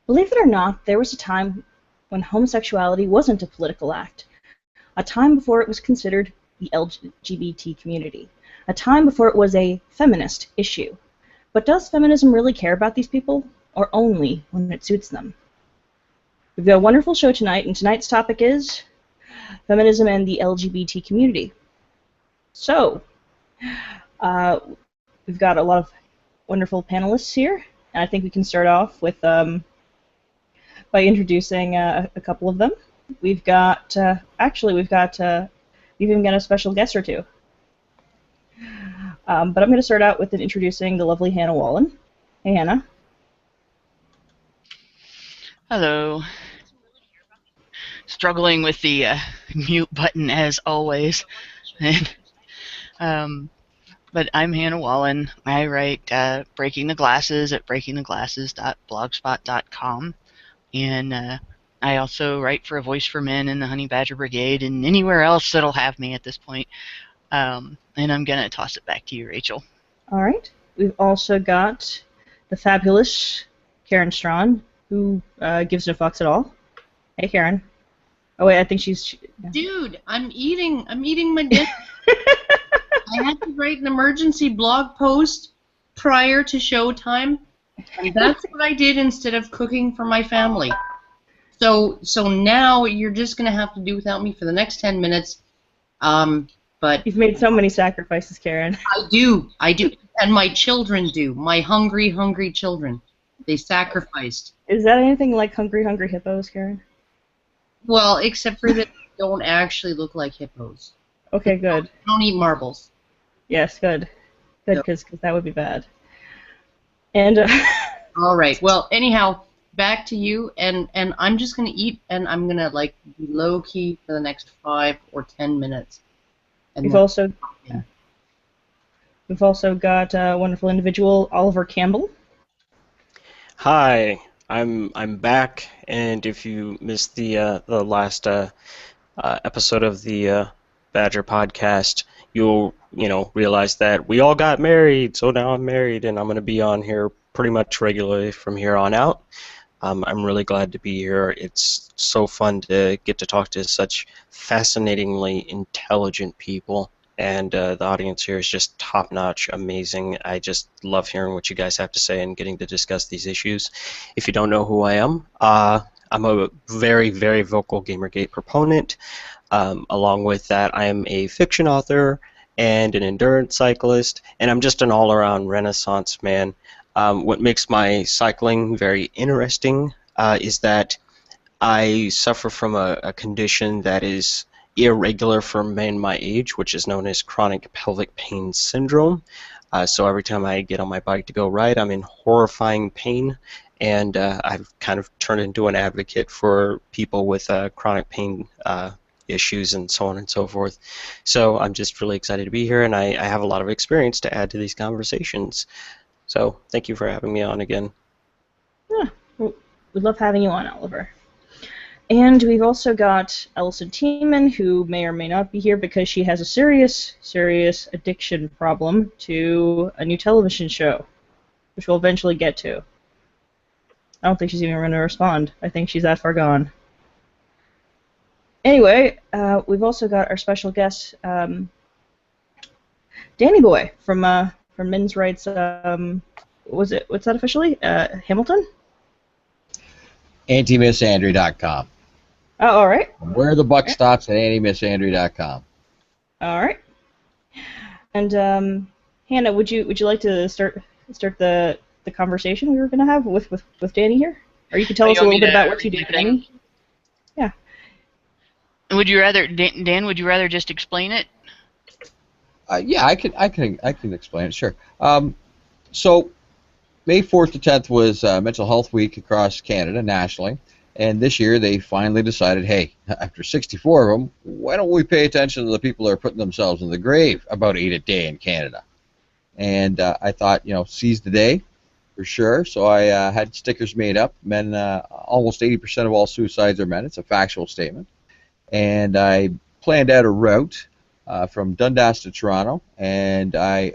Believe it or not, there was a time when homosexuality wasn't a political act, a time before it was considered the LGBT community, a time before it was a feminist issue. But does feminism really care about these people, or only when it suits them? We've got a wonderful show tonight, and tonight's topic is feminism and the LGBT community. So, we've got a lot of wonderful panelists here, and I think we can start off with by introducing a couple of them. We've got we've even got a special guest or two. But I'm going to start out with introducing the lovely Hannah Wallen. Hey, Hannah. Hello. Struggling with the mute button as always. But I'm Hannah Wallen. I write Breaking the Glasses at breakingtheglasses.blogspot.com. And I also write for A Voice for Men and the Honey Badger Brigade and anywhere else that'll have me at this point. And I'm going to toss it back to you, Rachel. All right. We've also got the fabulous Karen Strawn, who gives no fucks at all. Hey, Karen. Oh, wait, I think she's... Dude, I'm eating my dinner. I had to write an emergency blog post prior to showtime, and that's what I did instead of cooking for my family. So now you're just going to have to do without me for the next 10 minutes. But you've made so many sacrifices, Karen. I do, and my children do. My hungry children. They sacrificed. Is that anything like Hungry Hippos, Karen? Well, except for that they don't actually look like hippos. Okay, good. They don't eat marbles. Yes, good. Good, because that would be bad. And all right. Well, anyhow, back to you, and I'm just gonna eat, and I'm gonna be low key for the next 5 or 10 minutes. And we've also got a wonderful individual, Oliver Campbell. Hi, I'm back, and if you missed the last episode of the Badger podcast, you'll realize that we all got married, so now I'm married, and I'm going to be on here pretty much regularly from here on out. I'm really glad to be here. It's so fun to get to talk to such fascinatingly intelligent people, and the audience here is just top-notch, amazing. I just love hearing what you guys have to say and getting to discuss these issues. If you don't know who I am, I'm a very, very vocal Gamergate proponent. Along with that, I am a fiction author and an endurance cyclist, and I'm just an all-around Renaissance man. What makes my cycling very interesting is that I suffer from a condition that is irregular for men my age, which is known as chronic pelvic pain syndrome. So every time I get on my bike to go ride, I'm in horrifying pain, and I've kind of turned into an advocate for people with chronic pain issues and so on and so forth. So I'm just really excited to be here, and I have a lot of experience to add to these conversations. So thank you for having me on again. Yeah, well, we love having you on, Oliver. And we've also got Ellison Tiemann, who may or may not be here because she has a serious, serious addiction problem to a new television show, which we'll eventually get to. I don't think she's even going to respond. I think she's that far gone. Anyway, we've also got our special guest, Danny Boy from Men's Rights. What's that officially? Hamilton? AntiMissAndrew.com. Oh, all right. Where the buck stops at AntiMissAndrew.com. All right. And Hannah, would you like to start the conversation we were going to have with Danny here? Or you could tell us a little bit about what you do, Danny. Yeah. Would you rather, Dan? Would you rather just explain it? Yeah, I can explain it. Sure. So, May 4th to 10th was Mental Health Week across Canada nationally, and this year they finally decided, hey, after 64 of them, why don't we pay attention to the people that are putting themselves in the grave about 8 a day in Canada? And I thought, seize the day for sure. So I had stickers made up. Men, almost 80% of all suicides are men. It's a factual statement. And I planned out a route from Dundas to Toronto, and I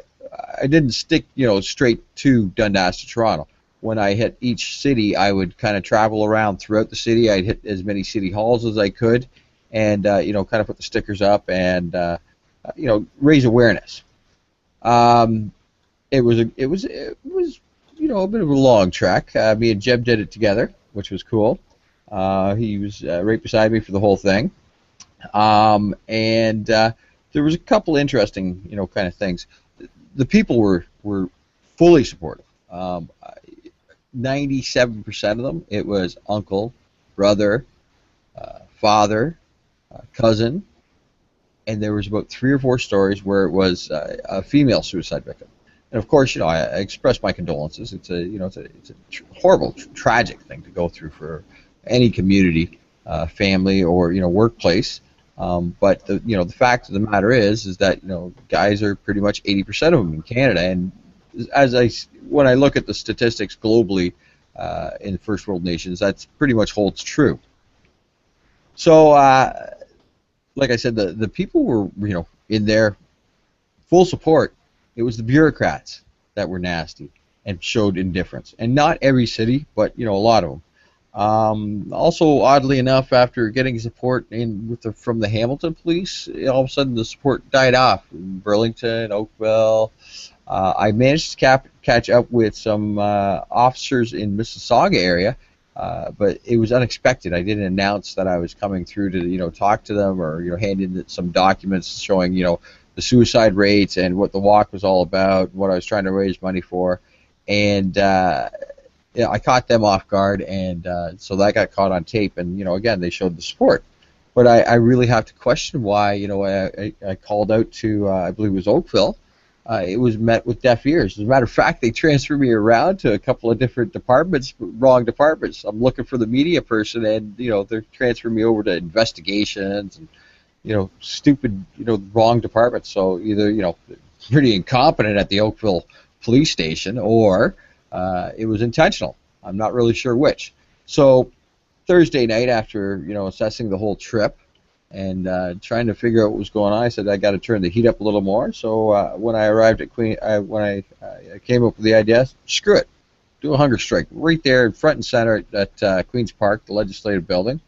didn't stick straight to Dundas to Toronto. when I hit each city, I would kind of travel around throughout the city. I'd hit as many city halls as I could, and kind of put the stickers up and raise awareness. It was a bit of a long trek. Me and Jeb did it together, which was cool. He was right beside me for the whole thing, and there was a couple interesting kind of things. The people were fully supportive. 97% of them, it was uncle, brother, father, cousin, and there was about 3 or 4 stories where it was a female suicide victim. And of course, I expressed my condolences. It's a horrible, tragic thing to go through for any community, family, or workplace. But the fact of the matter is that guys are pretty much 80% of them in Canada, and when I look at the statistics globally in first world nations, that's pretty much holds true. So, like I said, the people were in their full support. It was the bureaucrats that were nasty and showed indifference, and not every city, but a lot of them. Also, oddly enough, after getting support from the Hamilton police, all of a sudden the support died off in Burlington, Oakville. I managed to catch up with some officers in Mississauga area, but it was unexpected. I didn't announce that I was coming through to talk to them or hand in some documents showing the suicide rates and what the walk was all about, what I was trying to raise money for, and I caught them off guard, and so that got caught on tape. And again, they showed the support, but I really have to question why I called out to I believe it was Oakville. It was met with deaf ears. As a matter of fact, they transferred me around to a couple of different departments, wrong departments. I'm looking for the media person, and they're transferring me over to investigations and stupid wrong departments. So either pretty incompetent at the Oakville police station, or it was intentional. I'm not really sure which. So Thursday night, after assessing the whole trip and trying to figure out what was going on, I said I got to turn the heat up a little more. So when I arrived at when I came up with the idea, screw it, do a hunger strike right there, front and center at Queen's Park, the Legislative Building,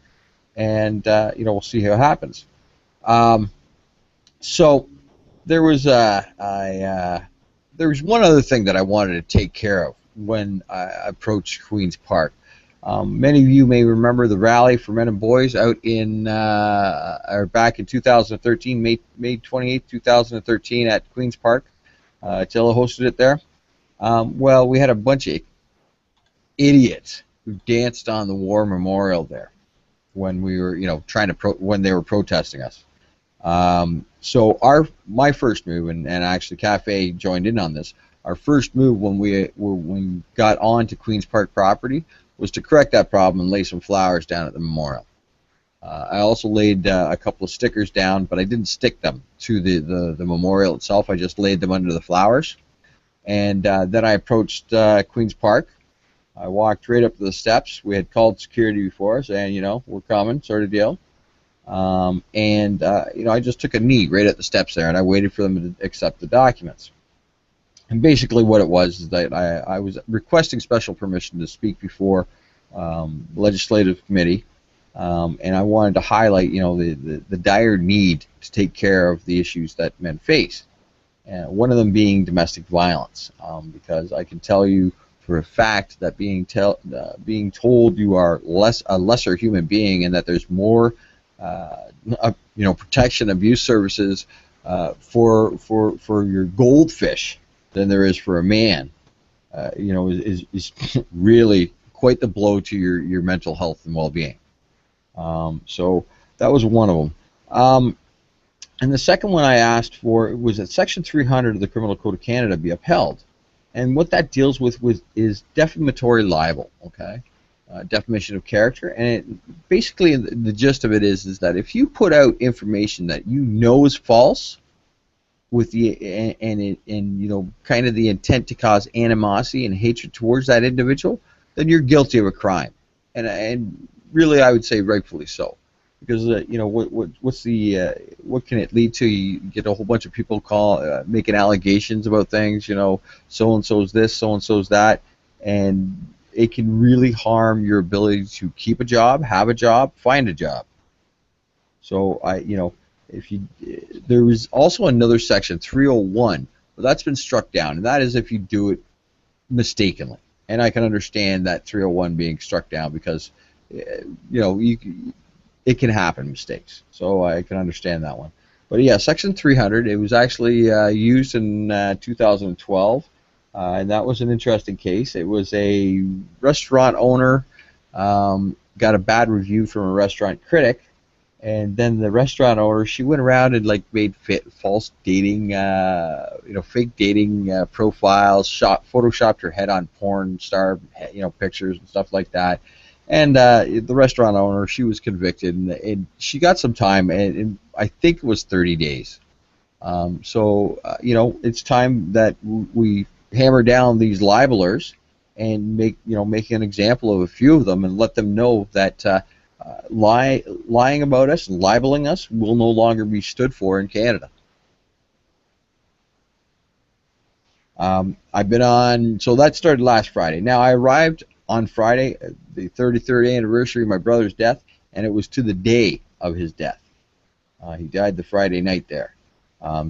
and we'll see how it happens. So there was there was one other thing that I wanted to take care of when I approached Queen's Park. Many of you may remember the rally for men and boys out back in 2013, May 28, 2013 at Queen's Park. Attila hosted it there. Well, we had a bunch of idiots who danced on the war memorial there when we were, when they were protesting us. So my first move, and actually Cafe joined in on this, our first move when we got onto Queen's Park property was to correct that problem and lay some flowers down at the memorial. I also laid a couple of stickers down, but I didn't stick them to the memorial itself. I just laid them under the flowers. And then I approached Queen's Park. I walked right up to the steps. We had called security before, saying, we're coming, sort of deal. I just took a knee right at the steps there, and I waited for them to accept the documents. And basically what it was is that I was requesting special permission to speak before the Legislative Committee, and I wanted to highlight, the dire need to take care of the issues that men face. One of them being domestic violence, because I can tell you for a fact that being told you are a lesser human being and that there's more protection abuse services for your goldfish than there is for a man, is really quite the blow to your mental health and well-being. So that was one of them. And the second one I asked for was that Section 300 of the Criminal Code of Canada be upheld. And what that deals with is defamatory libel, okay? Defamation of character, and basically the gist of it is that if you put out information that is false, with kind of the intent to cause animosity and hatred towards that individual, then you're guilty of a crime, and really I would say rightfully so, because what can it lead to? You get a whole bunch of people making allegations about things, so and so's this, so and so's that. and it can really harm your ability to keep a job, have a job, find a job. So there is also another section, 301, but that's been struck down, and that is if you do it mistakenly. And I can understand that 301 being struck down because, it can happen, mistakes. So I can understand that one. But yeah, Section 300, it was actually used in 2012, and that was an interesting case. It was a restaurant owner got a bad review from a restaurant critic, and then the restaurant owner, she went around and made false dating, fake dating profiles, photoshopped her head on porn star, pictures and stuff like that. And the restaurant owner, she was convicted, and she got some time, and I think it was 30 days. It's time that we hammer down these libelers and make an example of a few of them, and let them know that lying about us and libeling us will no longer be stood for in Canada. I've been on, so that started last Friday. Now, I arrived on Friday, the 33rd anniversary of my brother's death, and it was to the day of his death. He died the Friday night there.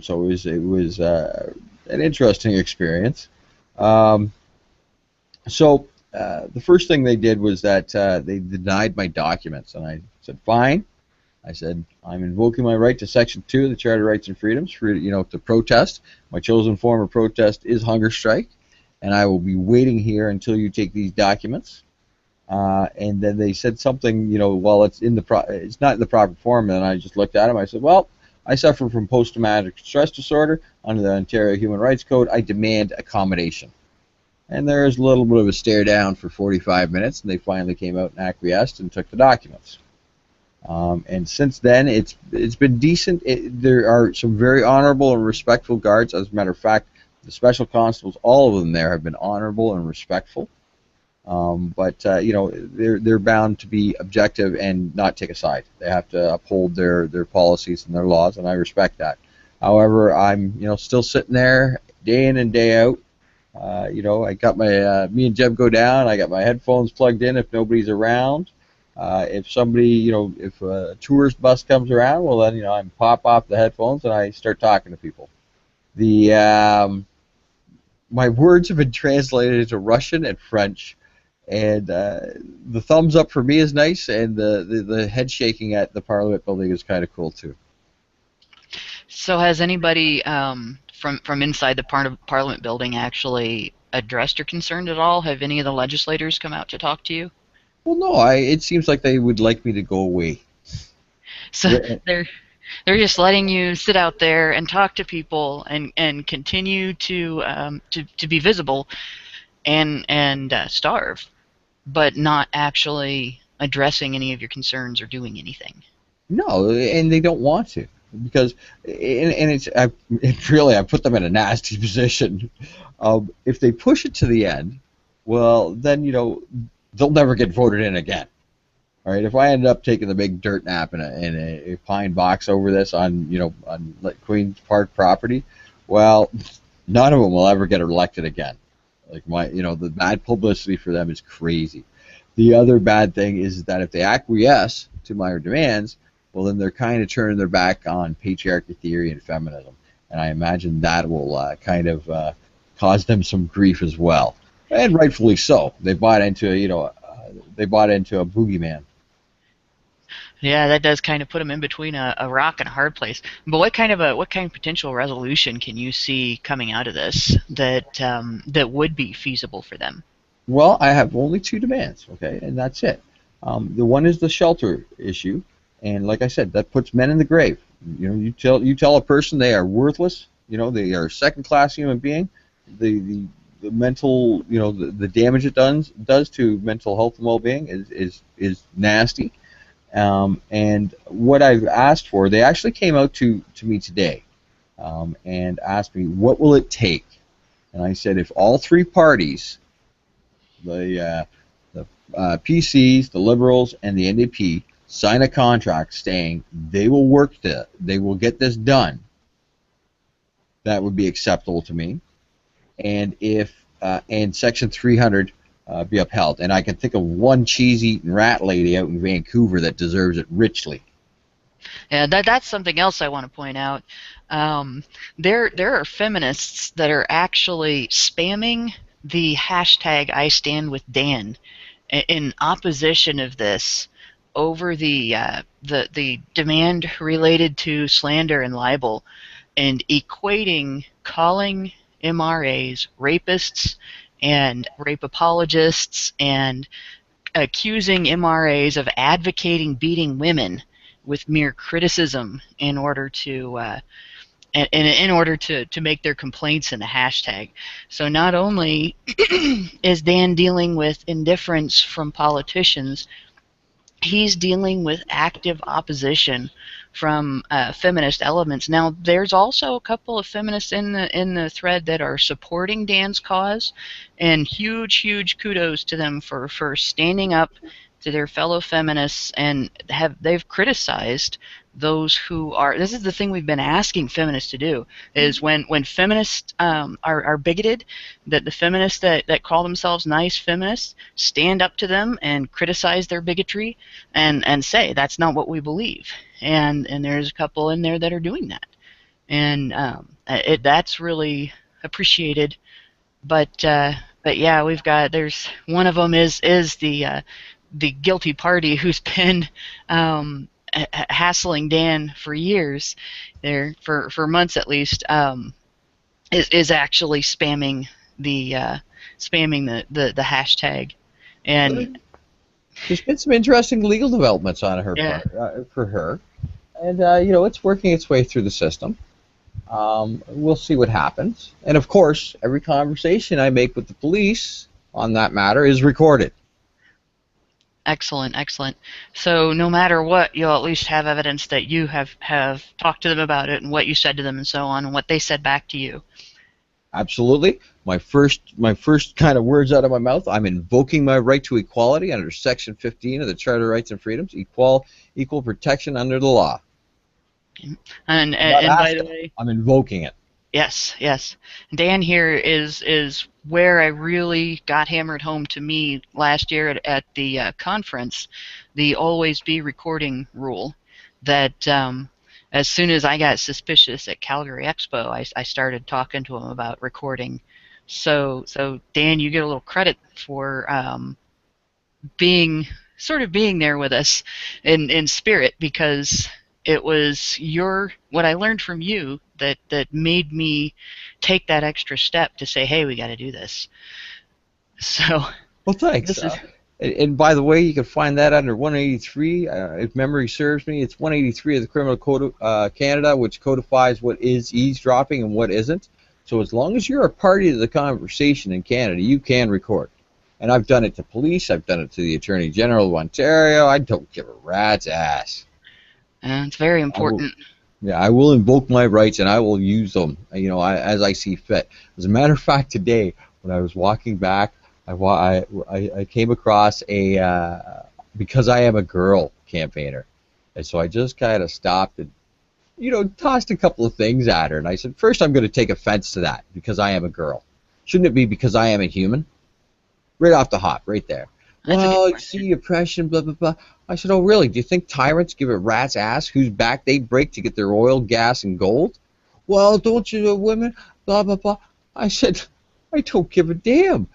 So it was an interesting experience. The first thing they did was that they denied my documents, and I said, fine. I said, I'm invoking my right to Section 2 of the Charter of Rights and Freedoms to protest. My chosen form of protest is hunger strike, and I will be waiting here until you take these documents. And then they said something, well, it's not in the proper form, and I just looked at them. I said, well, I suffer from post-traumatic stress disorder under the Ontario Human Rights Code. I demand accommodation. And there was a little bit of a stare down for 45 minutes, and they finally came out and acquiesced and took the documents. And since then, it's been decent. There are some very honorable and respectful guards. As a matter of fact, the special constables, all of them there, have been honorable and respectful. They're bound to be objective and not take a side. They have to uphold their policies and their laws, and I respect that. However, I'm still sitting there day in and day out. I got my me and Jeb go down. I got my headphones plugged in if nobody's around. If somebody, if a tourist bus comes around, well then, I pop off the headphones and I start talking to people. My words have been translated into Russian and French, and the thumbs up for me is nice, and the head shaking at the Parliament building is kind of cool too. So has anybody from inside the Parliament building actually addressed your concern at all? Have any of the legislators come out to talk to you? Well, no. It seems like they would like me to go away. So they're just letting you sit out there and talk to people and continue to be visible and starve, but not actually addressing any of your concerns or doing anything. No, and they don't want to, because I put them in a nasty position. If they push it to the end, well, then they'll never get voted in again. All right, if I ended up taking the big dirt nap in a pine box over this on Queen's Park property, well, none of them will ever get elected again. The bad publicity for them is crazy. The other bad thing is that if they acquiesce to my demands, well, then they're kind of turning their back on patriarchy theory and feminism, and I imagine that will cause them some grief as well. And rightfully so. They bought into a boogeyman. Yeah, that does kind of put them in between a rock and a hard place. But what kind of potential resolution can you see coming out of this that would be feasible for them? Well, I have only two demands, okay, and that's it. The one is the shelter issue, and like I said, that puts men in the grave. You tell a person they are worthless. They are a second-class human being. The mental, the damage it does to mental health and well-being is nasty. And what I've asked for, they actually came out to me today and asked me, what will it take? And I said, if all three parties, the PCs, the Liberals, and the NDP, sign a contract saying they will get this done, that would be acceptable to me. And if and Section 300 be upheld. And I can think of one cheese-eating rat lady out in Vancouver that deserves it richly. Yeah, that's something else I want to point out. There are feminists that are actually spamming the hashtag I stand with Dan in opposition of this over the demand related to slander and libel, and equating calling MRAs rapists and rape apologists and accusing MRAs of advocating beating women with mere criticism in order to in order to make their complaints in the hashtag. So not only is Dan dealing with indifference from politicians, he's dealing with active opposition from feminist elements. Now, there's also a couple of feminists in the thread that are supporting Dan's cause, and huge kudos to them for standing up to their fellow feminists, and they've criticized those who are. This is the thing we've been asking feminists to do: is when feminists are bigoted, that the feminists that call themselves nice feminists stand up to them and criticize their bigotry, and say that's not what we believe. And there's a couple in there that are doing that, and that's really appreciated. But yeah, there's one of them is the guilty party who's been hassling Dan for years, for months at least, is actually spamming the hashtag. And there's been some interesting legal developments on her part, for her, and it's working its way through the system. We'll see what happens, and of course, every conversation I make with the police on that matter is recorded. Excellent. So no matter what, you'll at least have evidence that you have talked to them about it and what you said to them and so on, and what they said back to you. Absolutely. My first kind of words out of my mouth, I'm invoking my right to equality under Section 15 of the Charter of Rights and Freedoms, equal protection under the law. And by the way, I'm invoking it. Yes. Dan here is where I really got hammered home to me last year at the conference, the always be recording rule, that as soon as I got suspicious at Calgary Expo, I started talking to him about recording. So Dan, you get a little credit for being there with us in spirit, because it was what I learned from you that made me take that extra step to say, hey, we got to do this. So. Well, thanks. And by the way, you can find that under 183. If memory serves me, it's 183 of the Criminal Code of Canada, which codifies what is eavesdropping and what isn't. So as long as you're a party to the conversation in Canada, you can record. And I've done it to police. I've done it to the Attorney General of Ontario. I don't give a rat's ass. It's very important. I will invoke my rights, and I will use them, as I see fit. As a matter of fact, today, when I was walking back, I came across a because I am a girl campaigner, and so I just kind of stopped and, tossed a couple of things at her, and I said, first, I'm going to take offense to that because I am a girl. Shouldn't it be because I am a human? Right off the hop, right there. Well, you see oppression, blah, blah, blah. I said, oh, really? Do you think tyrants give a rat's ass whose back they break to get their oil, gas, and gold? Well, don't you know women? Blah, blah, blah. I said, I don't give a damn.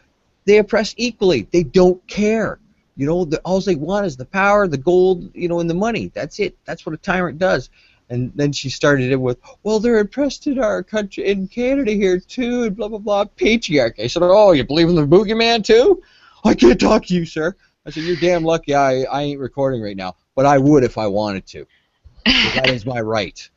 They oppress equally. They don't care. All they want is the power, the gold, and the money. That's it. That's what a tyrant does. And then she started it with, well, they're oppressed in our country, in Canada here, too, and blah, blah, blah, patriarchy. I said, oh, you believe in the boogeyman, too? I can't talk to you, sir. I said, you're damn lucky I ain't recording right now, but I would if I wanted to. That is my right.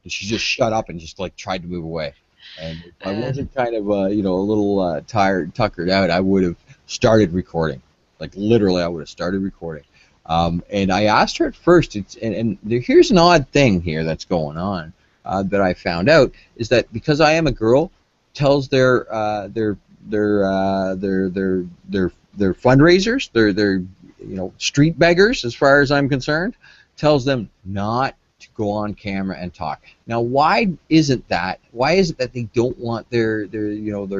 And she just shut up and just, tried to move away. And if I wasn't kind of, a little tired, tuckered out, I would have started recording. Literally, I would have started recording. And I asked her at first, and here's an odd thing here that's going on that I found out, is that because I am a girl, tells their fundraisers, their street beggars, as far as I'm concerned, tells them not to go on camera and talk. Now, why isn't that? Why is it that they don't want their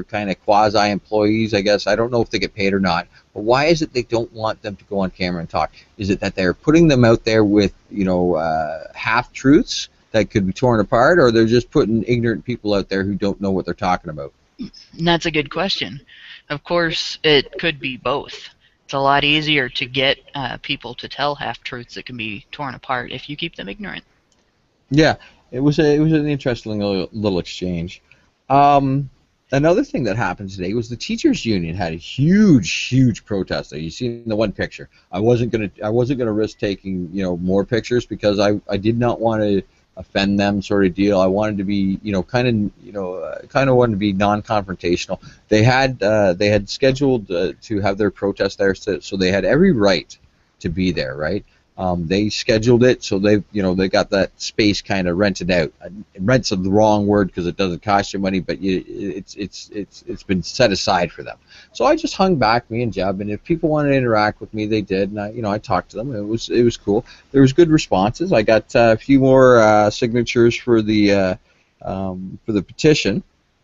kind of quasi employees? I guess I don't know if they get paid or not. But why is it they don't want them to go on camera and talk? Is it that they're putting them out there with half truths that could be torn apart, or they're just putting ignorant people out there who don't know what they're talking about? And that's a good question. Of course, it could be both. It's a lot easier to get people to tell half-truths that can be torn apart if you keep them ignorant. Yeah, it was an interesting little exchange. Another thing that happened today was the teachers' union had a huge protest. You seen the one picture. I wasn't gonna risk taking more pictures because I did not want to offend them, sort of deal. I wanted to be kind of wanted to be non-confrontational. They had scheduled to have their protest there, so they had every right to be there, right? They scheduled it, so they got that space kind of rented out. Rent's the wrong word because it doesn't cost you money, but it's been set aside for them. So I just hung back, me and Jeb, and if people wanted to interact with me, they did, and I talked to them. It was cool. There was good responses. I got a few more signatures for the petition.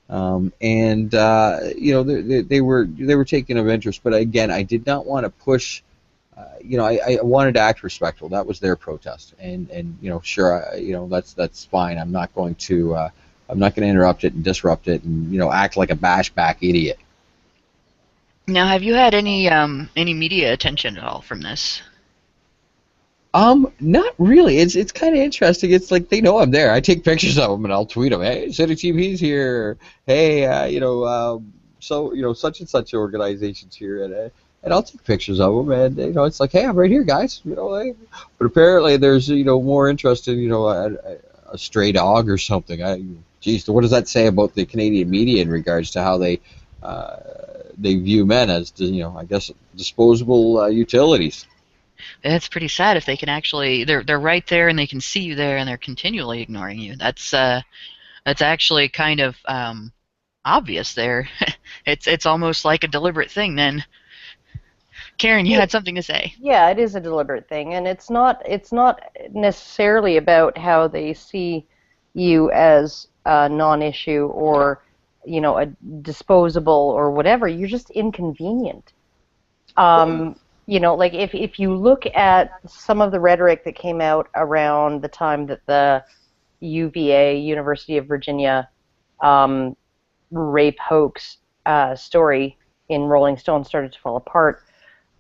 They were taking of interest, but again, I did not want to push. I wanted to act respectful. That was their protest, and sure, that's fine. I'm not going to interrupt it and disrupt it, and act like a bashback idiot. Now, have you had any media attention at all from this? Not really. It's kind of interesting. It's like they know I'm there. I take pictures of them and I'll tweet them. Hey, City TV's here. Hey, such and such organizations here, and I'll take pictures of them, and it's like, hey, I'm right here, guys. But apparently there's more interest in a stray dog or something. Geez, what does that say about the Canadian media in regards to how they view men as I guess disposable utilities? It's pretty sad if they can actually they're right there and they can see you there and they're continually ignoring you. That's actually kind of obvious there. It's almost like a deliberate thing then. Karen, you had something to say. Yeah, it is a deliberate thing, and it's not necessarily about how they see you as a non-issue or a disposable or whatever. You're just inconvenient. Like if you look at some of the rhetoric that came out around the time that the UVA, University of Virginia, rape hoax story in Rolling Stone started to fall apart,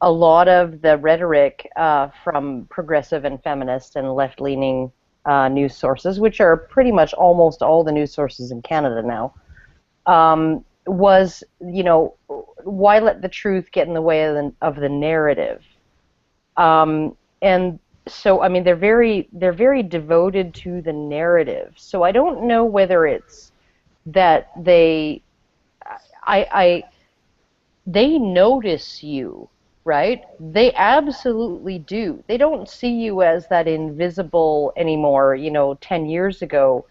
a lot of the rhetoric from progressive and feminist and left-leaning news sources, which are pretty much almost all the news sources in Canada now, was, why let the truth get in the way of the narrative? And so, I mean, they're very devoted to the narrative. So I don't know whether it's that they notice you. Right? They absolutely do. They don't see you as that invisible anymore. 10 years ago,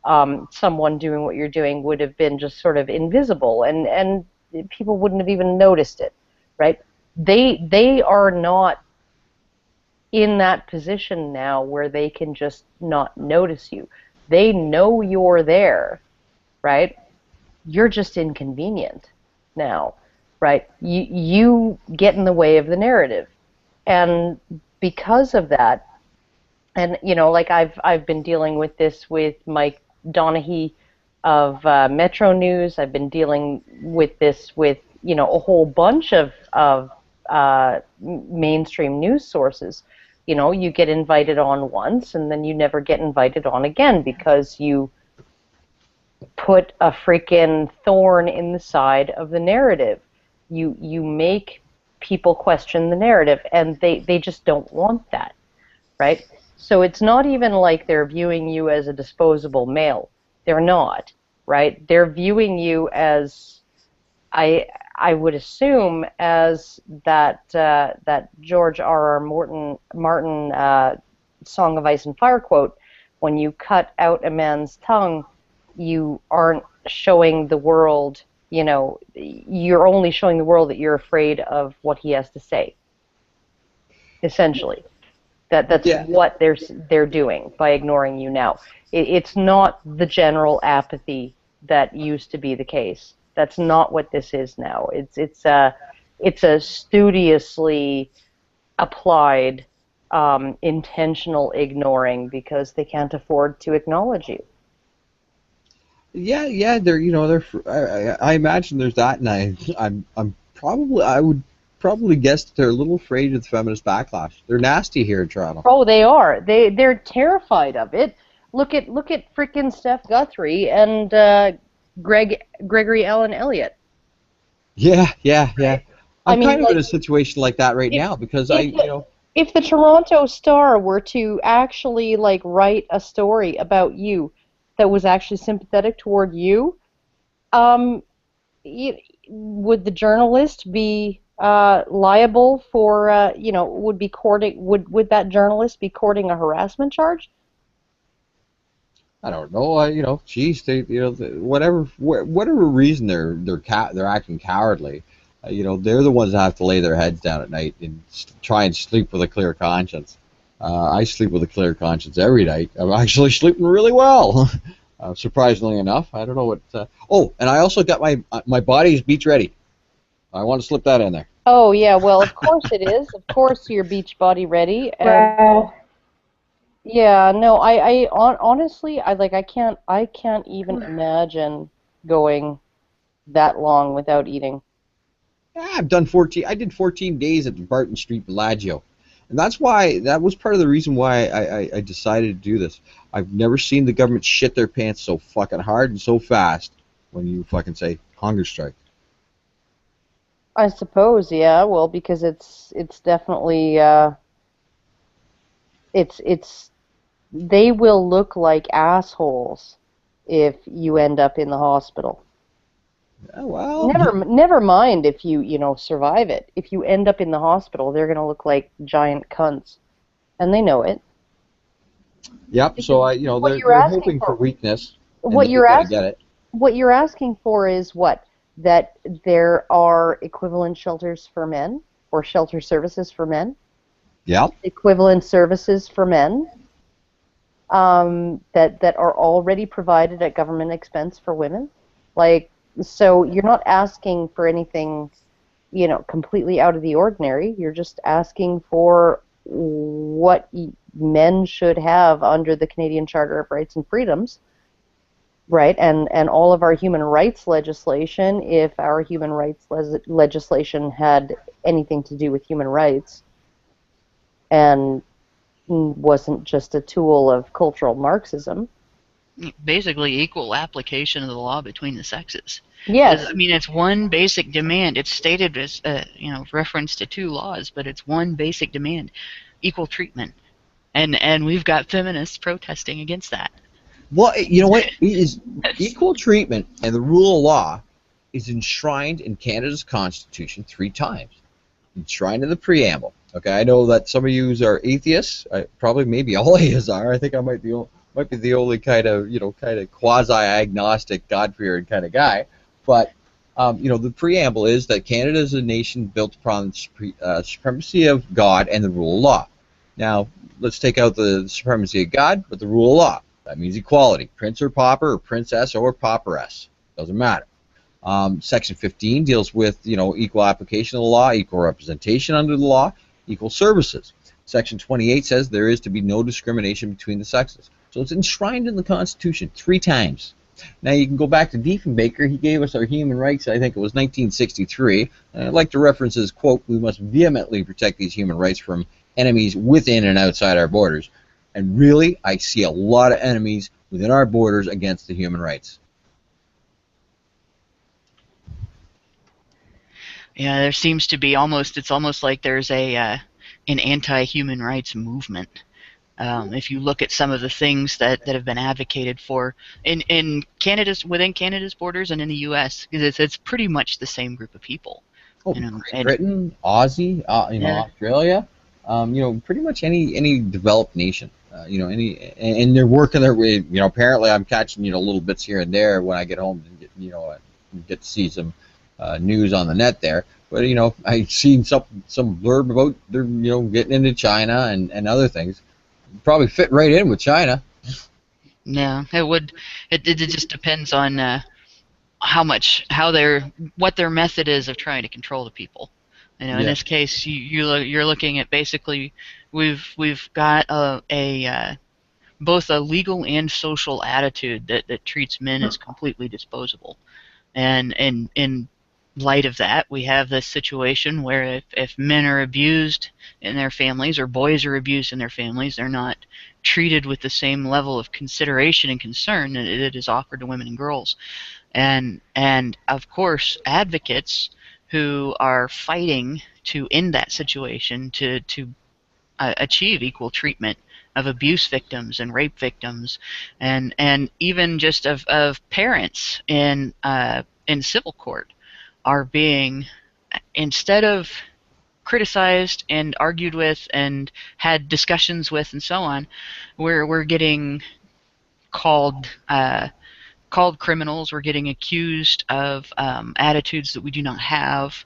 someone doing what you're doing would have been just sort of invisible, and people wouldn't have even noticed it, right? They are not in that position now where they can just not notice you. They know you're there, right? You're just inconvenient now. Right, you get in the way of the narrative, and because of that, and like I've been dealing with this with Mike Donaghy of Metro News. I've been dealing with this with a whole bunch of mainstream news sources. You get invited on once, and then you never get invited on again because you put a freaking thorn in the side of the narrative. You make people question the narrative, and they just don't want that, right? So it's not even like they're viewing you as a disposable male. They're not, right? They're viewing you as, I would assume, as that George R.R. Martin Song of Ice and Fire quote, when you cut out a man's tongue, you aren't showing the world, you're only showing the world that you're afraid of what he has to say, essentially. That's what they're doing by ignoring you now. It's not the general apathy that used to be the case. That's not what this is now. It's a studiously applied intentional ignoring because they can't afford to acknowledge you. Yeah, I imagine there's that, and I would probably guess that they're a little afraid of the feminist backlash. They're nasty here in Toronto. Oh, they are. They're terrified of it. Look at frickin' Steph Guthrie and Gregory Allen Elliott. Yeah. I'm kind of like, in a situation like that right now because if the Toronto Star were to actually write a story about you that was actually sympathetic toward you, would the journalist be liable for would that journalist be courting a harassment charge? I don't know. Geez, whatever reason they're acting cowardly. They're the ones that have to lay their heads down at night and try and sleep with a clear conscience. I sleep with a clear conscience every night. I'm actually sleeping really well, surprisingly enough. I don't know what. And I also got my body's beach ready. I want to slip that in there. Oh yeah, well of course it is. Of course you're beach body ready. Wow. Yeah, no, I honestly, I can't even imagine going that long without eating. Yeah, I did 14 days at the Barton Street Bellagio. And that was part of the reason why I decided to do this. I've never seen the government shit their pants so fucking hard and so fast when you fucking say hunger strike. I suppose, yeah, well, because it's definitely, they will look like assholes if you end up in the hospital. Yeah, well, never mind if you survive it. If you end up in the hospital, they're going to look like giant cunts, and they know it. Yep. So they're hoping for weakness. What you're asking for is what? That there are equivalent shelters for men, or shelter services for men. Yeah. Equivalent services for men. That are already provided at government expense for women. So you're not asking for anything, completely out of the ordinary. You're just asking for what men should have under the Canadian Charter of Rights and Freedoms, right? And all of our human rights legislation, if our human rights legislation had anything to do with human rights and wasn't just a tool of cultural Marxism. Basically equal application of the law between the sexes. Yes. I mean, it's one basic demand. It's stated as, reference to two laws, but it's one basic demand, equal treatment. And we've got feminists protesting against that. Well, you know what? It is equal treatment and the rule of law is enshrined in Canada's Constitution 3 times. Enshrined in the preamble. Okay, I know that some of you are atheists. Probably maybe all atheists are. I think I might be the only kind of quasi-agnostic, God-fearing kind of guy. But the preamble is that Canada is a nation built upon the supremacy of God and the rule of law. Now, let's take out the supremacy of God, but the rule of law. That means equality. Prince or pauper, or princess or pauperess. Doesn't matter. Section 15 deals with, equal application of the law, equal representation under the law, equal services. Section 28 says there is to be no discrimination between the sexes. So it's enshrined in the Constitution 3 times. Now you can go back to Diefenbaker. He gave us our human rights, I think it was 1963. And I'd like to reference his quote, "We must vehemently protect these human rights from enemies within and outside our borders." And really, I see a lot of enemies within our borders against the human rights. Yeah, there seems to be it's almost like there's an anti-human rights movement. If you look at some of the things that have been advocated for within Canada's borders and in the U.S., because it's pretty much the same group of people. Oh, Britain, Aussie, Australia, pretty much any developed nation. And they're working their way. Apparently I'm catching little bits here and there when I get home and get to see some news on the net there. But I've seen some blurb about they're getting into China and other things. Probably fit right in with China. Yeah, it would. It just depends on what their method is of trying to control the people. In this case, you're looking at basically we've got both a legal and social attitude that treats men as completely disposable. And in light of that, we have this situation where if men are abused in their families or boys are abused in their families, they're not treated with the same level of consideration and concern that it is offered to women and girls. And of course, advocates who are fighting to end that situation, to achieve equal treatment of abuse victims and rape victims, and even just of parents in civil court, are being, instead of criticized and argued with and had discussions with and so on, we're getting called criminals. We're getting accused of attitudes that we do not have,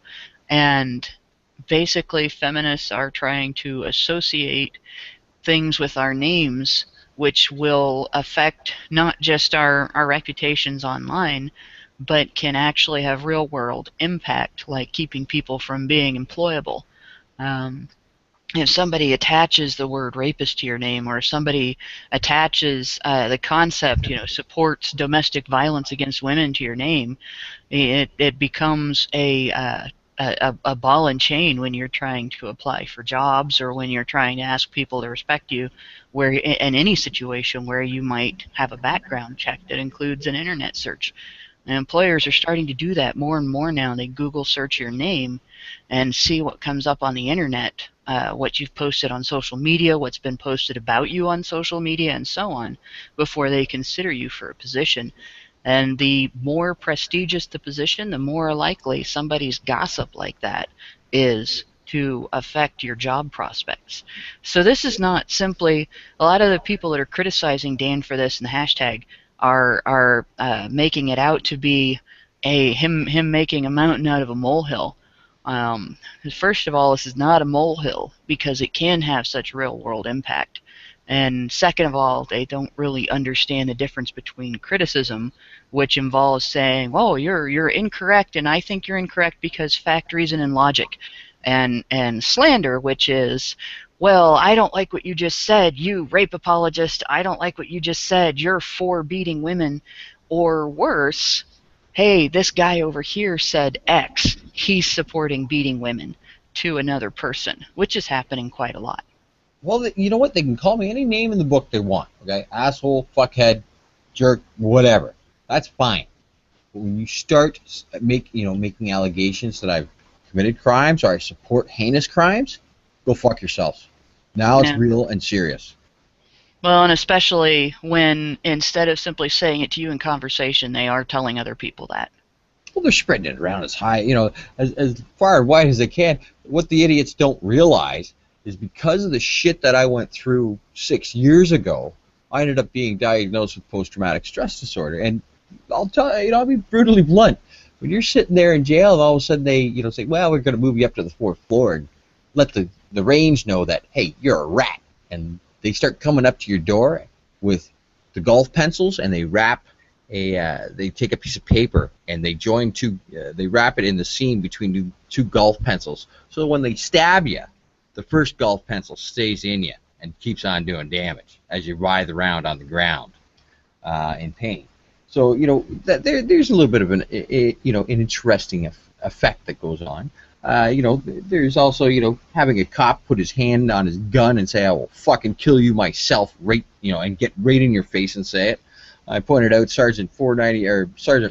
and basically feminists are trying to associate things with our names which will affect not just our reputations online, but can actually have real world impact, like keeping people from being employable. If somebody attaches the word rapist to your name, or if somebody attaches the concept, supports domestic violence against women to your name, it becomes a ball and chain when you're trying to apply for jobs, or when you're trying to ask people to respect you, where in any situation where you might have a background check that includes an internet search. And employers are starting to do that more and more now. They Google search your name and see what comes up on the internet, what you've posted on social media, what's been posted about you on social media, and so on, before they consider you for a position. And the more prestigious the position, the more likely somebody's gossip like that is to affect your job prospects. So this is not simply, a lot of the people that are criticizing Dan for this in the hashtag are making it out to be him making a mountain out of a molehill. First of all, this is not a molehill, because it can have such real world impact. And second of all, they don't really understand the difference between criticism, which involves saying, "Oh, you're incorrect, and I think you're incorrect because fact, reason, and logic," and slander, which is, "Well, I don't like what you just said, you rape apologist. I don't like what you just said, you're for beating women," or worse, "Hey, this guy over here said X, he's supporting beating women," to another person, which is happening quite a lot. Well, you know what? They can call me any name in the book they want. Okay, asshole, fuckhead, jerk, whatever. That's fine. But when you start making allegations that I've committed crimes or I support heinous crimes, go fuck yourselves. Now it's real and serious. Well, and especially when instead of simply saying it to you in conversation, they are telling other people that. Well, they're spreading it around as far and wide as they can. What the idiots don't realize is because of the shit that I went through 6 years ago, I ended up being diagnosed with post-traumatic stress disorder. And I'll tell you, I'll be brutally blunt. When you're sitting there in jail and all of a sudden they, say, "Well, we're going to move you up to the 4th floor and let the range know that, hey, you're a rat." And they start coming up to your door with the golf pencils, and they wrap they take a piece of paper and they they wrap it in the seam between two golf pencils. So when they stab you, the first golf pencil stays in you and keeps on doing damage as you writhe around on the ground in pain. So there's a little bit of an interesting effect that goes on. There's also having a cop put his hand on his gun and say, "I will fucking kill you myself," right, and get right in your face and say it. I pointed out Sergeant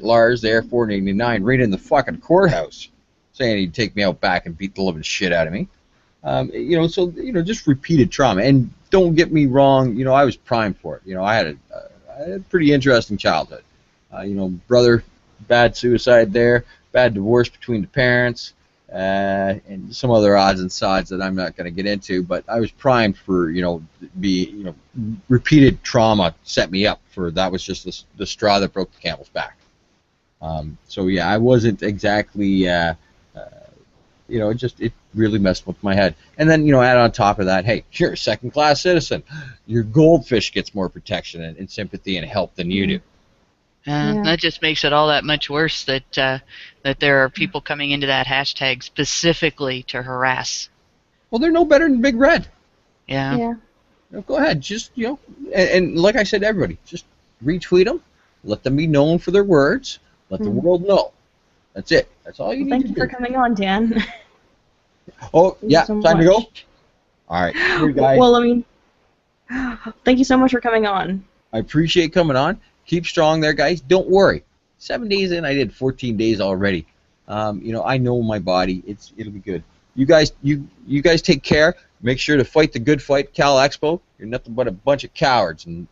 Lars there, 499, right in the fucking courthouse, saying he'd take me out back and beat the living shit out of me. Just repeated trauma. And don't get me wrong, I was primed for it. I had a pretty interesting childhood. Brother, bad suicide there, bad divorce between the parents, and some other odds and sods that I'm not going to get into. But I was primed for, repeated trauma set me up for. That was just the straw that broke the camel's back. So yeah, I wasn't exactly, it really messed with my head. And then, add on top of that, hey, you're a second-class citizen. Your goldfish gets more protection and sympathy and help than you do. Yeah. That just makes it all that much worse that there are people coming into that hashtag specifically to harass. Well, they're no better than Big Red. Yeah. Go ahead, just, and like I said, everybody, just retweet them, let them be known for their words, let the world know. That's it. That's all you need to do. Thank you for coming on, Dan. Oh, yeah, so time much. to go? All right, here, guys. Well, I mean, thank you so much for coming on. I appreciate coming on. Keep strong there, guys. Don't worry. 7 days in, I did 14 days already. I know my body. It'll be good. You guys take care. Make sure to fight the good fight, Cal Expo. You're nothing but a bunch of cowards and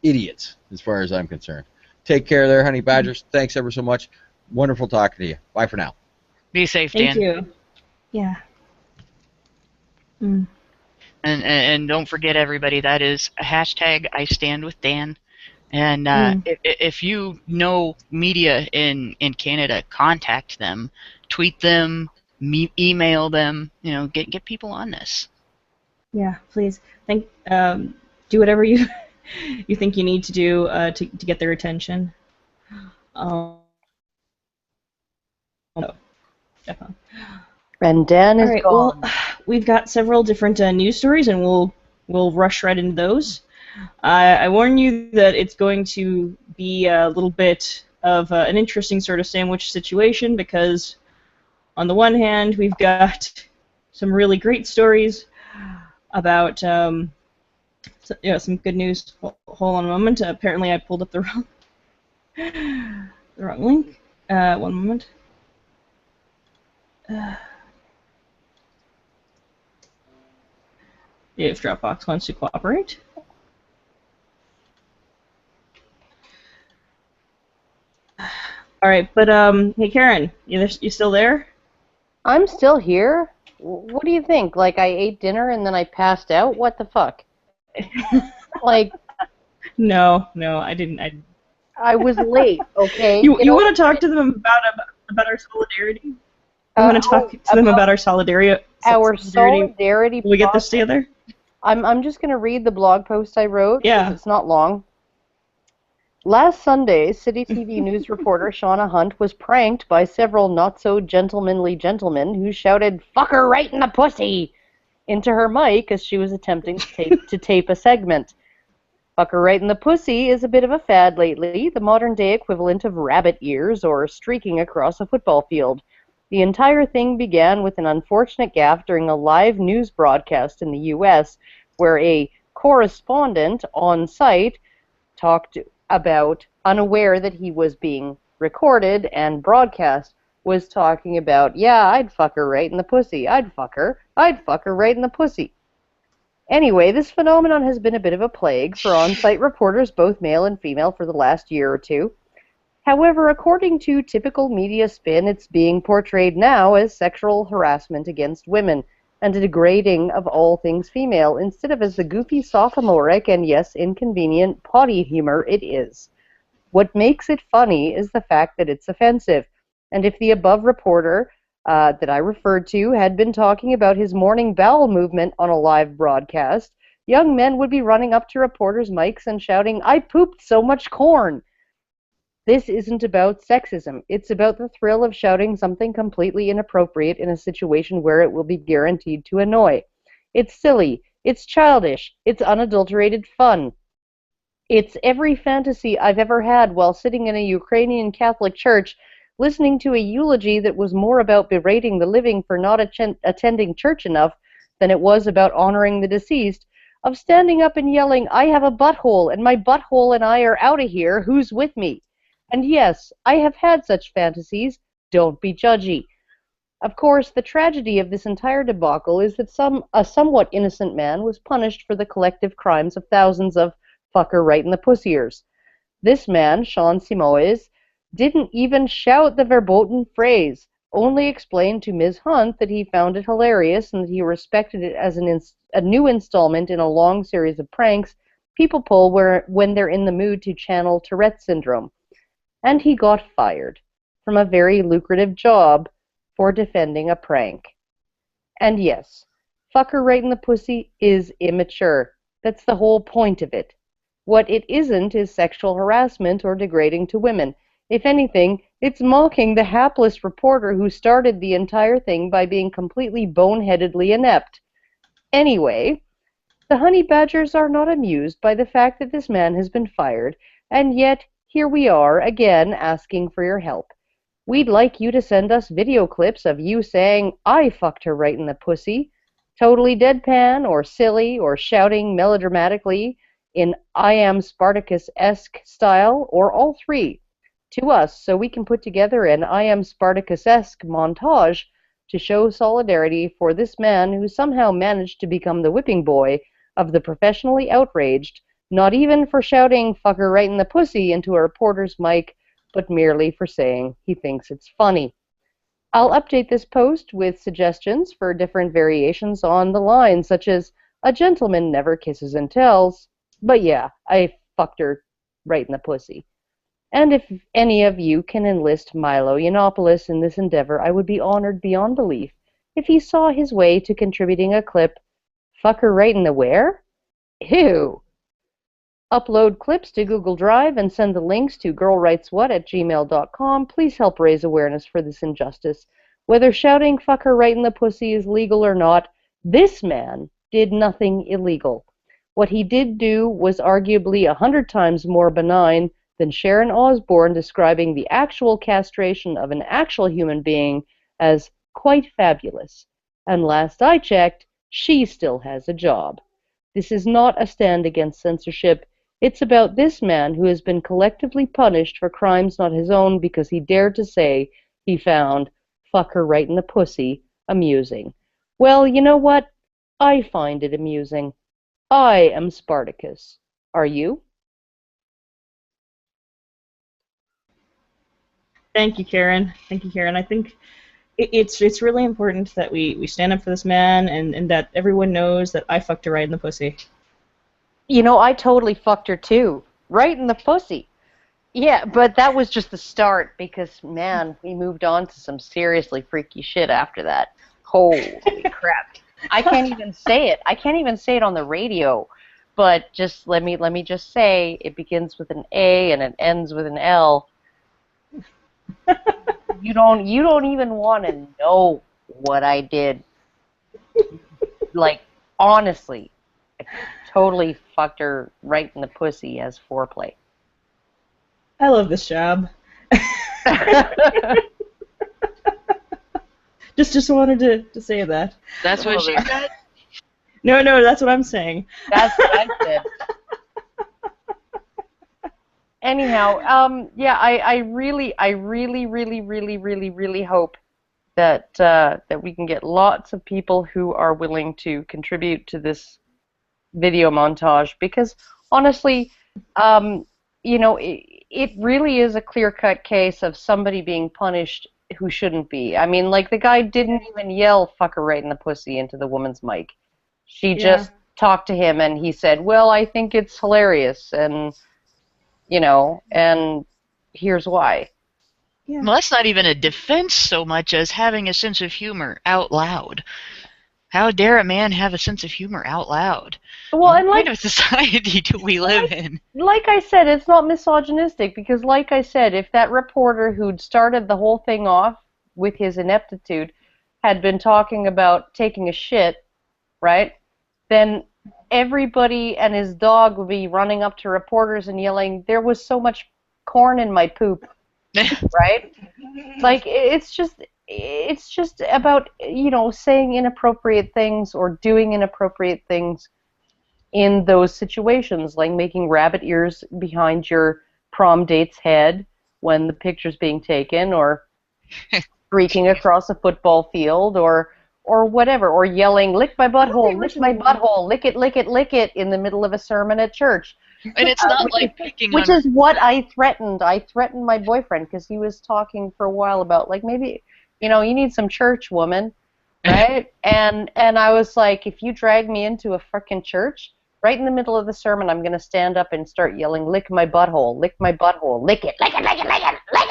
idiots, as far as I'm concerned. Take care there, honey badgers. Thanks ever so much. Wonderful talking to you. Bye for now. Be safe, Dan. Thank you. Yeah. And don't forget, everybody, that is a hashtag I stand with Dan. And if you know media in Canada, contact them, tweet them, email them. Get people on this. Yeah, please. Do whatever you you think you need to do to get their attention. Definitely. And Dan is gone. Well, we've got several different news stories, and we'll rush right into those. I warn you that it's going to be a little bit of an interesting sort of sandwich situation, because on the one hand, we've got some really great stories about some good news. Hold on a moment. Apparently, I pulled up the wrong link. One moment. If Dropbox wants to cooperate. All right, but hey, Karen, you still there? I'm still here. What do you think? Like, I ate dinner and then I passed out? What the fuck? Like, No, I didn't. I was late. Okay. You want to talk to them about our solidarity? You want to talk to them about our solidarity? Our solidarity. Will we get this together? I'm just going to read the blog post I wrote. Yeah. It's not long. Last Sunday, City TV news reporter Shauna Hunt was pranked by several not-so-gentlemanly gentlemen who shouted, "Fuck her right in the pussy!" into her mic as she was attempting to tape a segment. Fuck her right in the pussy is a bit of a fad lately, the modern-day equivalent of rabbit ears or streaking across a football field. The entire thing began with an unfortunate gaffe during a live news broadcast in the U.S., where a correspondent on site talked about, unaware that he was being recorded and broadcast, was talking about, "Yeah, I'd fuck her right in the pussy. I'd fuck her right in the pussy." Anyway, this phenomenon has been a bit of a plague for on-site reporters, both male and female, for the last year or two. However, according to typical media spin, it's being portrayed now as sexual harassment against women and a degrading of all things female, instead of as the goofy, sophomoric, and yes, inconvenient potty humor it is. What makes it funny is the fact that it's offensive, and if the above reporter that I referred to had been talking about his morning bowel movement on a live broadcast, young men would be running up to reporters' mics and shouting, "I pooped so much corn!" This isn't about sexism. It's about the thrill of shouting something completely inappropriate in a situation where it will be guaranteed to annoy. It's silly. It's childish. It's unadulterated fun. It's every fantasy I've ever had while sitting in a Ukrainian Catholic church listening to a eulogy that was more about berating the living for not attending church enough than it was about honoring the deceased, of standing up and yelling, "I have a butthole, and my butthole and I are out of here. Who's with me?" And yes, I have had such fantasies. Don't be judgy. Of course, the tragedy of this entire debacle is that a somewhat innocent man was punished for the collective crimes of thousands of fucker right in the pussiers. This man, Sean Simoes, didn't even shout the verboten phrase, only explained to Ms. Hunt that he found it hilarious and that he respected it as a new installment in a long series of pranks people pull when they're in the mood to channel Tourette syndrome. and he got fired from a very lucrative job for defending a prank. And yes, fuck her right in the pussy is immature. That's the whole point of it. What it isn't is sexual harassment or degrading to women. If anything, it's mocking the hapless reporter who started the entire thing by being completely boneheadedly inept. Anyway, the honey badgers are not amused by the fact that this man has been fired, and yet here we are again asking for your help. We'd like you to send us video clips of you saying, "I fucked her right in the pussy," totally deadpan or silly or shouting melodramatically in I Am Spartacus-esque style, or all three, to us so we can put together an I Am Spartacus-esque montage to show solidarity for this man who somehow managed to become the whipping boy of the professionally outraged, not even for shouting "fuck her right in the pussy" into a reporter's mic, but merely for saying he thinks it's funny. I'll update this post with suggestions for different variations on the line, such as "a gentleman never kisses and tells," but yeah, I fucked her right in the pussy. And if any of you can enlist Milo Yiannopoulos in this endeavor, I would be honored beyond belief if he saw his way to contributing a clip. Fuck her right in the where? Ew. Upload clips to Google Drive and send the links to girlwriteswhat@gmail.com. Please help raise awareness for this injustice. Whether shouting "fuck her right in the pussy" is legal or not, this man did nothing illegal. What he did do was arguably 100 times more benign than Sharon Osbourne describing the actual castration of an actual human being as quite fabulous. And last I checked, she still has a job. This is not a stand against censorship. It's about this man who has been collectively punished for crimes not his own because he dared to say he found "fuck her right in the pussy" amusing. Well, you know what? I find it amusing. I am Spartacus. Are you? Thank you, Karen. Thank you, Karen. I think it's really important that we stand up for this man and that everyone knows that I fucked her right in the pussy. You know, I totally fucked her too. Right in the pussy. Yeah, but that was just the start because, man, we moved on to some seriously freaky shit after that. Holy crap. I can't even say it. I can't even say it on the radio. But just let me just say it begins with an A and it ends with an L. You don't even want to know what I did. Like, honestly, I totally fucked her right in the pussy as foreplay. I love this job. just wanted to say that. That's what she said? No, that's what I'm saying. That's what I said. Anyhow, yeah, I really hope that that we can get lots of people who are willing to contribute to this video montage because honestly, you know, it really is a clear-cut case of somebody being punished who shouldn't be. I mean, like the guy didn't even yell "fuck her right in the pussy" into the woman's mic. She just talked to him and he said, "Well, I think it's hilarious and you know, and here's why." Yeah. Well, that's not even a defense so much as having a sense of humor out loud. How dare a man have a sense of humor out loud? Well, and what like, kind of society do we live in? Like I said, it's not misogynistic because, like I said, if that reporter who'd started the whole thing off with his ineptitude had been talking about taking a shit, right, then everybody and his dog would be running up to reporters and yelling, "There was so much corn in my poop," right? Like it's just about, you know, saying inappropriate things or doing inappropriate things in those situations, like making rabbit ears behind your prom date's head when the picture's being taken, or streaking across a football field, or whatever, or yelling, "Lick my butthole, lick my butthole, lick it, lick it, lick it," in the middle of a sermon at church. And it's not like picking which on... is what I threatened. I threatened my boyfriend because he was talking for a while about, like, maybe, you know, you need some church, woman, right? and I was like, if you drag me into a frickin' church, right in the middle of the sermon, I'm going to stand up and start yelling, lick my butthole, lick my butthole, lick it, lick it, lick it, lick it, lick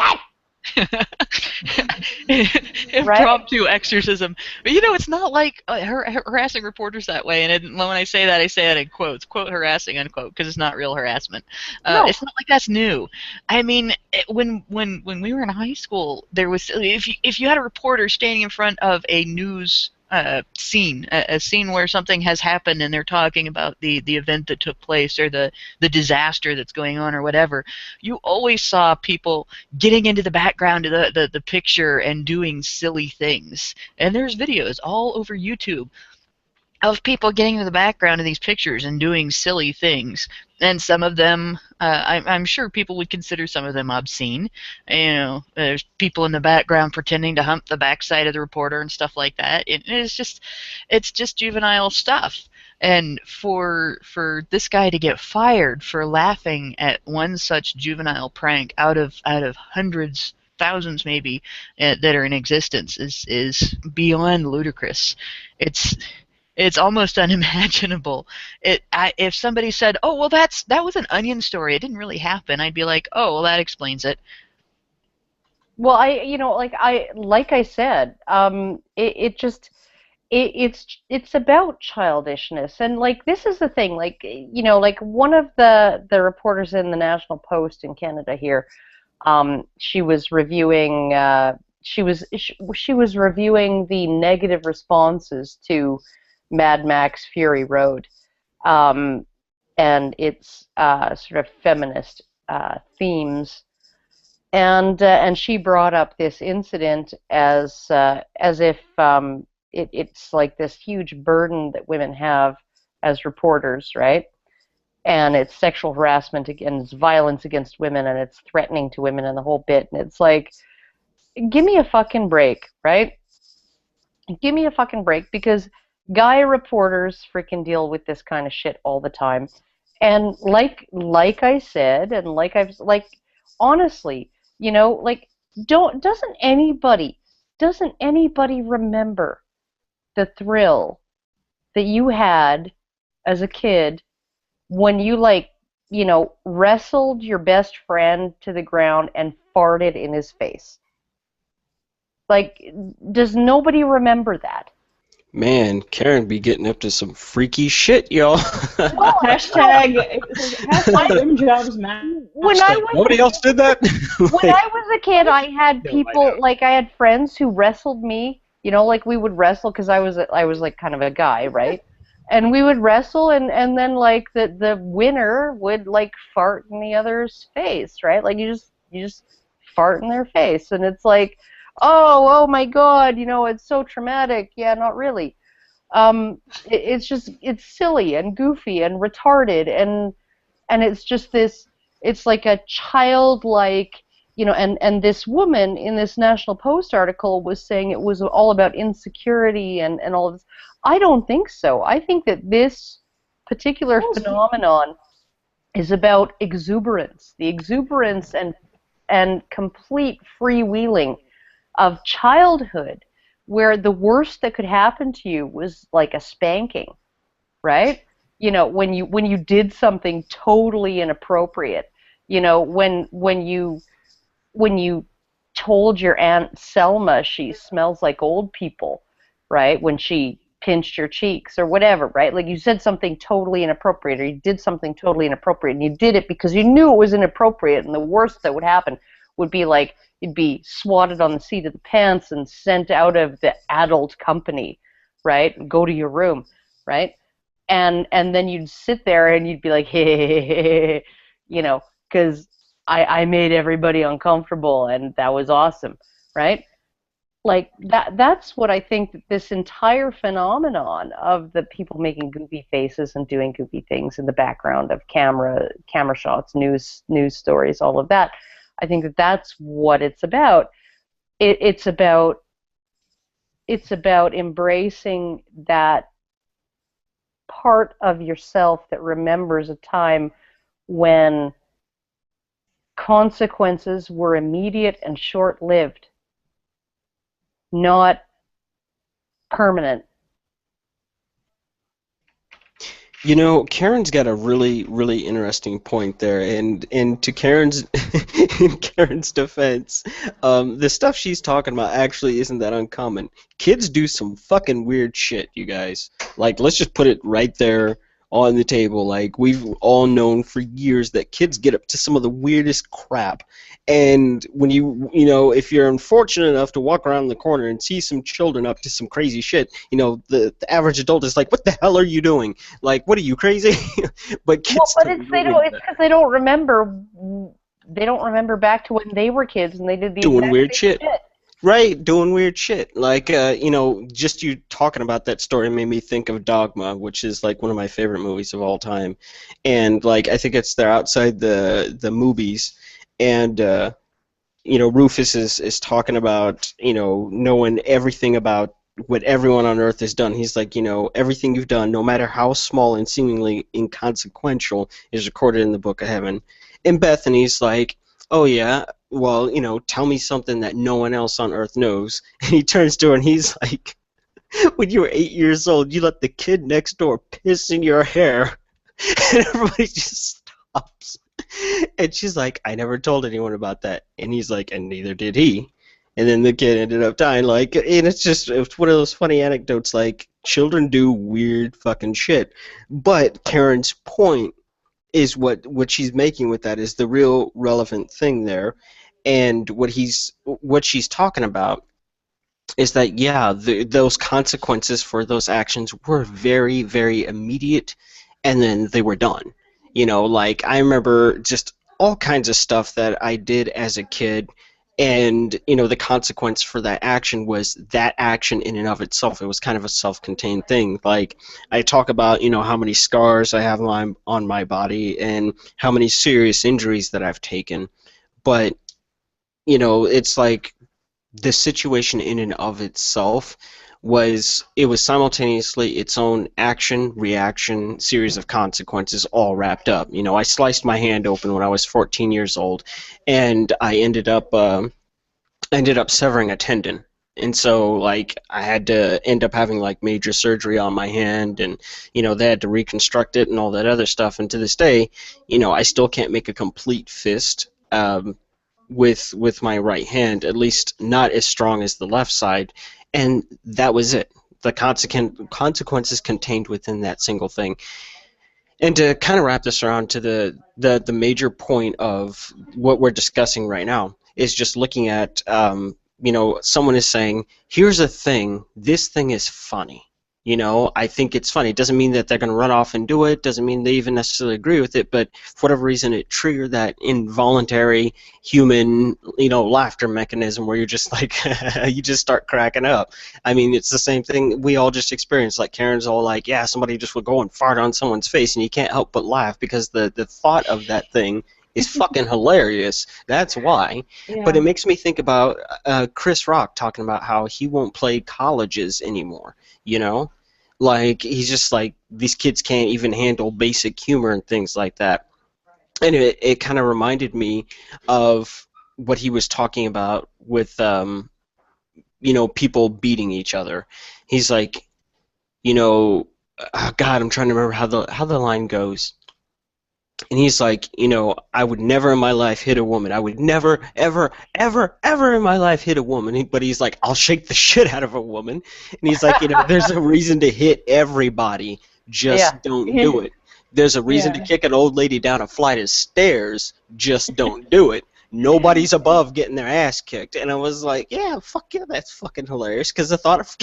it. Impromptu exorcism. But you know, it's not like harassing reporters that way. And when I say that in quotes, quote harassing, unquote, because it's not real harassment. No. It's not like that's new. I mean, when we were in high school, there was if you had a reporter standing in front of a news scene, a scene where something has happened and they're talking about the event that took place or the disaster that's going on or whatever, you always saw people getting into the background of the picture and doing silly things. And there's videos all over YouTube of people getting into the background of these pictures and doing silly things. And some of them, I'm sure people would consider some of them obscene. You know, there's people in the background pretending to hump the backside of the reporter and stuff like that. It's just juvenile stuff. And for this guy to get fired for laughing at one such juvenile prank out of hundreds, thousands maybe, that are in existence is beyond ludicrous. It's almost unimaginable. If somebody said, "Oh, well, that was an Onion story. It didn't really happen," I'd be like, "Oh, well, that explains it." Well, like I said, it's about childishness, and like this is the thing. Like like one of the reporters in the National Post in Canada here, she was reviewing. She was reviewing the negative responses to Mad Max Fury Road, and its sort of feminist themes, and she brought up this incident as if it's like this huge burden that women have as reporters, right? And it's sexual harassment against violence against women, and it's threatening to women and the whole bit, and it's like, give me a fucking break, right? Give me a fucking break, because guy reporters freaking deal with this kind of shit all the time. And like I said, and honestly, like doesn't anybody remember the thrill that you had as a kid when you wrestled your best friend to the ground and farted in his face? Like, does nobody remember that? Man, Karen be getting up to some freaky shit, y'all. Well, hashtag rim jobs matter. Nobody else did that? When I was a kid, I had people, I had friends who wrestled me, like we would wrestle because I was like kind of a guy, right? And we would wrestle, and then like the winner would like fart in the other's face, right? Like you just fart in their face, and it's like, oh my God, it's so traumatic. Yeah, not really. It's silly and goofy and retarded, and it's just this. It's like a childlike, and this woman in this National Post article was saying it was all about insecurity and all of this. I don't think so. I think that this particular phenomenon is about exuberance, the exuberance and complete freewheeling of childhood, where the worst that could happen to you was like a spanking, right? When you did something totally inappropriate, when you told your Aunt Selma she smells like old people, right? When she pinched your cheeks or whatever, right? Like you said something totally inappropriate, or you did something totally inappropriate, and you did it because you knew it was inappropriate, and the worst that would happen would be like you'd be swatted on the seat of the pants and sent out of the adult company, right? Go to your room, right? And then you'd sit there and you'd be like, hey, because I made everybody uncomfortable, and that was awesome, right? Like that's what I think that this entire phenomenon of the people making goofy faces and doing goofy things in the background of camera shots, news stories, all of that, I think that that's what it's about. It's about embracing that part of yourself that remembers a time when consequences were immediate and short-lived, not permanent. You know, Karen's got a really, really interesting point there, and to Karen's in Karen's defense, the stuff she's talking about actually isn't that uncommon. Kids do some fucking weird shit, you guys. Like, let's just put it right there on the table. Like, we've all known for years that kids get up to some of the weirdest crap. And when you know, if you're unfortunate enough to walk around the corner and see some children up to some crazy shit, you know, the average adult is like, what the hell are you doing? Like, what are you, crazy? But kids Well, but it's because they don't remember. They don't remember back to when they were kids and they did the doing exact weird same shit. Right, doing weird shit. Like, you know, just you talking about that story made me think of Dogma, which is like one of my favorite movies of all time. And like, I think they're outside the movies, and you know, Rufus is talking about, you know, knowing everything about what everyone on Earth has done. He's like, you know, everything you've done, no matter how small and seemingly inconsequential, is recorded in the Book of Heaven. And Bethany's like, oh yeah, well, you know, tell me something that no one else on Earth knows. And he turns to her and he's like, when you were 8 years old, you let the kid next door piss in your hair. And everybody just stops. And she's like, I never told anyone about that. And he's like, and neither did he. And then the kid ended up dying. Like, and it's one of those funny anecdotes. Like, children do weird fucking shit. But Karen's point is what she's making with that is the real relevant thing there. And what she's talking about is that, yeah, those consequences for those actions were very, very immediate, and then they were done. You know, like, I remember just all kinds of stuff that I did as a kid, and, you know, the consequence for that action was that action in and of itself. It was kind of a self-contained thing. Like, I talk about, you know, how many scars I have on my body and how many serious injuries that I've taken, but, you know, it's like, the situation in and of itself was simultaneously its own action, reaction, series of consequences all wrapped up. You know, I sliced my hand open when I was 14 years old, and I ended up severing a tendon. And so, like, I had to end up having, like, major surgery on my hand, and, you know, they had to reconstruct it and all that other stuff. And to this day, you know, I still can't make a complete fist. With my right hand, at least not as strong as the left side, and that was it. The consequences contained within that single thing. And to kind of wrap this around to the major point of what we're discussing right now is just looking at, you know, someone is saying, here's a thing, this thing is funny. You know, I think it's funny. It doesn't mean that they're going to run off and do it. Doesn't mean they even necessarily agree with it. But for whatever reason, it triggered that involuntary human, you know, laughter mechanism where you're just like, you just start cracking up. I mean, it's the same thing we all just experienced. Like, Karen's all like, yeah, somebody just would go and fart on someone's face, and you can't help but laugh because the thought of that thing is fucking hilarious. That's why. Yeah. But it makes me think about Chris Rock talking about how he won't play colleges anymore. You know, like, he's just like, these kids can't even handle basic humor and things like that. And it kind of reminded me of what he was talking about with, you know, people beating each other. He's like, you know, God, I'm trying to remember how the line goes. And he's like, you know, I would never in my life hit a woman. I would never, ever, ever, ever in my life hit a woman. But he's like, I'll shake the shit out of a woman. And he's like, you know, there's a reason to hit everybody. Just don't do it. There's a reason to kick an old lady down a flight of stairs. Just don't do it. Nobody's above getting their ass kicked. And I was like, yeah, fuck yeah, that's fucking hilarious. Because the thought of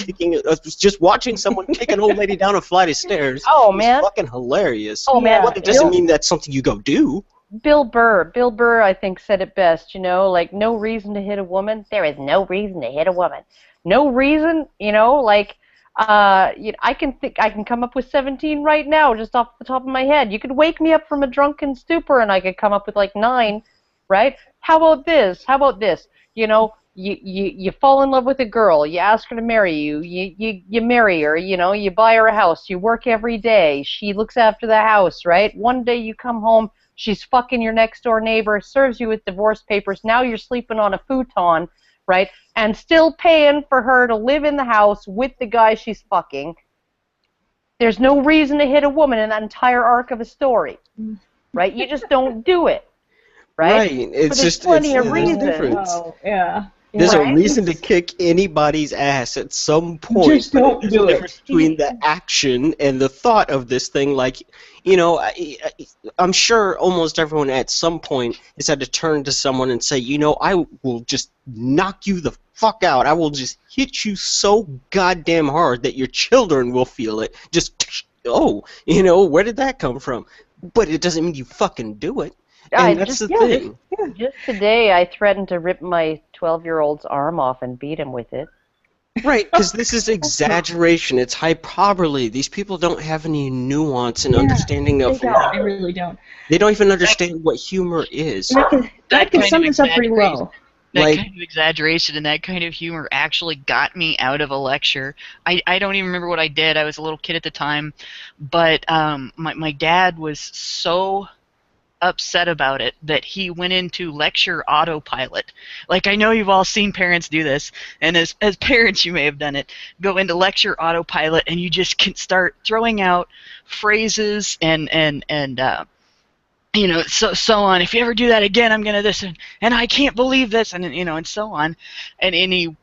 just watching someone kick an old lady down a flight of stairs is fucking hilarious. Oh, man. But it doesn't mean that's something you go do. Bill Burr, I think, said it best, you know, like, no reason to hit a woman. There is no reason to hit a woman. No reason, you know, like, you know, I can come up with 17 right now, just off the top of my head. You could wake me up from a drunken stupor, and I could come up with, like, 9, right? How about this? How about this? You know, you fall in love with a girl, you ask her to marry you, you marry her, you know, you buy her a house, you work every day, she looks after the house, right? One day you come home, she's fucking your next door neighbor, serves you with divorce papers, now you're sleeping on a futon, right? And still paying for her to live in the house with the guy she's fucking. There's no reason to hit a woman in that entire arc of a story, right? You just don't do it, right? It's but there's just plenty of there's reasons. difference. Oh, yeah. There's a Right? reason to kick anybody's ass at some point. Just don't There's do a it. difference between the action and the thought of this thing. Like, you know, I'm sure almost everyone at some point has had to turn to someone and say, you know, I will just knock you the fuck out. I will just hit you so goddamn hard that your children will feel it. Just, oh, you know, where did that come from? But it doesn't mean you fucking do it. And that's the thing. Just today, I threatened to rip my 12-year-old's arm off and beat him with it. Right, because this is exaggeration. It's hyperbole. These people don't have any nuance and understanding of They really don't. They don't even understand what humor is. That can sum this up pretty well. That kind of exaggeration and that kind of humor actually got me out of a lecture. I don't even remember what I did. I was a little kid at the time. But my dad was so upset about it that he went into lecture autopilot. Like, I know you've all seen parents do this, and as parents you may have done it. Go into lecture autopilot and you just can start throwing out phrases and you know, so on. If you ever do that again, I'm gonna this, and I can't believe this, and you know, and so on. And he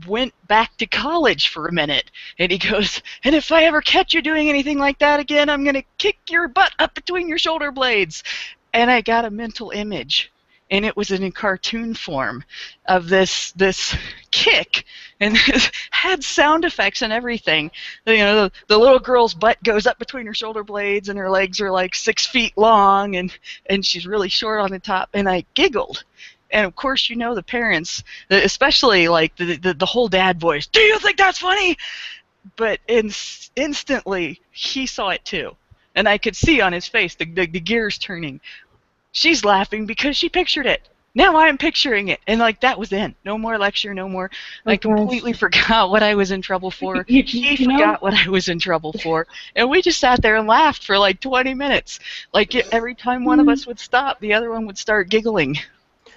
went back to college for a minute, and he goes, and if I ever catch you doing anything like that again, I'm gonna kick your butt up between your shoulder blades. And I got a mental image, and it was in cartoon form of this kick, and it had sound effects and everything. You know, the little girl's butt goes up between her shoulder blades, and her legs are like 6 feet long, and she's really short on the top. And I giggled. And of course, you know, the parents, especially like the whole dad voice. Do you think that's funny? But instantly, he saw it too, and I could see on his face the gears turning. She's laughing because she pictured it. Now I'm picturing it. And, like, that was in. No more lecture, no more. I completely forgot what I was in trouble for. He forgot what I was in trouble for. And we just sat there and laughed for, like, 20 minutes. Like, every time one of us would stop, the other one would start giggling.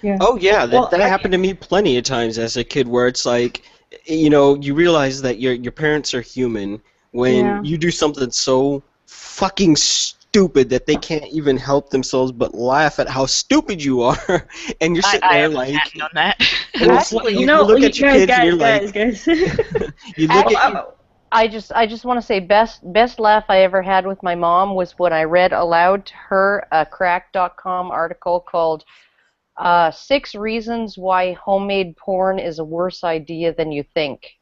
Yeah. Oh, yeah. That happened to me plenty of times as a kid where it's like, you know, you realize that your parents are human when you do something so fucking stupid that they can't even help themselves but laugh at how stupid you are, and you're sitting there like, on that. Actually, you look at your kids and you're like, guys. you look at I just want to say best laugh I ever had with my mom was when I read aloud to her a crack.com article called 6 Reasons Why Homemade Porn is a Worse Idea Than You Think.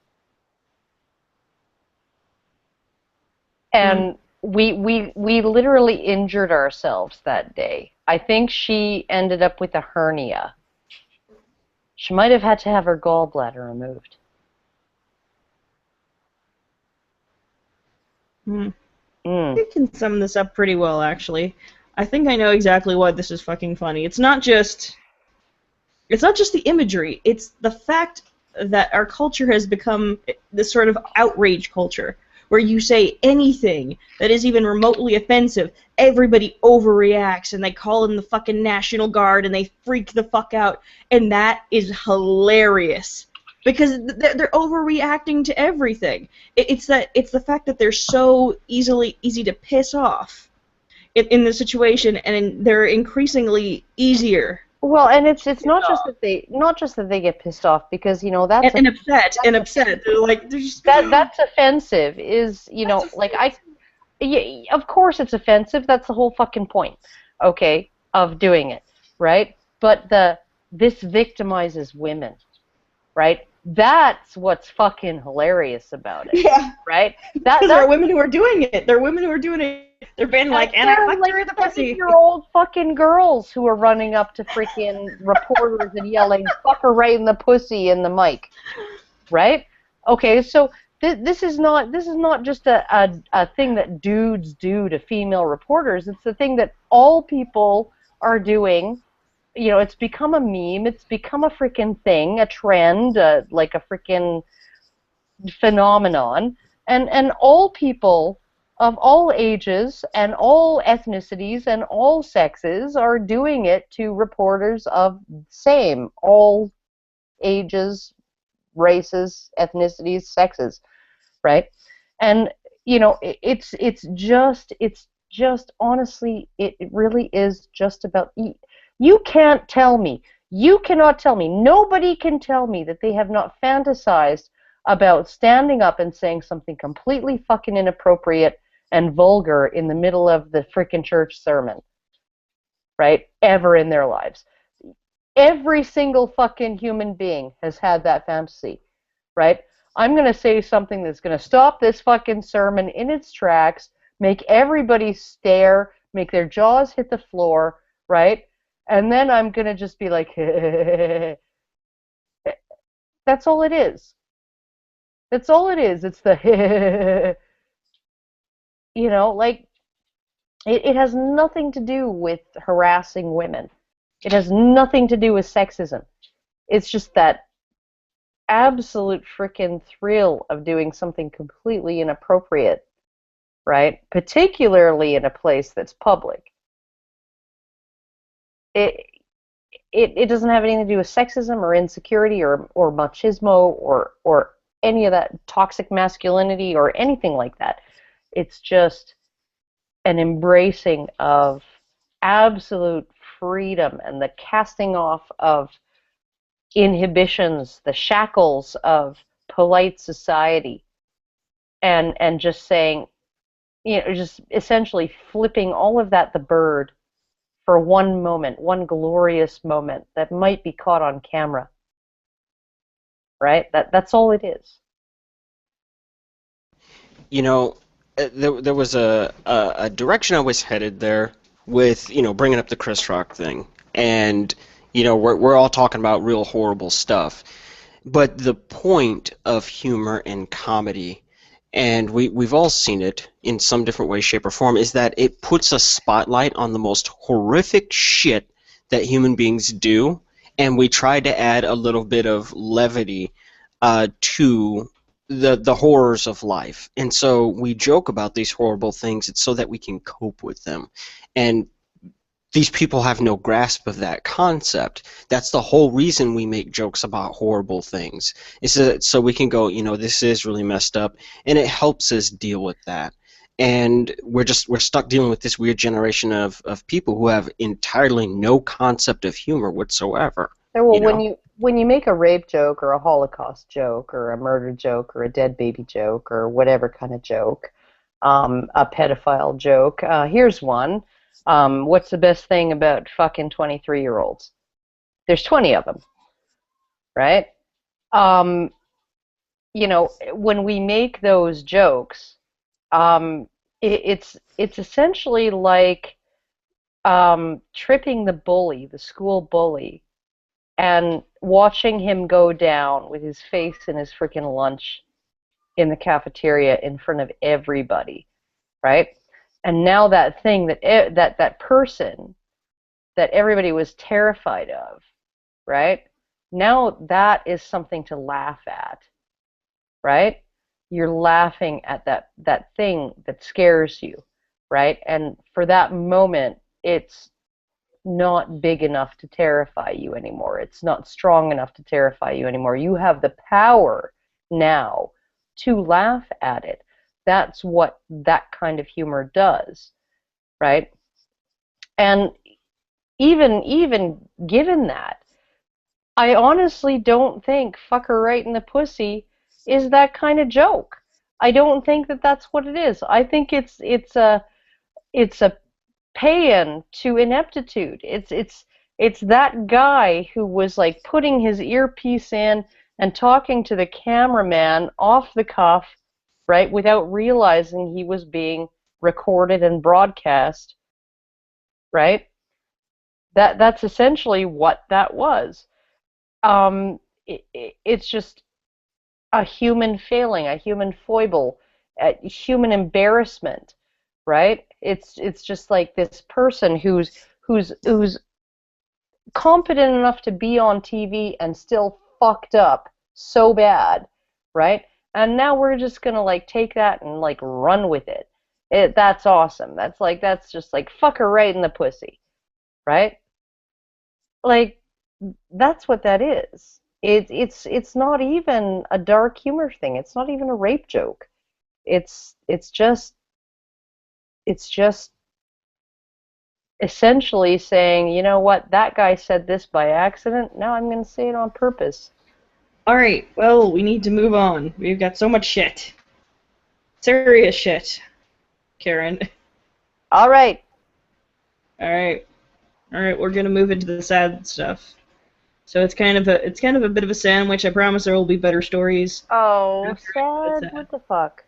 And we literally injured ourselves that day. I think she ended up with a hernia. She might have had to have her gallbladder removed. I can sum this up pretty well, actually. I think I know exactly why this is fucking funny. It's not just the imagery. It's the fact that our culture has become this sort of outrage culture, where you say anything that is even remotely offensive, everybody overreacts, and they call in the fucking National Guard, and they freak the fuck out, and that is hilarious. Because they're overreacting to everything. It's the fact that they're so easy to piss off in the situation, and they're increasingly easier. Well, and it's not just that they get pissed off, because you know that's upset. They're like, they're just, that's offensive. Is, you know, like of course it's offensive. That's the whole fucking point, okay, of doing it, right? But this victimizes women, right? That's what's fucking hilarious about it. Yeah. Right? Because there are women who are doing it. There are women who are doing it. They're being like, and I fucked her in the pussy. 7-year-old fucking girls who are running up to freaking reporters and yelling, fuck her right in the pussy in the mic. Right? Okay, so this is not just a thing that dudes do to female reporters. It's the thing that all people are doing. You know, it's become a meme. It's become a freaking thing, a trend, like a freaking phenomenon. And all people of all ages and all ethnicities and all sexes are doing it to reporters of same, all ages, races, ethnicities, sexes, right? And it's just honestly, it really is just about you can't tell me, you cannot tell me, nobody can tell me that they have not fantasized about standing up and saying something completely fucking inappropriate and vulgar in the middle of the frickin' church sermon, right? Ever in their lives. Every single fucking human being has had that fantasy, right? I'm going to say something that's going to stop this fucking sermon in its tracks, make everybody stare, make their jaws hit the floor, right? And then I'm going to just be like, that's all it is. That's all it is. It's the, like, it has nothing to do with harassing women. It has nothing to do with sexism. It's just that absolute frickin' thrill of doing something completely inappropriate, right? Particularly in a place that's public. It doesn't have anything to do with sexism or insecurity or machismo or any of that toxic masculinity or anything like that. It's just an embracing of absolute freedom and the casting off of inhibitions, the shackles of polite society, and just saying, just essentially flipping all of that the bird for one moment, one glorious moment that might be caught on camera. Right? That's all it is. There was a direction I was headed there with, bringing up the Chris Rock thing. And, we're all talking about real horrible stuff. But the point of humor and comedy, and we've all seen it in some different way, shape, or form, is that it puts a spotlight on the most horrific shit that human beings do, and we try to add a little bit of levity to the horrors of life. And so we joke about these horrible things. It's so that we can cope with them. And these people have no grasp of that concept. That's the whole reason we make jokes about horrible things. Is so we can go, this is really messed up, and it helps us deal with that. And we're stuck dealing with this weird generation of people who have entirely no concept of humor whatsoever. Well, when you make a rape joke or a Holocaust joke or a murder joke or a dead baby joke or whatever kind of joke, a pedophile joke, here's one. What's the best thing about fucking 23-year-olds? There's 20 of them, right? When we make those jokes, it's essentially like tripping the bully, the school bully, and watching him go down with his face in his freaking lunch in the cafeteria in front of everybody, right? And now that thing that person that everybody was terrified of, right? Now that is something to laugh at, right? You're laughing at that thing that scares you, right? And for that moment, it's not big enough to terrify you anymore. It's not strong enough to terrify you anymore. You have the power now to laugh at it. That's what that kind of humor does, right? And even given that, I honestly don't think "fuck her right in the pussy" is that kind of joke. I don't think that that's what it is. I think it's a paean to ineptitude. It's that guy who was like putting his earpiece in and talking to the cameraman off the cuff, right, without realizing he was being recorded and broadcast, right? That's essentially what that was. It's just a human failing, a human foible, a human embarrassment, right? It's just like this person who's competent enough to be on TV and still fucked up so bad, right? And now we're just gonna like take that and like run with it. That's awesome. That's just like "fuck her right in the pussy," right? Like that's what that is. It's not even a dark humor thing. It's not even a rape joke. it's just essentially saying, you know what, that guy said this by accident, now I'm going to say it on purpose. Alright, well, we need to move on. We've got so much shit. Serious shit, Karen. Alright. Alright, we're going to move into the sad stuff. So it's kind of a bit of a sandwich. I promise there will be better stories. Oh, sad? What the fuck?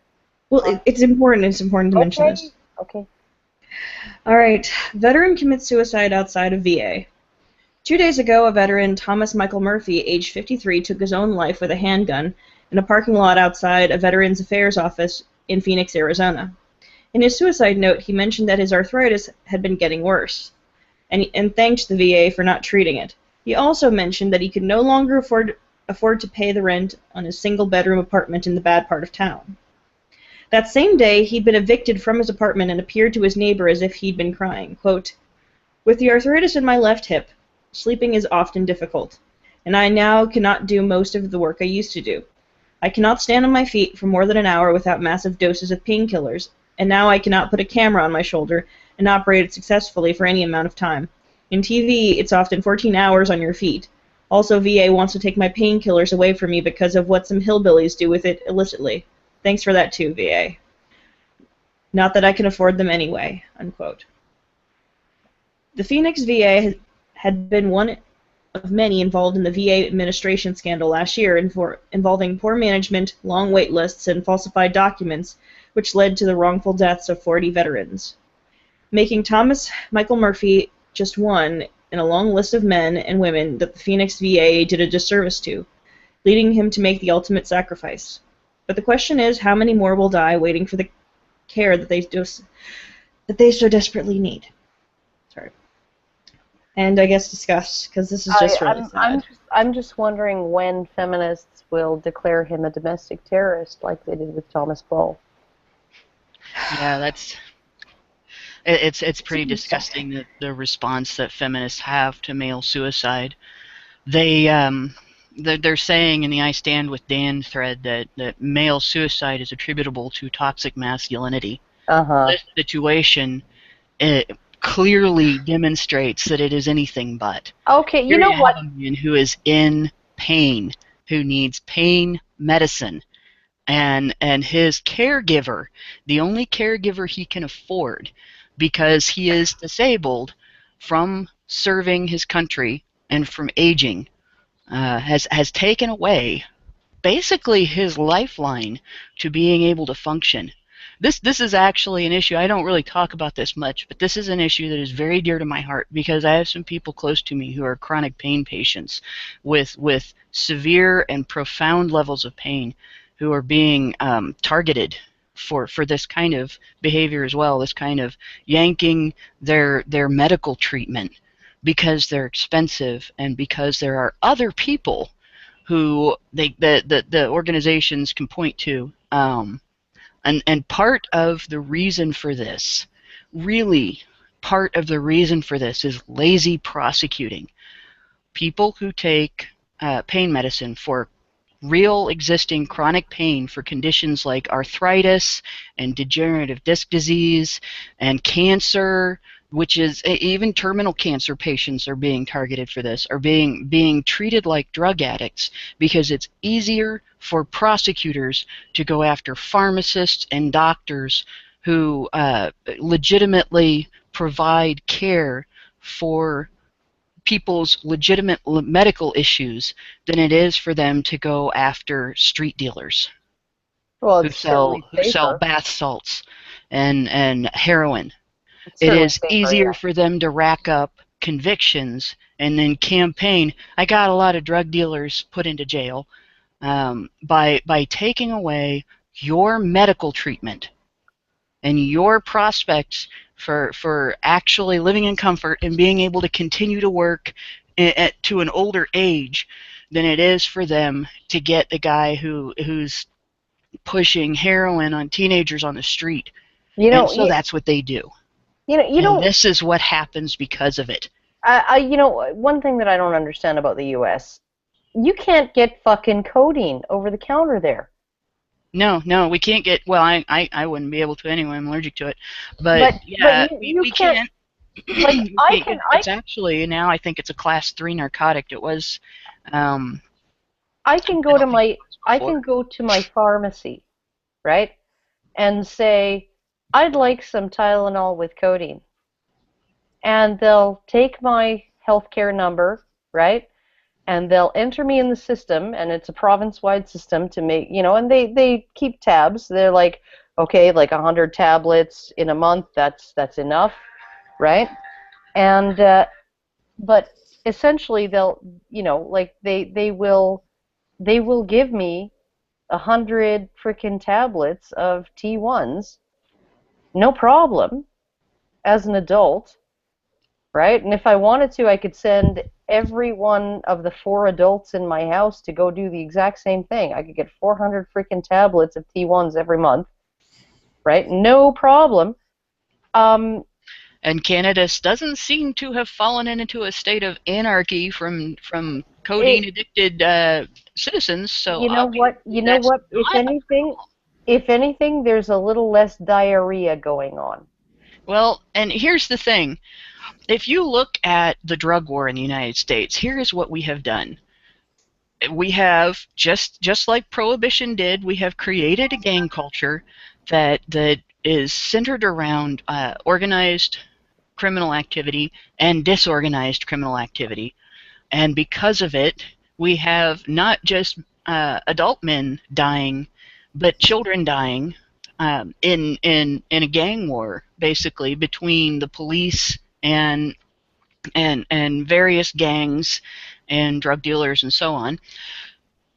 Well, it's important. It's important to mention this. Okay. All right. Veteran commits suicide outside of VA. 2 days ago, a veteran, Thomas Michael Murphy, age 53, took his own life with a handgun in a parking lot outside a Veterans Affairs office in Phoenix, Arizona. In his suicide note, he mentioned that his arthritis had been getting worse, and thanked the VA for not treating it. He also mentioned that he could no longer afford to pay the rent on his single-bedroom apartment in the bad part of town. That same day, he'd been evicted from his apartment and appeared to his neighbor as if he'd been crying. Quote, "With the arthritis in my left hip, sleeping is often difficult, and I now cannot do most of the work I used to do. I cannot stand on my feet for more than an hour without massive doses of painkillers, and now I cannot put a camera on my shoulder and operate it successfully for any amount of time. In TV, it's often 14 hours on your feet. Also, VA wants to take my painkillers away from me because of what some hillbillies do with it illicitly. Thanks for that too, VA. Not that I can afford them anyway." Unquote. The Phoenix VA had been one of many involved in the VA administration scandal last year involving poor management, long wait lists, and falsified documents, which led to the wrongful deaths of 40 veterans, making Thomas Michael Murphy just one in a long list of men and women that the Phoenix VA did a disservice to, leading him to make the ultimate sacrifice. But the question is, how many more will die waiting for the care that they so desperately need? Sorry. And I guess discuss, because this is just really sad. I'm just wondering when feminists will declare him a domestic terrorist like they did with Thomas Ball. Yeah, it's pretty disgusting, the response that feminists have to male suicide. They're saying in the I Stand With Dan thread that male suicide is attributable to toxic masculinity. This situation, it clearly demonstrates that it is anything but. Okay, you know what? A man who is in pain, who needs pain medicine, and his caregiver, the only caregiver he can afford, because he is disabled from serving his country and from aging, has taken away basically his lifeline to being able to function. This is actually an issue. I don't really talk about this much, but this is an issue that is very dear to my heart, because I have some people close to me who are chronic pain patients with severe and profound levels of pain, who are being targeted for this kind of behavior as well, this kind of yanking their medical treatment because they're expensive and because there are other people who the organizations can point to. And part of the reason for this, really part of the reason for this, is lazy prosecuting. People who take pain medicine for real existing chronic pain for conditions like arthritis and degenerative disc disease and cancer, which is even terminal cancer patients are being targeted for this, are being treated like drug addicts, because it's easier for prosecutors to go after pharmacists and doctors who legitimately provide care for people's legitimate medical issues than it is for them to go after street dealers who sell bath salts and heroin. It is easier for them to rack up convictions and then campaign. I got a lot of drug dealers put into jail by taking away your medical treatment and your prospects for actually living in comfort and being able to continue to work to an older age than it is for them to get the guy who's pushing heroin on teenagers on the street. So that's what they do. This is what happens because of it. One thing that I don't understand about the U.S., you can't get fucking codeine over the counter there. No, we can't get. Well, I wouldn't be able to anyway. I'm allergic to it. But yeah, you we can't. can't. Like We I can't can, get, it's actually now. I think it's a class 3 narcotic. It was. I can I go to don't think it my was I before. can go to my pharmacy, right, and say, I'd like some Tylenol with codeine, and they'll take my healthcare number, right, and they'll enter me in the system, and it's a province-wide system to make, and they keep tabs. They're like, okay, like 100 tablets in a month, that's enough, right? And but essentially they'll, like they will give me 100 frickin' tablets of T1s, no problem, as an adult, right? And if I wanted to, I could send every one of the 4 adults in my house to go do the exact same thing. I could get 400 freaking tablets of T1s every month, right? No problem. And Canada doesn't seem to have fallen into a state of anarchy from codeine addicted citizens. So You know what? that's If anything, there's a little less diarrhea going on. well. And here's the thing: if you look at the drug war in the United States, here is what we have done. We have just like Prohibition did. We have created a gang culture that is centered around organized criminal activity and disorganized criminal activity. And because of it, we have not just adult men dying, but children dying in a gang war, basically, between the police and various gangs and drug dealers and so on.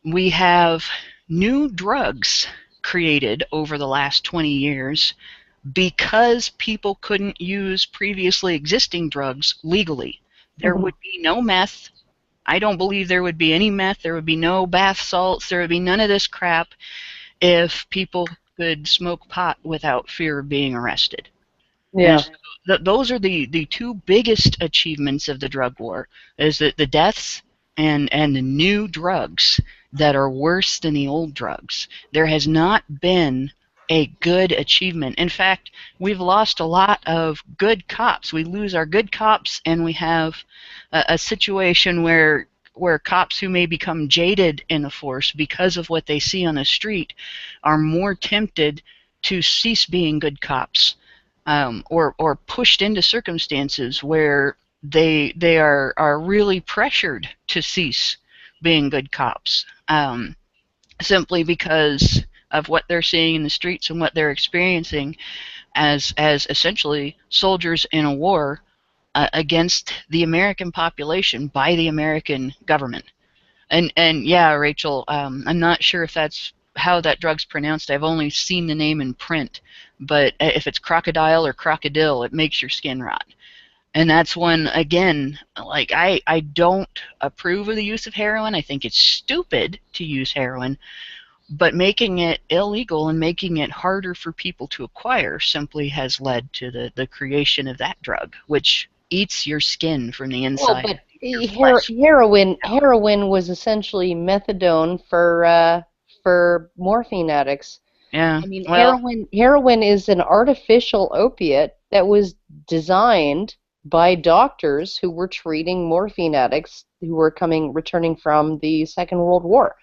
We have new drugs created over the last 20 years because people couldn't use previously existing drugs legally. There would be no meth. I don't believe there would be any meth. There would be no bath salts. There would be none of this crap if people could smoke pot without fear of being arrested. Yeah. And those are the 2 biggest achievements of the drug war, is that the deaths and the new drugs that are worse than the old drugs. There has not been a good achievement. In fact, we've lost a lot of good cops. We lose our good cops, and we have a situation where cops who may become jaded in the force because of what they see on the street are more tempted to cease being good cops, or pushed into circumstances where they are really pressured to cease being good cops, simply because of what they're seeing in the streets and what they're experiencing as essentially soldiers in a war against the American population by the American government. And yeah, Rachel, I'm not sure if that's how that drug's pronounced. I've only seen the name in print, but if it's crocodile or crocodile, it makes your skin rot. And that's when, again, like I don't approve of the use of heroin. I think it's stupid to use heroin, but making it illegal and making it harder for people to acquire simply has led to the creation of that drug, which eats your skin from the inside. Well, but heroin was essentially methadone for morphine addicts. Yeah. I mean, well, heroin is an artificial opiate that was designed by doctors who were treating morphine addicts who were returning from the Second World War,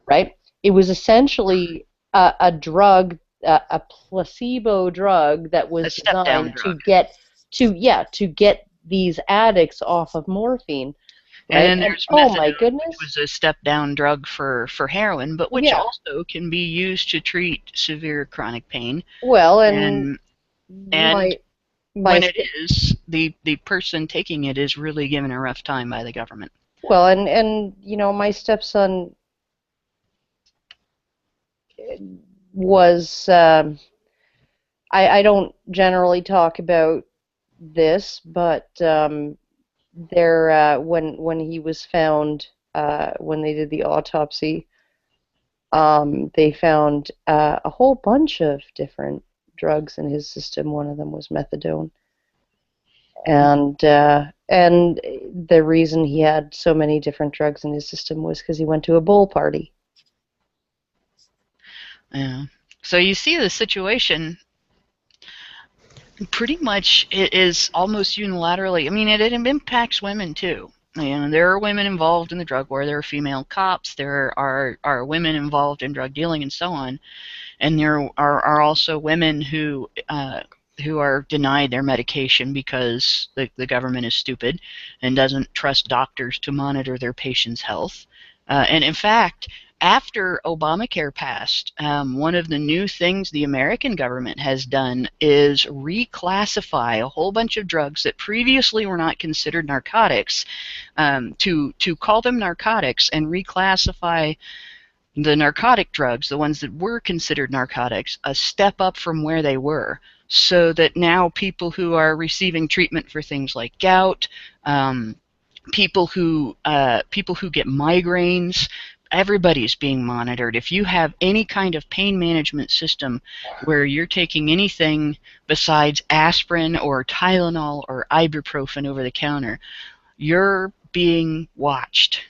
right? It was essentially a drug, a placebo drug that was designed to get these addicts off of morphine. Right? And there's oh my methadone, goodness, which was a step-down drug for heroin, but which also can be used to treat severe chronic pain. Well, and when it is, the person taking it is really given a rough time by the government. Well, and my stepson was, I don't generally talk about this, but there, when he was found, when they did the autopsy, they found a whole bunch of different drugs in his system. One of them was methadone, and the reason he had so many different drugs in his system was because he went to a bowl party. Yeah. So you see the situation pretty much it is almost unilaterally. I mean, it impacts women too. You know, there are women involved in the drug war. There are female cops. There are women involved in drug dealing and so on. And there are also women who are denied their medication because the government is stupid and doesn't trust doctors to monitor their patients' health. And in fact, after Obamacare passed, one of the new things the American government has done is reclassify a whole bunch of drugs that previously were not considered narcotics, to call them narcotics and reclassify the narcotic drugs, the ones that were considered narcotics, a step up from where they were, so that now people who are receiving treatment for things like gout, people who get migraines, everybody's being monitored. If you have any kind of pain management system where you're taking anything besides aspirin or Tylenol or ibuprofen over the counter, you're being watched.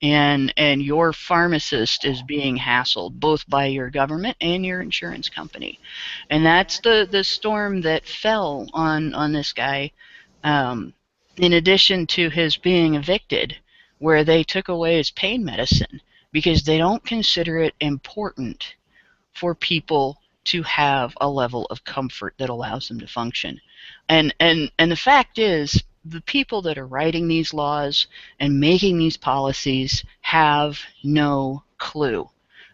And your pharmacist is being hassled both by your government and your insurance company. And that's the storm that fell on this guy, in addition to his being evicted, where they took away his pain medicine because they don't consider it important for people to have a level of comfort that allows them to function. And the fact is, the people that are writing these laws and making these policies have no clue.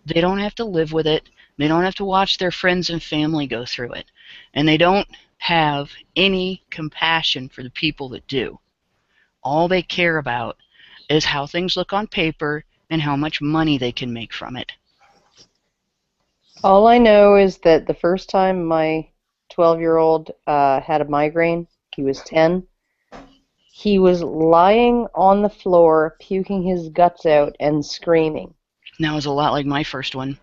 They don't have to live with it. They don't have to watch their friends and family go through it. And they don't have any compassion for the people that do. All they care about is how things look on paper and how much money they can make from it. All I know is that the first time my 12-year-old had a migraine, he was 10, he was lying on the floor, puking his guts out and screaming. That was a lot like my first one.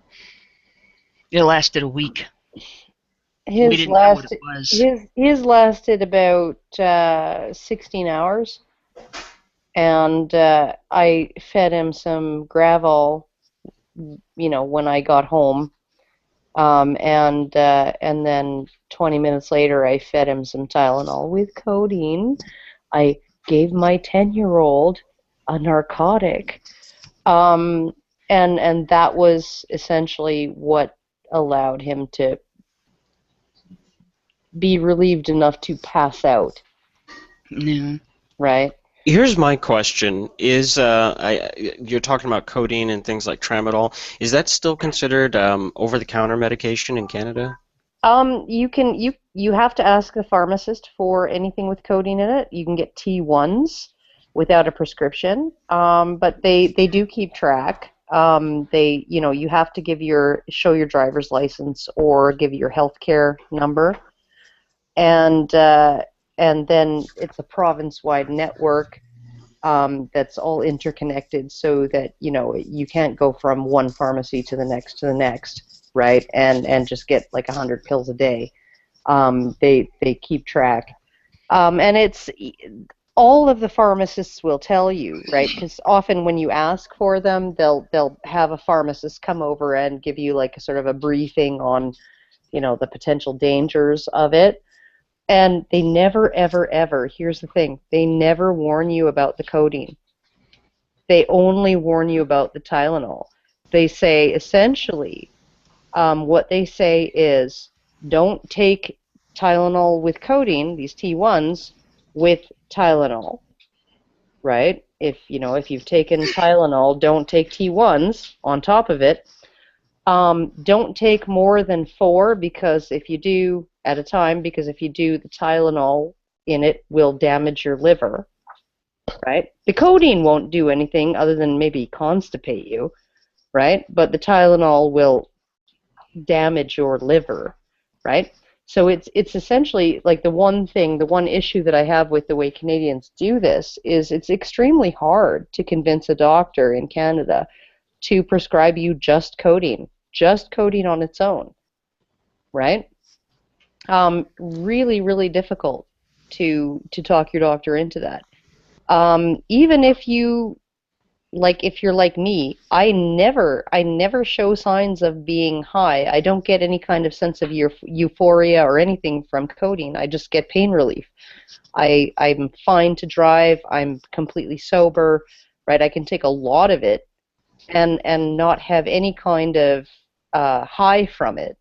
It lasted a week. His We didn't know what it was. His lasted about 16 hours, and I fed him some Gravol, when I got home. And then 20 minutes later, I fed him some Tylenol with codeine. I gave my 10-year-old a narcotic, and that was essentially what allowed him to be relieved enough to pass out. Yeah. Right. Here's my question: Is you're talking about codeine and things like tramadol? Is that still considered over-the-counter medication in Canada? You have to ask the pharmacist for anything with codeine in it. You can get T1s without a prescription, but they do keep track. You have to show your driver's license or give your healthcare number, and then it's a province-wide network that's all interconnected, so that you can't go from one pharmacy to the next, right? And just get like 100 pills a day. They keep track, and it's all of the pharmacists will tell you, right? Because often when you ask for them, they'll have a pharmacist come over and give you like a sort of a briefing on the potential dangers of it. And they never, ever, ever, here's the thing, they never warn you about the codeine. They only warn you about the Tylenol. They say, essentially, what they say is, don't take Tylenol with codeine, these T1s, with Tylenol, right? If you've taken Tylenol, don't take T1s on top of it. Don't take more than 4 because if you do, at a time, because if you do, the Tylenol in it will damage your liver, right? The codeine won't do anything other than maybe constipate you, right? But the Tylenol will damage your liver, right? So it's essentially like the one issue that I have with the way Canadians do this is it's extremely hard to convince a doctor in Canada to prescribe you just codeine on its own, right? Really, really difficult to talk your doctor into that. Even if you like if you're like me, I never show signs of being high. I don't get any kind of sense of euphoria or anything from codeine. I just get pain relief. I'm fine to drive. I'm completely sober, right? I can take a lot of it and not have any kind of high from it,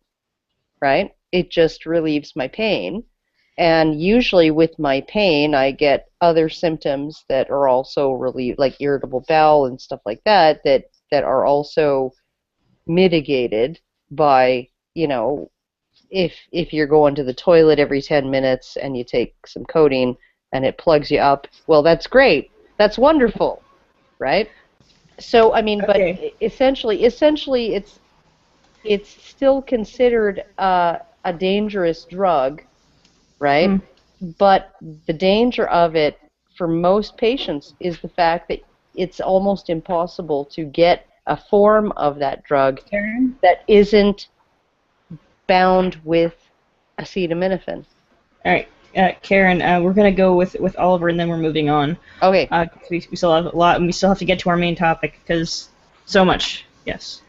right? It just relieves my pain. And usually with my pain, I get other symptoms that are also relieved, like irritable bowel and stuff like that, that are also mitigated by, you know, if you're going to the toilet every 10 minutes and you take some codeine and it plugs you up, well, that's great. That's wonderful, right? So, I mean, but Okay. essentially, it's still considered a dangerous drug, right? Mm. But the danger of it for most patients is the fact that it's almost impossible to get a form of that drug Karen? that isn't bound with acetaminophen. All right. Karen, we're going to go with Oliver, and then we're moving on. Okay. 'Cause we still have a lot, and we still have to get to our main topic, because so much. Yes.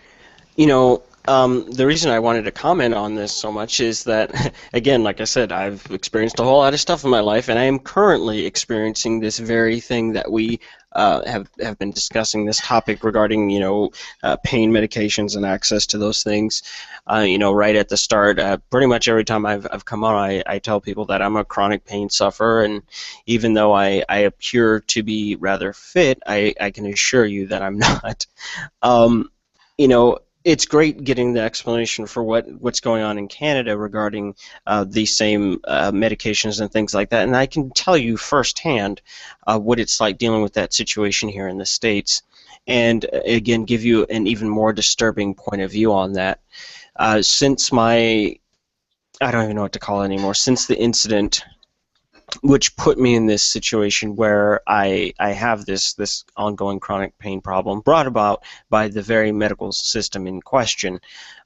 You know, the reason I wanted to comment on this so much is that, again, like I said, I've experienced a whole lot of stuff in my life, and I am currently experiencing this very thing that we have been discussing, this topic regarding, pain medications and access to those things. Right at the start, pretty much every time I've come on, I tell people that I'm a chronic pain sufferer, and even though I appear to be rather fit, I can assure you that I'm not. You know, it's great getting the explanation for what's going on in Canada regarding these same medications and things like that, and I can tell you firsthand what it's like dealing with that situation here in the States, and again give you an even more disturbing point of view on that. Since I don't even know what to call it anymore, since the incident which put me in this situation where I have this ongoing chronic pain problem brought about by the very medical system in question.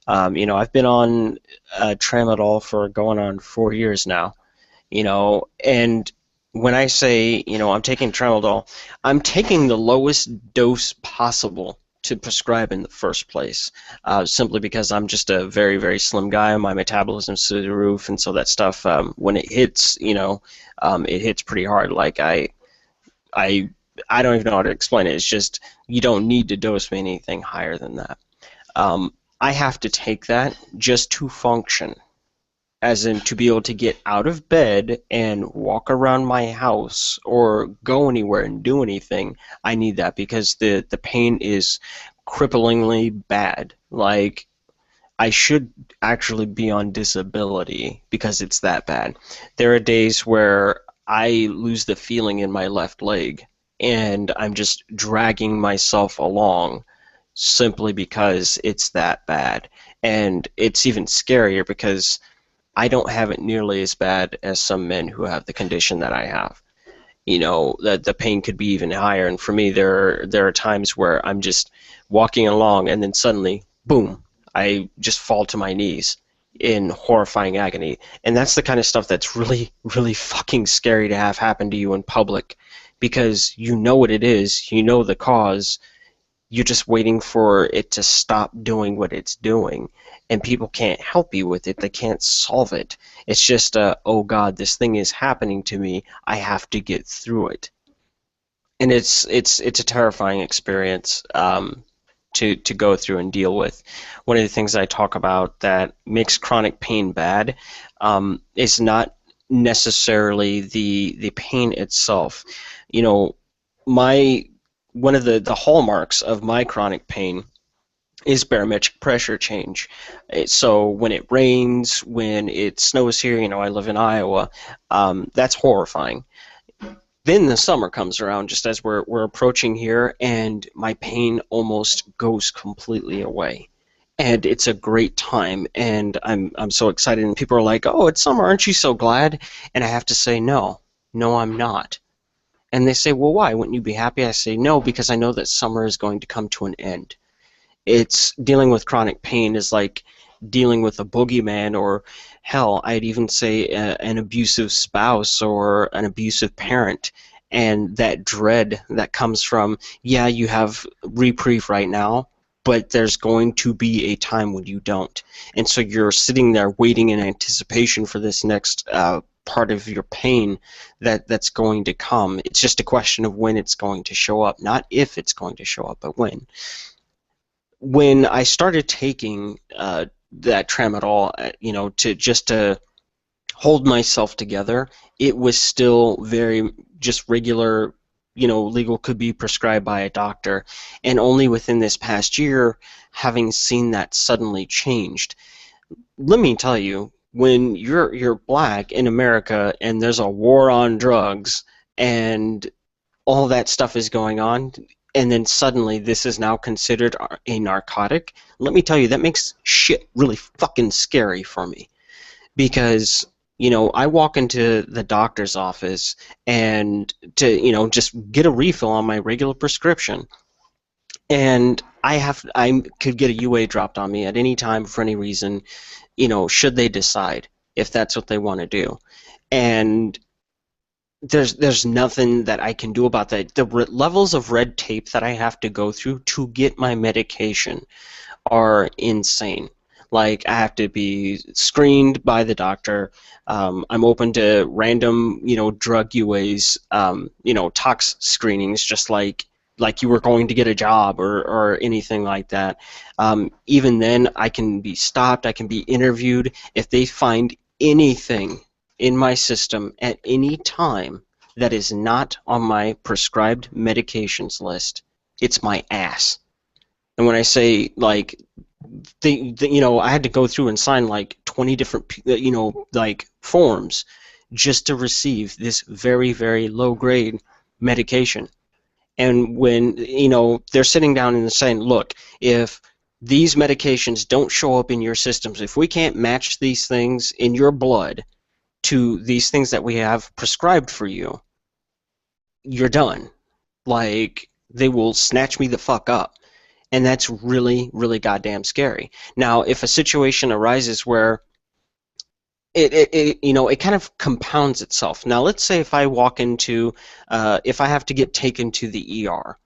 I've been on tramadol for going on 4 years now, and when I say, I'm taking tramadol, I'm taking the lowest dose possible to prescribe in the first place, simply because I'm just a very, very slim guy. My metabolism's through the roof, and so that stuff, when it hits, it hits pretty hard. Like I don't even know how to explain it. It's just you don't need to dose me anything higher than that. I have to take that just to function, as in to be able to get out of bed and walk around my house or go anywhere and do anything. I need that because the pain is cripplingly bad. Like, I should actually be on disability because it's that bad. There are days where I lose the feeling in my left leg and I'm just dragging myself along simply because it's that bad. And it's even scarier because I don't have it nearly as bad as some men who have the condition that I have. The pain could be even higher, and for me there are times where I'm just walking along and then suddenly, boom, I just fall to my knees in horrifying agony. And that's the kind of stuff that's really, really fucking scary to have happen to you in public, because you know what it is, you know the cause, you're just waiting for it to stop doing what it's doing, and people can't help you with it. They can't solve it. It's just, oh God, this thing is happening to me. I have to get through it. And it's a terrifying experience to go through and deal with. One of the things I talk about that makes chronic pain bad is not necessarily the pain itself. One of the hallmarks of my chronic pain is barometric pressure change. So when it rains, when it snows here, I live in Iowa, that's horrifying. Then the summer comes around just as we're approaching here, and my pain almost goes completely away. And it's a great time, and I'm so excited, and people are like, oh, it's summer, aren't you so glad? And I have to say, no, I'm not. And they say, well, why? Wouldn't you be happy? I say, no, because I know that summer is going to come to an end. It's dealing with chronic pain is like dealing with a boogeyman, or hell, I'd even say an abusive spouse or an abusive parent. and that dread that comes from, yeah, you have reprieve right now, but there's going to be a time when you don't. And so you're sitting there waiting in anticipation for this next part of your pain that's going to come. It's just a question of when it's going to show up, not if it's going to show up, but when. When I started taking that tramadol, to hold myself together, it was still very just regular, legal, could be prescribed by a doctor. And only within this past year, having seen that suddenly changed. Let me tell you, when you're black in America and there's a war on drugs and all that stuff is going on, and then suddenly this is now considered a narcotic, let me tell you, that makes shit really fucking scary for me. Because, I walk into the doctor's office and to, just get a refill on my regular prescription. And I could get a UA dropped on me at any time for any reason, should they decide if that's what they want to do. And there's nothing that I can do about that. The levels of red tape that I have to go through to get my medication are insane. Like, I have to be screened by the doctor. I'm open to random, drug UAs, tox screenings, just like you were going to get a job or anything like that. Even then, I can be stopped. I can be interviewed. If they find anything in my system at any time that is not on my prescribed medications list, it's my ass. And when I say, like, I had to go through and sign like 20 different, forms just to receive this very, very low-grade medication. And when, they're sitting down and saying, look, if these medications don't show up in your systems, if we can't match these things in your blood to these things that we have prescribed for you, you're done. Like, they will snatch me the fuck up. And that's really, really goddamn scary. Now, if a situation arises where it kind of compounds itself. Now, let's say if I walk into, if I have to get taken to the ER,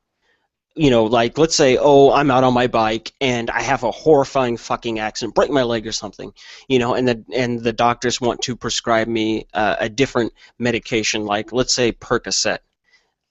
like, let's say, oh, I'm out on my bike and I have a horrifying fucking accident, break my leg or something, and the doctors want to prescribe me a different medication, like, let's say, Percocet.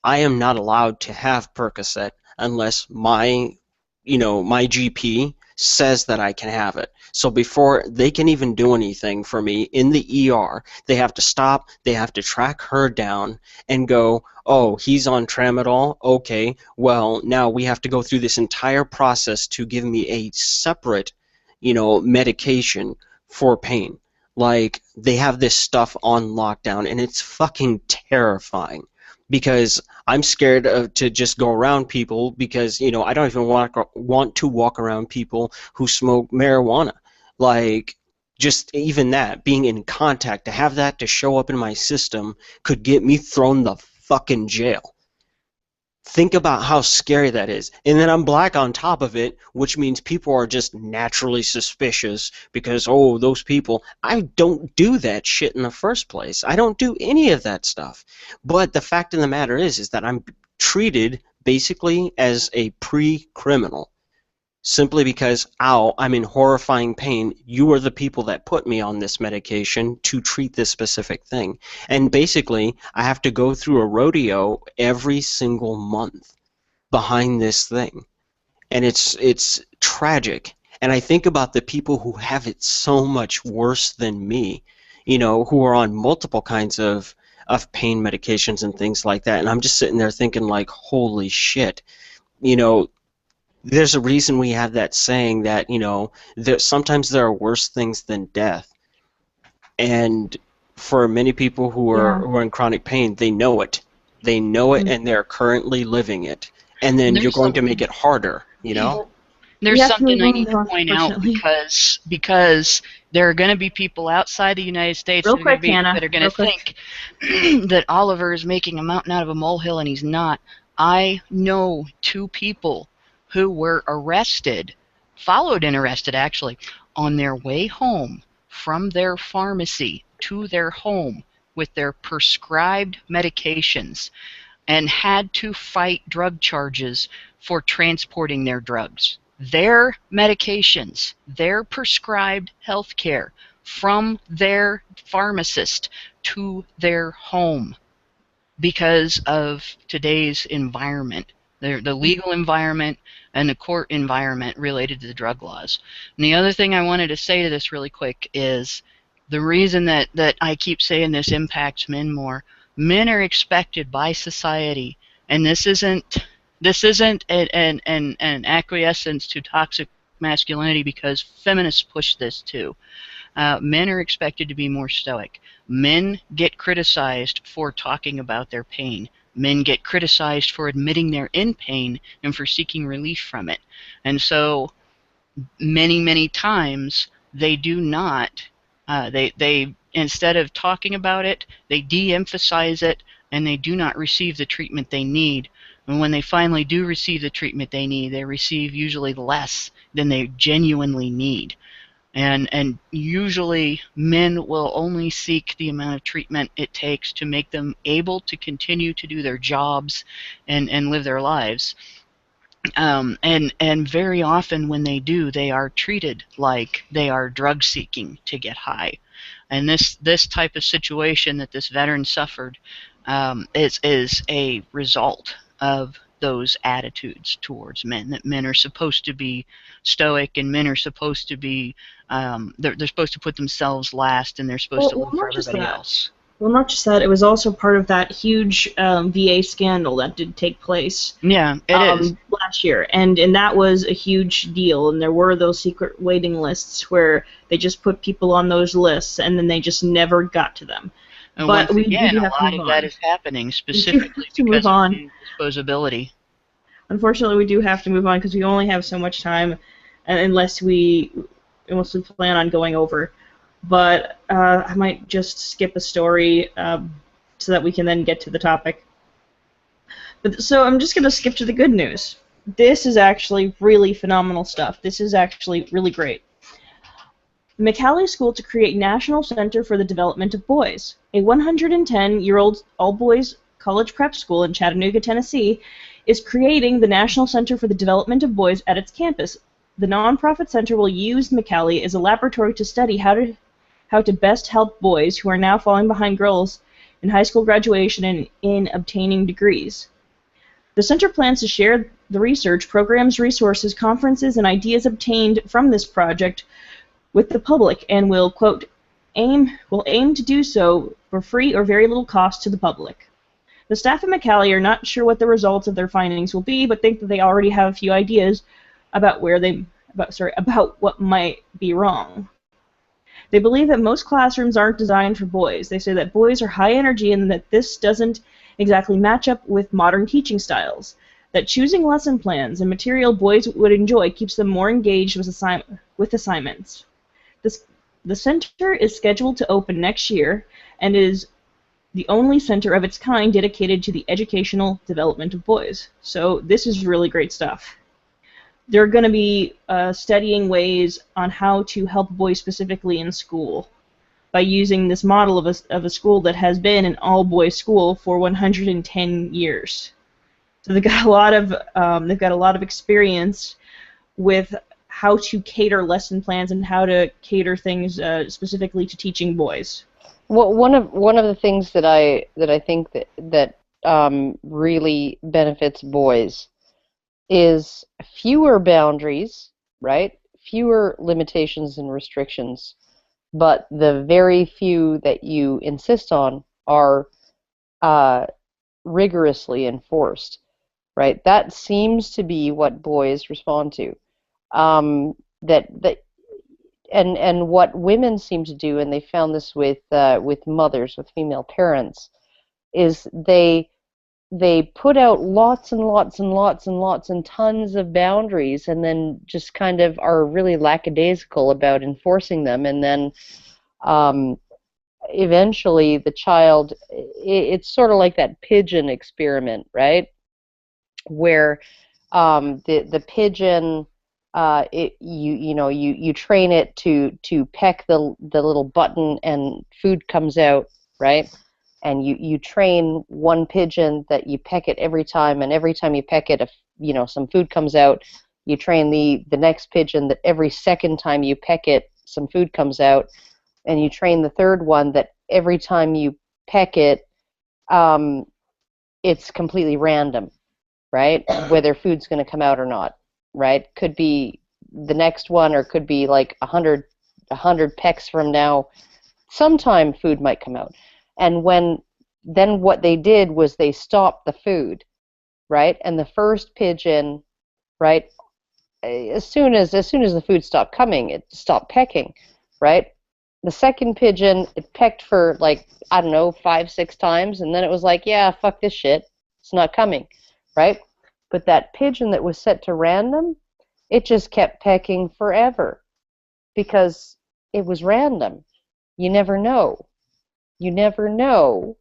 I am not allowed to have Percocet unless my GP says that I can have it. So before they can even do anything for me in the ER, they have to stop, they have to track her down and go, oh, he's on tramadol? Okay, well, now we have to go through this entire process to give me a separate, medication for pain. Like, they have this stuff on lockdown, and it's fucking terrifying. Because I'm scared to just go around people because, I don't even want to walk around people who smoke marijuana. Like, just even that, being in contact, to have that to show up in my system could get me thrown the fucking jail. Think about how scary that is. And then I'm black on top of it, which means people are just naturally suspicious because, oh, those people. I don't do that shit in the first place. I don't do any of that stuff. But the fact of the matter is that I'm treated basically as a pre-criminal. Simply because, ow, I'm in horrifying pain. You are the people that put me on this medication to treat this specific thing. And basically, I have to go through a rodeo every single month behind this thing. And it's tragic. And I think about the people who have it so much worse than me, who are on multiple kinds of pain medications and things like that. And I'm just sitting there thinking, like, holy shit, there's a reason we have that saying that, sometimes there are worse things than death. And for many people who are in chronic pain, they know it. They know it, and they're currently living it. And then you're going to make it harder, There's something I need to point out because there are going to be people outside the United States that are going to think that Oliver is making a mountain out of a molehill, and he's not. I know 2 people who were followed and arrested actually, on their way home from their pharmacy to their home with their prescribed medications. and had to fight drug charges for transporting their drugs, their medications, their prescribed health care from their pharmacist to their home because of today's environment, the legal environment and the court environment related to the drug laws. And the other thing I wanted to say to this really quick is the reason that I keep saying this impacts men more. Men are expected by society, and this isn't an acquiescence to toxic masculinity, because feminists push this too. Men are expected to be more stoic. Men get criticized for talking about their pain. Men get criticized for admitting they're in pain and for seeking relief from it. And so many, many times they do not, they instead of talking about it, they de-emphasize it, and they do not receive the treatment they need. And when they finally do receive the treatment they need, they receive usually less than they genuinely need. And usually men will only seek the amount of treatment it takes to make them able to continue to do their jobs and live their lives. And very often when they do, they are treated like they are drug seeking to get high. And this type of situation that this veteran suffered is a result of those attitudes towards men, that men are supposed to be stoic and men are supposed to be they're supposed to put themselves last, and they're supposed to live for everybody else. Well, not just that, it was also part of that huge VA scandal that did take place. Yeah, it is. Last year, and that was a huge deal, and there were those secret waiting lists where they just put people on those lists, and then they just never got to them. And but once again, we a lot of that is happening specifically because of disposability. Unfortunately, we do have to move on because we only have so much time, unless we plan on going over. But I might just skip a story so that we can then get to the topic. So I'm just going to skip to the good news. This is actually really phenomenal stuff. This is actually really great. McCallie School to create National Center for the Development of Boys. A 110-year-old all-boys college prep school in Chattanooga, Tennessee, is creating the National Center for the Development of Boys at its campus. The nonprofit center will use McCallie as a laboratory to study how to best help boys who are now falling behind girls in high school graduation and in obtaining degrees. The center plans to share the research, programs, resources, conferences, and ideas obtained from this project with the public, and will, quote, aim to do so for free or very little cost to the public. The staff at McCallie are not sure what the results of their findings will be, but think that they already have a few ideas about about what might be wrong. They believe that most classrooms aren't designed for boys. They say that boys are high energy and that this doesn't exactly match up with modern teaching styles. That choosing lesson plans and material boys would enjoy keeps them more engaged with assignments. The center is scheduled to open next year and is the only center of its kind dedicated to the educational development of boys. So this is really great stuff. They're going to be studying ways on how to help boys specifically in school by using this model of a school that has been an all-boys school for 110 years. So they've got a lot of experience with how to cater lesson plans and how to cater things specifically to teaching boys. Well, one of the things that I think that really benefits boys is fewer boundaries, right? Fewer limitations and restrictions, but the very few that you insist on are rigorously enforced, right? That seems to be what boys respond to. And what women seem to do, and they found this with mothers, with female parents, is they put out lots and lots and lots and lots and tons of boundaries, and then just kind of are really lackadaisical about enforcing them, and then eventually the child, it's sort of like that pigeon experiment, right? Where the pigeon, you train it to peck the little button and food comes out, right? and you train one pigeon that you peck it every time, and every time you peck it, if some food comes out, you train the next pigeon that every second time you peck it, some food comes out, and you train the third one that every time you peck it, it's completely random, right? Whether food's going to come out or not, right? Could be the next one, or could be like 100 pecks from now. Sometime food might come out. And then what they did was they stopped the food, right? And the first pigeon, right, as soon as the food stopped coming, it stopped pecking, right? The second pigeon, it pecked for like, I don't know, 5-6 times, and then it was like, yeah, fuck this shit, it's not coming, right? But that pigeon that was set to random, it just kept pecking forever because it was random. You never know. You never know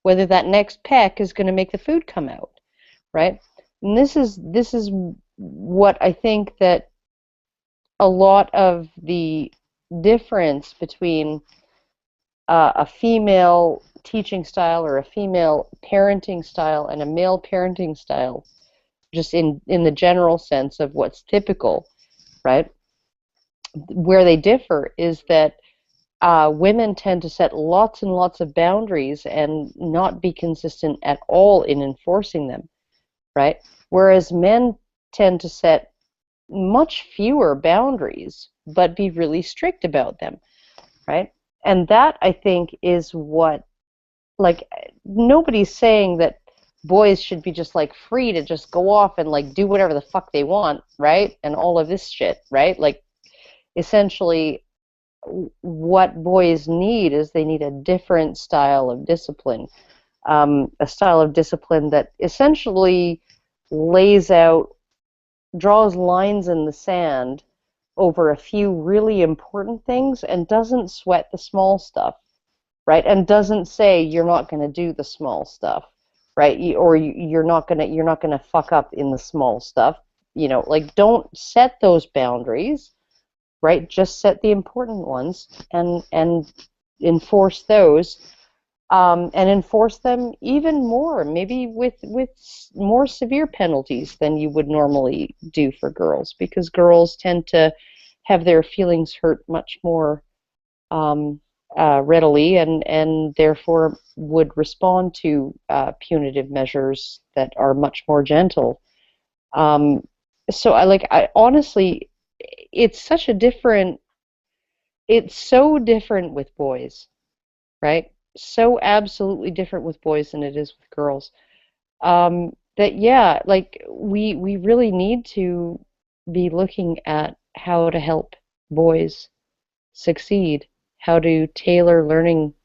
whether that next peck is going to make the food come out, right? And this is what I think that a lot of the difference between a female teaching style or a female parenting style and a male parenting style, just in the general sense of what's typical, right? Where they differ is that women tend to set lots and lots of boundaries and not be consistent at all in enforcing them, right? Whereas men tend to set much fewer boundaries but be really strict about them, right? And that, I think, is what, like, nobody's saying that boys should be just like free to just go off and like do whatever the fuck they want, right? And all of this shit, right? Like, essentially what boys need is they need a different style of discipline, a style of discipline that essentially lays out, draws lines in the sand over a few really important things and doesn't sweat the small stuff, right? And doesn't say you're not going to do the small stuff, right? You're not going to fuck up in the small stuff, like, don't set those boundaries, right? Just set the important ones and enforce those, and enforce them even more, maybe with more severe penalties than you would normally do for girls, because girls tend to have their feelings hurt much more readily, and therefore would respond to punitive measures that are much more gentle. So I honestly, it's so different with boys, right? So absolutely different with boys than it is with girls. That, yeah, like, we really need to be looking at how to help boys succeed, how to tailor learning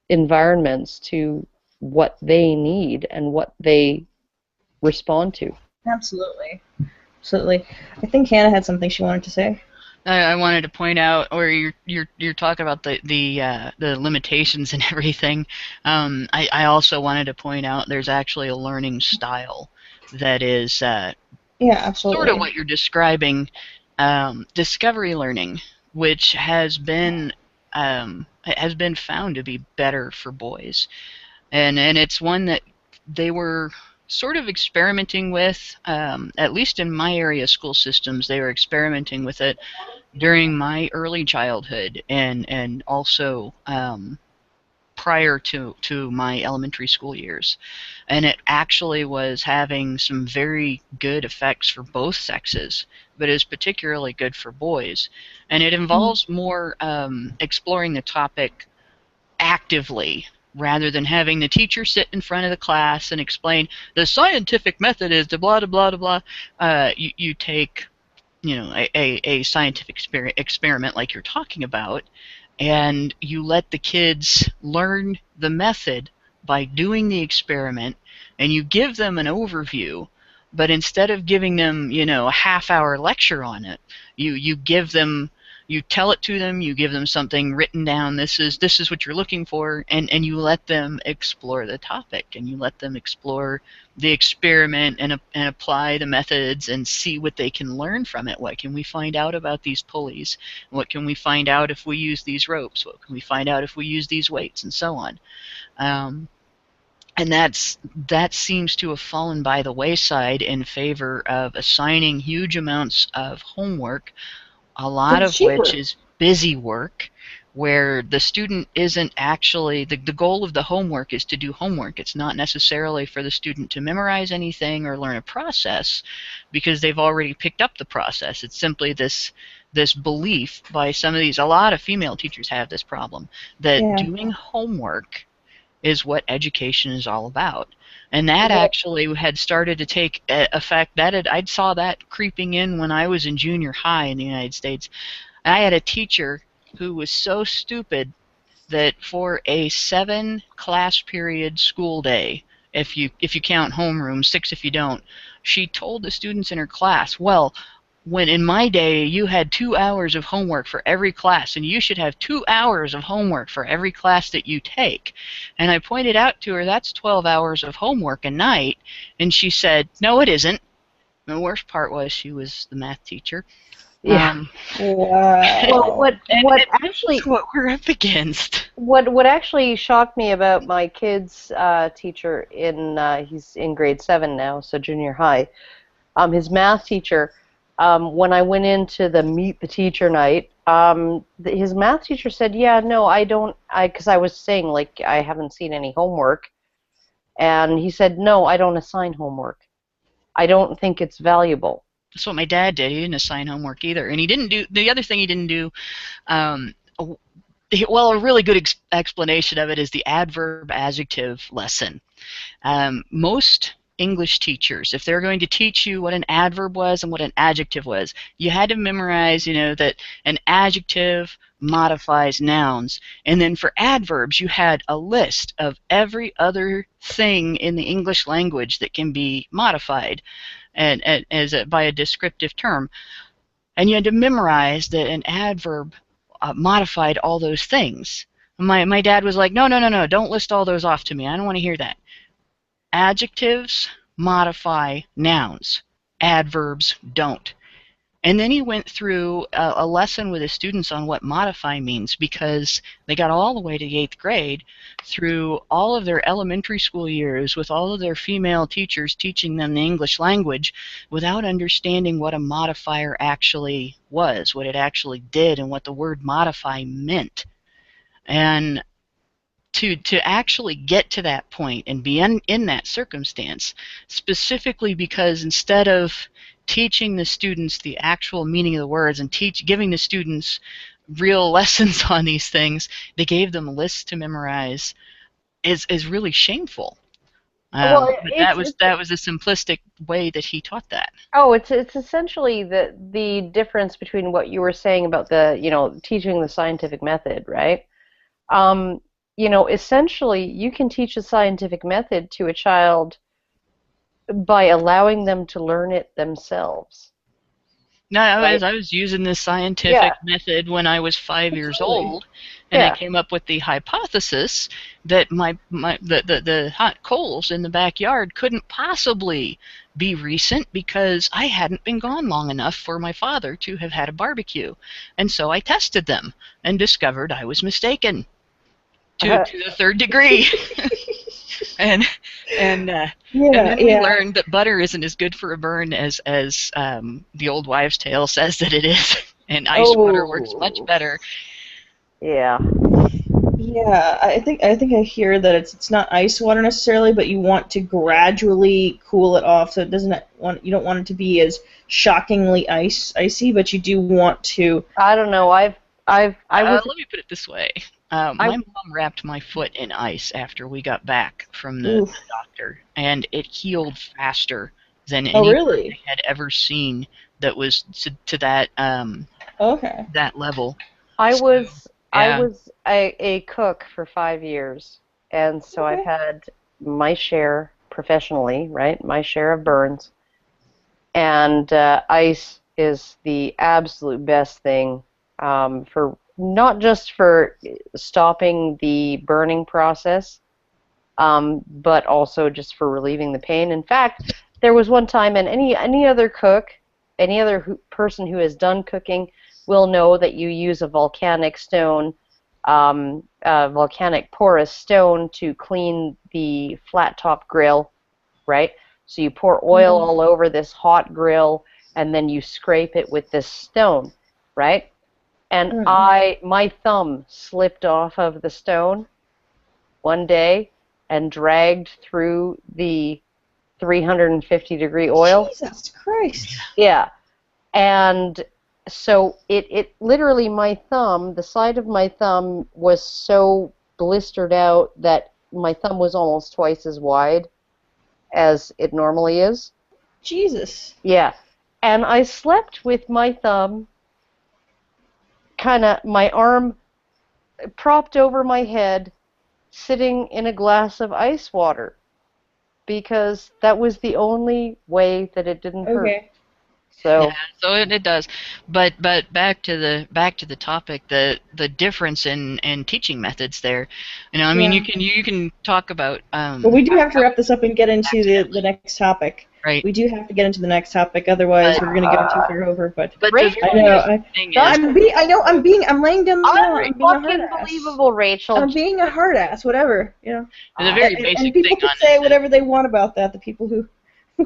environments to what they need and what they respond to. Absolutely. Absolutely. I think Hannah had something she wanted to say. I wanted to point out, or you're talking about the limitations and everything. I also wanted to point out there's actually a learning style that is yeah, absolutely, sort of what you're describing, discovery learning, which has been found to be better for boys, and it's one that they were sort of experimenting with, at least in my area school systems. They were experimenting with it during my early childhood and also prior to my elementary school years. And it actually was having some very good effects for both sexes, but is particularly good for boys. And it involves more exploring the topic actively, rather than having the teacher sit in front of the class and explain the scientific method is the blah blah blah blah. You take a scientific experiment like you're talking about, and you let the kids learn the method by doing the experiment, and you give them an overview, but instead of giving them a half-hour lecture on it, you give them you tell it to them, you give them something written down, this is what you're looking for, and you let them explore the topic, and you let them explore the experiment and apply the methods and see what they can learn from it. What can we find out about these pulleys? What can we find out if we use these ropes? What can we find out if we use these weights, and so on? And that seems to have fallen by the wayside in favor of assigning huge amounts of homework, a lot of which is busy work, where the student isn't actually, the goal of the homework is to do homework. It's not necessarily for the student to memorize anything or learn a process, because they've already picked up the process. It's simply this belief by some of these, a lot of female teachers have this problem, that doing homework is what education is all about. And that actually had started to take effect. I saw that creeping in when I was in junior high in the United States. I had a teacher who was so stupid that for a 7 class period school day, if you count homeroom, 6 if you don't, she told the students in her class, well, when in my day you had 2 hours of homework for every class, and you should have 2 hours of homework for every class that you take. And I pointed out to her, that's 12 hours of homework a night, and she said, no, it isn't. And the worst part was she was the math teacher. Yeah. Wow. Well, what actually, what we're up against. What actually shocked me about my kid's teacher he's in grade 7 now, so junior high. His math teacher. When I went into the meet the teacher night, his math teacher said, yeah, no, I don't, because I was saying, like, I haven't seen any homework, and he said, no, I don't assign homework. I don't think it's valuable. That's what my dad did. He didn't assign homework either. And he didn't do, the other thing he didn't do, well, a really good explanation of it is the adverb-adjective lesson. Most English teachers, if they're going to teach you what an adverb was and what an adjective was, you had to memorize, that an adjective modifies nouns. And then for adverbs, you had a list of every other thing in the English language that can be modified by a descriptive term. And you had to memorize that an adverb modified all those things. My dad was like, no, don't list all those off to me. I don't want to hear that. Adjectives modify nouns. Adverbs don't. And then he went through a lesson with his students on what modify means, because they got all the way to the 8th grade through all of their elementary school years with all of their female teachers teaching them the English language without understanding what a modifier actually was, what it actually did, and what the word modify meant. And to actually get to that point and be in that circumstance, specifically because instead of teaching the students the actual meaning of the words and giving the students real lessons on these things, they gave them lists to memorize, is really shameful. Well, but that was a simplistic way that he taught that. Oh, it's essentially the difference between what you were saying about the teaching the scientific method, right? Essentially, you can teach a scientific method to a child by allowing them to learn it themselves. No, I was using this scientific method when I was 5 years old, and I came up with the hypothesis that the hot coals in the backyard couldn't possibly be recent because I hadn't been gone long enough for my father to have had a barbecue. And so I tested them and discovered I was mistaken. To the 3rd degree. and then we learned that butter isn't as good for a burn as the old wives' tale says that it is, and ice water works much better. Yeah. Yeah, I think I hear that it's not ice water necessarily, but you want to gradually cool it off, so you don't want it to be as shockingly icy, but you do want to. I don't know. Let me put it this way. My mom wrapped my foot in ice after we got back from the doctor, and it healed faster than anything I had ever seen that was to that that level. I was a cook for 5 years, and so I've had my share professionally, right? My share of burns, and ice is the absolute best thing for not just for stopping the burning process, but also just for relieving the pain. In fact, there was one time, and any other cook, any other person who has done cooking will know that you use a volcanic stone, a volcanic porous stone to clean the flat top grill, right? So you pour oil all over this hot grill, and then you scrape it with this stone, right? And my thumb slipped off of the stone one day and dragged through the 350-degree oil. Jesus Christ. Yeah. And so it literally, my thumb, the side of my thumb was so blistered out that my thumb was almost twice as wide as it normally is. Jesus. Yeah. And I slept with my thumb, kind of my arm propped over my head, sitting in a glass of ice water, because that was the only way that it didn't hurt. Okay. So yeah, so it does, but back to the topic, the difference in teaching methods there. You know, I mean, you can talk about. But we do have to wrap this up and get into the next topic. Right. We do have to get into the next topic, otherwise we're going to go too far over. But the I know. thing is, I'm laying down the law. I'm being a hard fucking ass. believable, Rachel. I'm being a hard ass, whatever, you know. the very basic and people thing can on say this whatever they want about that. The people who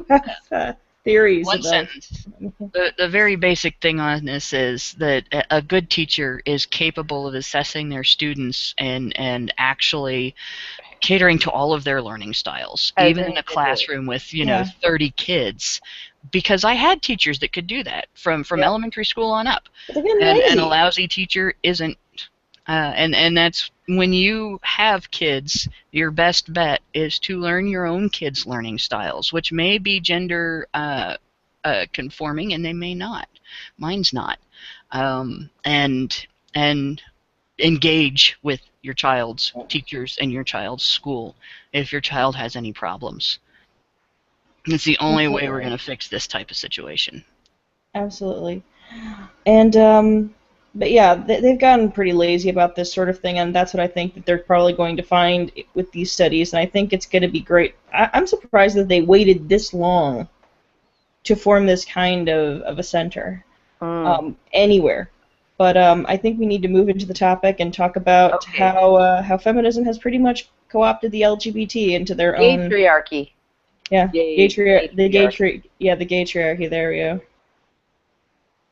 have theories one about. sentence. The very basic thing on this is that a good teacher is capable of assessing their students and actually catering to all of their learning styles, even in a classroom with 30 kids, because I had teachers that could do that from elementary school on up, and a lousy teacher isn't. And that's when you have kids, your best bet is to learn your own kids' learning styles, which may be gender conforming, and they may not. Mine's not. And engage with your child's teachers and your child's school if your child has any problems. It's the only way we're going to fix this type of situation. Absolutely. And but yeah, they've gotten pretty lazy about this sort of thing, and that's what I think that they're probably going to find with these studies, and I think it's going to be great. I'm surprised that they waited this long to form this kind of a center anywhere. But I think we need to move into the topic and talk about how feminism has pretty much co-opted the LGBT into their own Gaytriarchy. Yeah, the Gaytriarchy. There we go.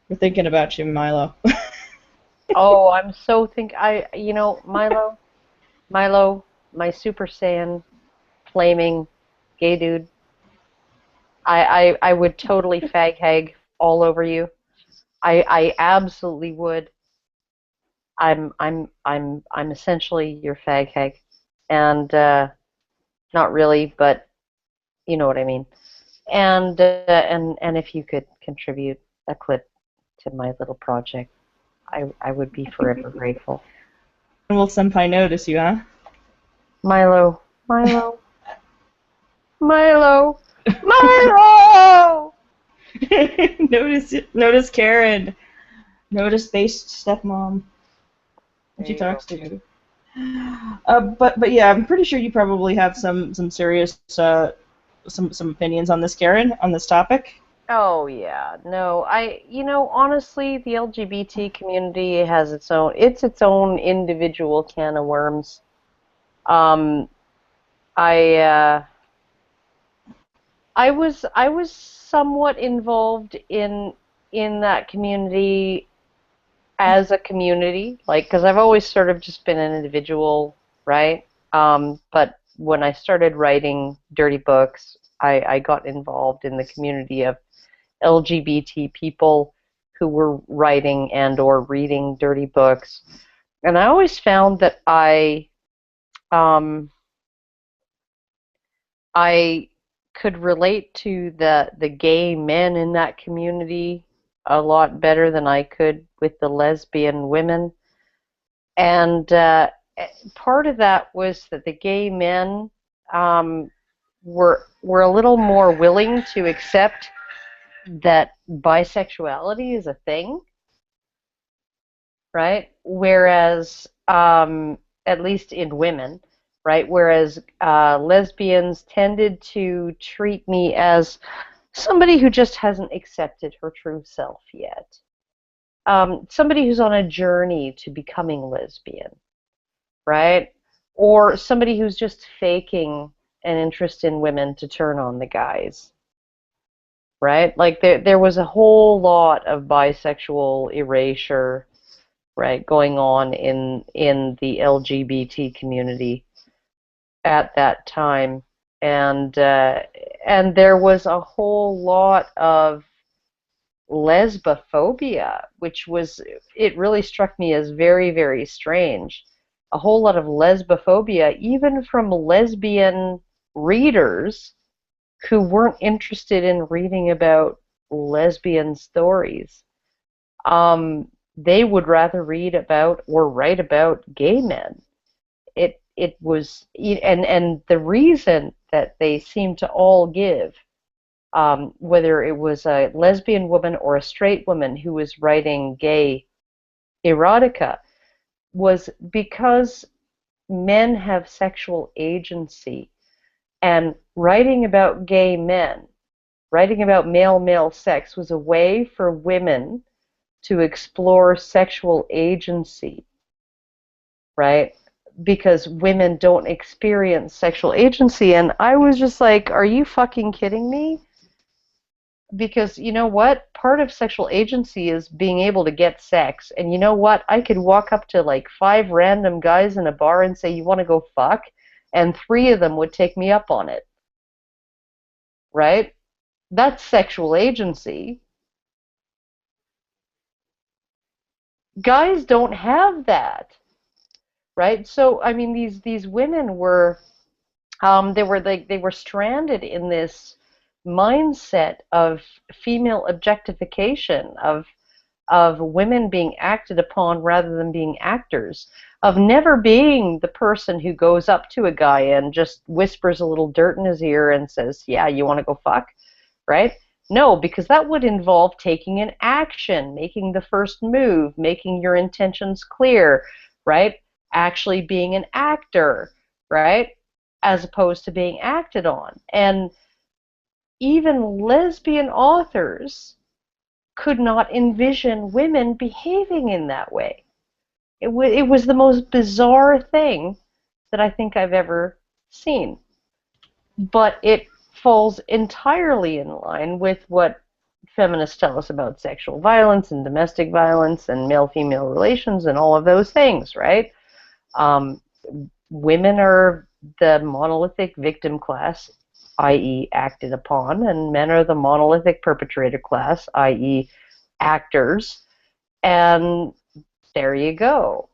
We're thinking about you, Milo. Oh, I'm so Milo, my Super Saiyan, flaming gay dude. I would totally fag hag all over you. I absolutely would. I'm essentially your fag hag, and not really, but you know what I mean. And if you could contribute a clip to my little project, I would be forever grateful. And will Senpai notice you, huh? Milo. Notice Karen. Notice based stepmom. When she talks to you. But yeah, I'm pretty sure you probably have some serious some opinions on this, Karen, on this topic. Oh yeah, no, honestly, the LGBT community has its own individual can of worms. I was somewhat involved in that community as a community, because I've always sort of just been an individual, right? But when I started writing dirty books, I got involved in the community of LGBT people who were writing and or reading dirty books, and I always found that I could relate to the gay men in that community a lot better than I could with the lesbian women, and part of that was that the gay men were a little more willing to accept that bisexuality is a thing, right? Whereas, at least in women, right? Whereas lesbians tended to treat me as somebody who just hasn't accepted her true self yet. Somebody who's on a journey to becoming lesbian, right? Or somebody who's just faking an interest in women to turn on the guys, right? Like there was a whole lot of bisexual erasure, right, going on in the LGBT community at that time, and there was a whole lot of lesbophobia, which was, it really struck me as very, very strange. A whole lot of lesbophobia, even from lesbian readers who weren't interested in reading about lesbian stories. They would rather read about or write about gay men. It was, and the reason that they seemed to all give, whether it was a lesbian woman or a straight woman who was writing gay erotica, was because men have sexual agency, and writing about gay men, writing about male-male sex, was a way for women to explore sexual agency, right? Because women don't experience sexual agency. And I was just like, are you fucking kidding me? Because you know what? Part of sexual agency is being able to get sex. And you know what? I could walk up to like 5 random guys in a bar and say, you want to go fuck? And 3 of them would take me up on it. Right? That's sexual agency. Guys don't have that. Right? So I mean, these women were, they were stranded in this mindset of female objectification, of women being acted upon rather than being actors, of never being the person who goes up to a guy and just whispers a little dirt in his ear and says, yeah, you want to go fuck, right? No, because that would involve taking an action, making the first move, making your intentions clear, right? Actually being an actor, right? As opposed to being acted on. And even lesbian authors could not envision women behaving in that way. It was the most bizarre thing that I think I've ever seen. But it falls entirely in line with what feminists tell us about sexual violence and domestic violence and male-female relations and all of those things, right? Women are the monolithic victim class, i.e. acted upon, and men are the monolithic perpetrator class, i.e. actors, and there you go.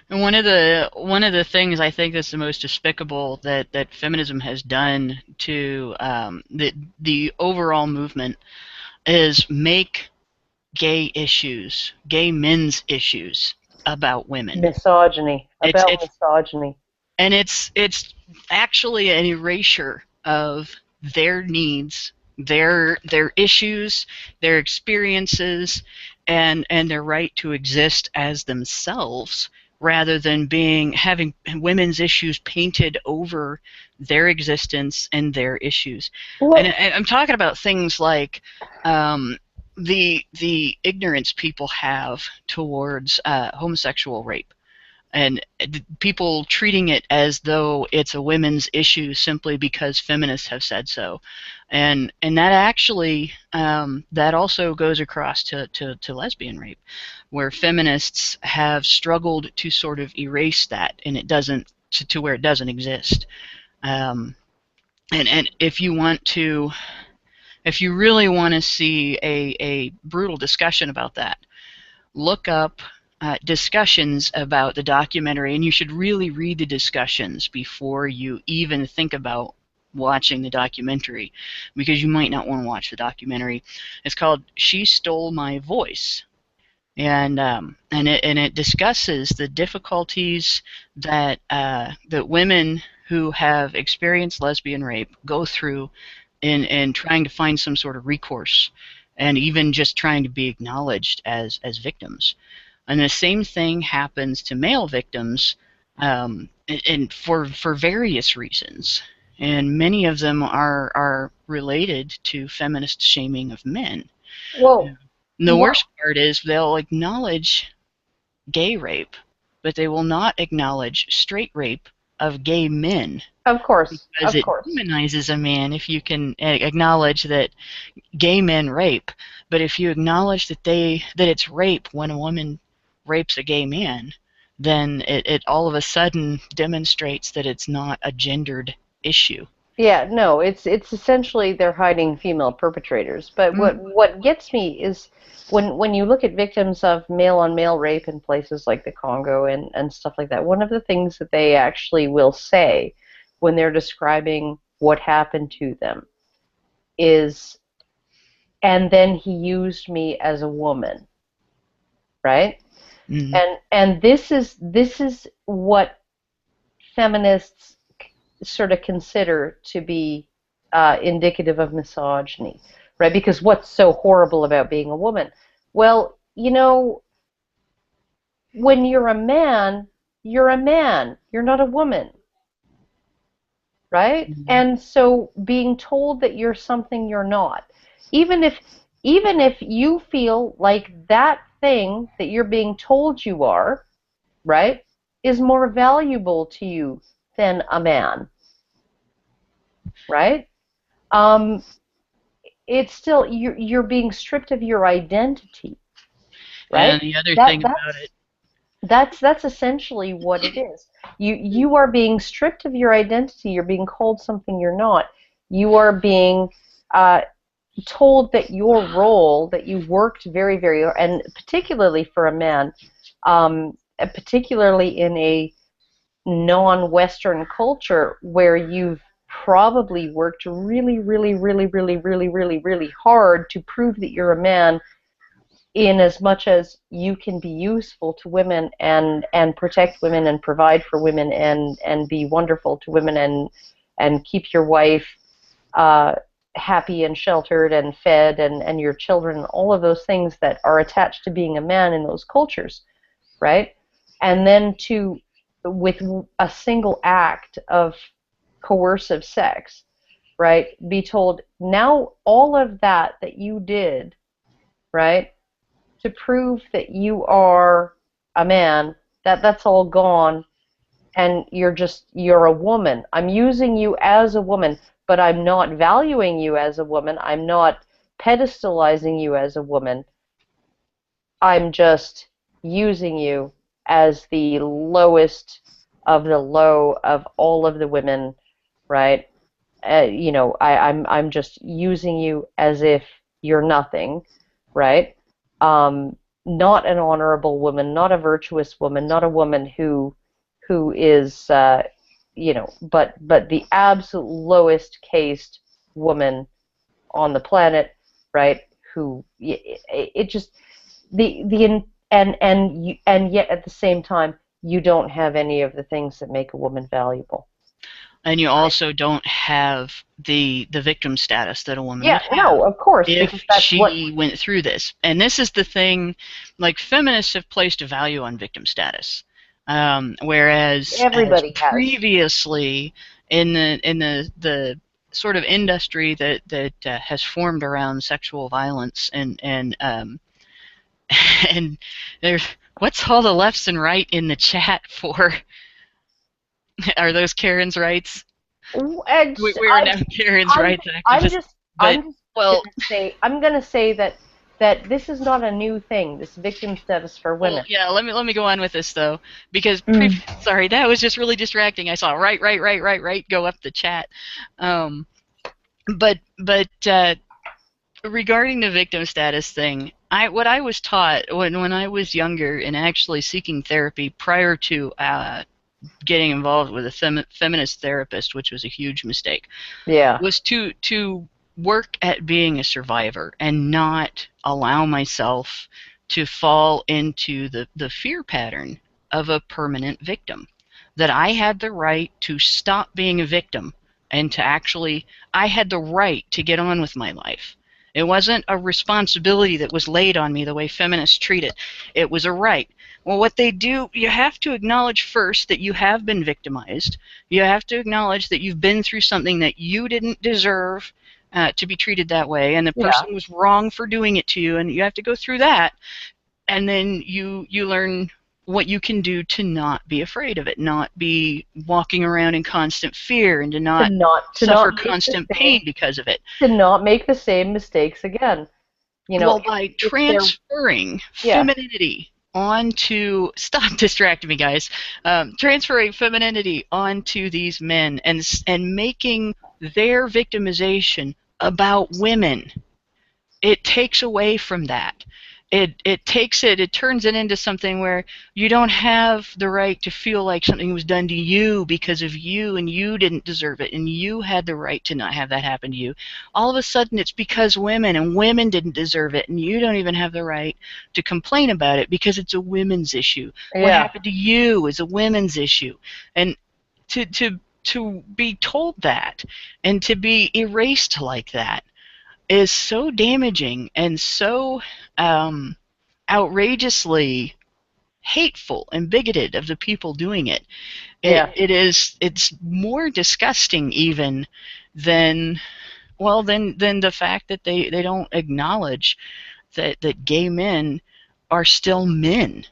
And one of the things I think that's the most despicable that feminism has done to the overall movement is make gay issues, gay men's issues, about women. Misogyny. About misogyny. And it's actually an erasure of their needs, their issues, their experiences, and their right to exist as themselves, rather than having women's issues painted over their existence and their issues. What? And I'm talking about things like the ignorance people have towards homosexual rape, and people treating it as though it's a women's issue simply because feminists have said so, and that actually that also goes across to lesbian rape, where feminists have struggled to sort of erase that, and it doesn't to where it doesn't exist. And if you really want to see a brutal discussion about that, look up discussions about the documentary, and you should really read the discussions before you even think about watching the documentary, because you might not want to watch the documentary. It's called "She Stole My Voice," and it discusses the difficulties that that women who have experienced lesbian rape go through in trying to find some sort of recourse and even just trying to be acknowledged as victims. And the same thing happens to male victims, and for various reasons. And many of them are related to feminist shaming of men. Well, And the worst part is they'll acknowledge gay rape, but they will not acknowledge straight rape of gay men. of course, Because of it course. demonizes a man if you can acknowledge that gay men rape, but if you acknowledge that it's rape when a woman rapes a gay man, then it all of a sudden demonstrates that it's not a gendered issue. Yeah, no, it's essentially they're hiding female perpetrators. But what gets me is when you look at victims of male on male rape in places like the Congo and stuff like that, one of the things that they actually will say when they're describing what happened to them is, and then he used me as a woman, right? And this is what feminists sort of consider to be indicative of misogyny, right? Because what's so horrible about being a woman? Well, you know, when you're a man, you're a man. You're not a woman, right? And so being told that you're something you're not, even if you feel like that thing that you're being told you are, right, is more valuable to you than a man, right? It's still you're being stripped of your identity, right? And the other thing about it, that's essentially what it is. You are being stripped of your identity. You're being called something you're not. You are being told that your role, that you worked very, very, and particularly for a man, particularly in a non-Western culture where you've probably worked really, really, really, really, really, really, really hard to prove that you're a man, in as much as you can be useful to women and protect women and provide for women and be wonderful to women and keep your wife happy and sheltered and fed and your children, all of those things that are attached to being a man in those cultures, right? And then with a single act of coercive sex, right, be told, now all of that you did, right, to prove that you are a man, that's all gone, and you're a woman. I'm using you as a woman, but I'm not valuing you as a woman. I'm not pedestalizing you as a woman. I'm just using you as the lowest of the low of all of the women, right? You know, I'm just using you as if you're nothing, right? Not an honorable woman, not a virtuous woman, not a woman who is, you know, but the absolute lowest caste woman on the planet, right? Who it just and yet at the same time you don't have any of the things that make a woman valuable. And you also don't have the victim status that a woman would have. No, of course, if because that's she went through this. And this is the thing, like, feminists have placed a value on victim status, whereas everybody has previously in the sort of industry that has formed around sexual violence and there's what's all the lefts and right in the chat for? Are those Karen's rights? We're now Karen's rights activists. I'm gonna say that this is not a new thing. This victim status for women. Well, yeah, let me go on with this though, because sorry, that was just really distracting. I saw right go up the chat, but regarding the victim status thing, what I was taught when I was younger and actually seeking therapy prior to getting involved with a feminist therapist, which was a huge mistake, was to work at being a survivor and not allow myself to fall into the fear pattern of a permanent victim. That I had the right to stop being a victim and to actually, I had the right to get on with my life. It wasn't a responsibility that was laid on me the way feminists treat it. It was a right. Well, what they do, you have to acknowledge first that you have been victimized. You have to acknowledge that you've been through something that you didn't deserve to be treated that way, and the person was wrong for doing it to you, and you have to go through that, and then you learn what you can do to not be afraid of it, not be walking around in constant fear, and to not suffer constant pain because of it. To not make the same mistakes again. You know, well, by transferring femininity onto, stop distracting me, guys. Transferring femininity onto these men and making their victimization about women, it takes away from that. It turns it into something where you don't have the right to feel like something was done to you because of you, and you didn't deserve it, and you had the right to not have that happen to you. All of a sudden it's because women, and women didn't deserve it, and you don't even have the right to complain about it because it's a women's issue. What happened to you is a women's issue. And to be told that and to be erased like that is so damaging and so outrageously hateful and bigoted of the people doing it. It's more disgusting even than the fact that they don't acknowledge that gay men are still men.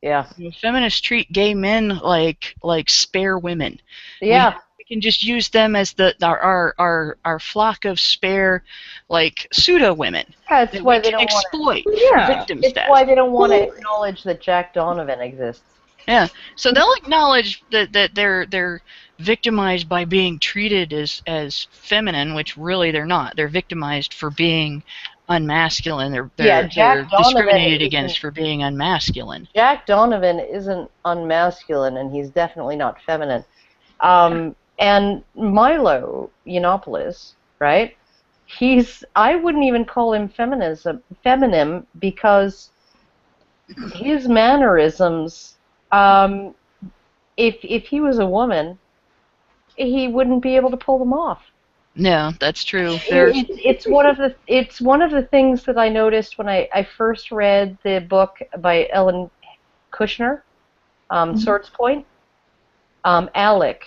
Yeah. Feminists treat gay men like spare women. Yeah. We can just use them as our flock of spare, like, pseudo women. Yeah, it's why they don't exploit victim status. It's why they don't want to acknowledge that Jack Donovan exists. Yeah, so they'll acknowledge that they're victimized by being treated as feminine, which really they're not. They're victimized for being unmasculine. They're discriminated against for being unmasculine. Jack Donovan isn't unmasculine, and he's definitely not feminine. And Milo Yiannopoulos, right? I wouldn't even call him feminine because his mannerisms, if he was a woman, he wouldn't be able to pull them off. No, that's true. It's one of the things that I noticed when I first read the book by Ellen Kushner, Swords Point. Alec,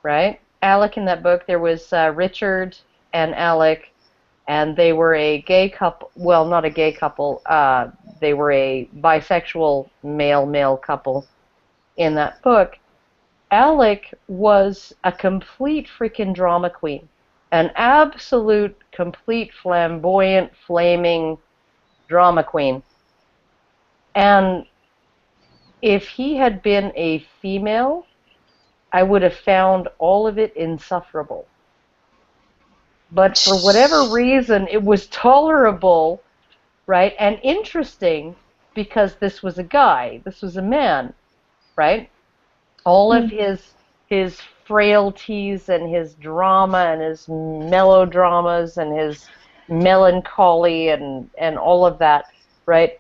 right? Alec, in that book, there was Richard and Alec, and they were a gay couple. Well, not a gay couple. They were a bisexual male couple in that book. Alec was a complete freaking drama queen, an absolute, complete, flamboyant, flaming drama queen. And if he had been a female, I would have found all of it insufferable. But for whatever reason, it was tolerable, right, and interesting because this was a guy, this was a man, right? All of his frailties and his drama and his melodramas and his melancholy and all of that, right?